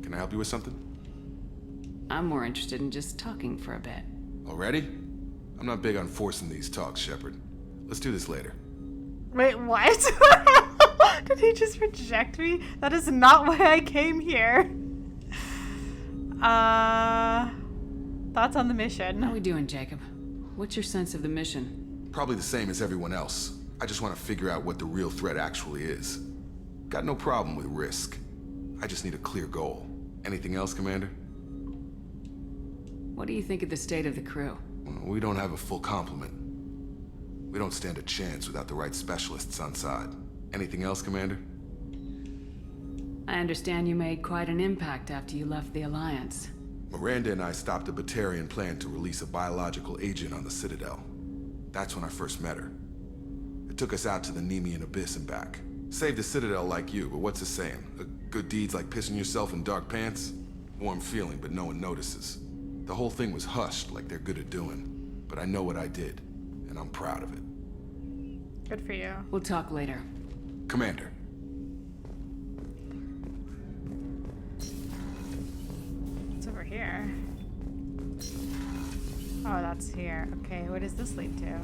can I help you with something? I'm more interested in just talking for a bit. Already? I'm not big on forcing these talks, Shepard. Let's do this later. Wait, what? Did he just reject me? That is not why I came here. Thoughts on the mission? How are we doing, Jacob? What's your sense of the mission? Probably the same as everyone else. I just want to figure out what the real threat actually is. Got no problem with risk. I just need a clear goal. Anything else, Commander? What do you think of the state of the crew? We don't have a full complement. We don't stand a chance without the right specialists on side. Anything else, Commander? I understand you made quite an impact after you left the Alliance. Miranda and I stopped a Batarian plan to release a biological agent on the Citadel. That's when I first met her. It took us out to the Nemean Abyss and back. Saved the Citadel like you, but what's the saying? Good deed's like pissing yourself in dark pants? Warm feeling, but no one notices. The whole thing was hushed like they're good at doing. But I know what I did, and I'm proud of it. Good for you. We'll talk later. Commander. What's over here? Oh, that's here. Okay, what does this lead to?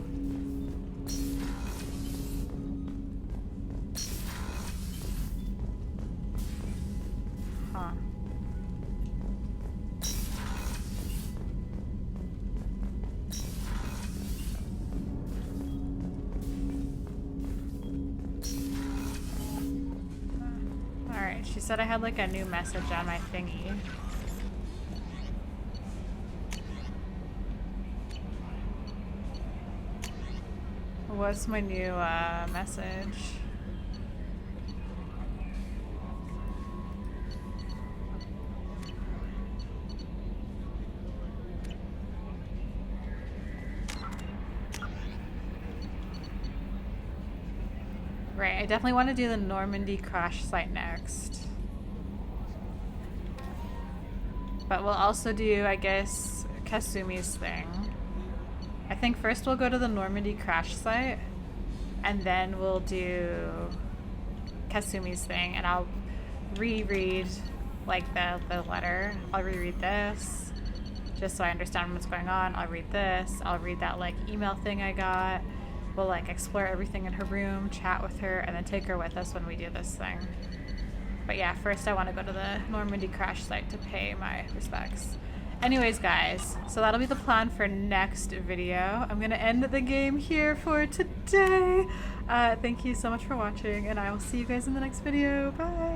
Huh. Alright, she said I had like a new message on my thingy. What's my new message? Right, I definitely want to do the Normandy crash site next. But we'll also do, I guess, Kasumi's thing. I think first we'll go to the Normandy crash site, and then we'll do Kasumi's thing, and I'll reread like the letter. I'll reread this, just so I understand what's going on. I'll read this. I'll read that like email thing I got. We'll like explore everything in her room, chat with her, and then take her with us when we do this thing. But yeah, first I want to go to the Normandy crash site to pay my respects. Anyways, guys, so that'll be the plan for next video. I'm gonna end the game here for today. Thank you so much for watching, and I will see you guys in the next video. Bye!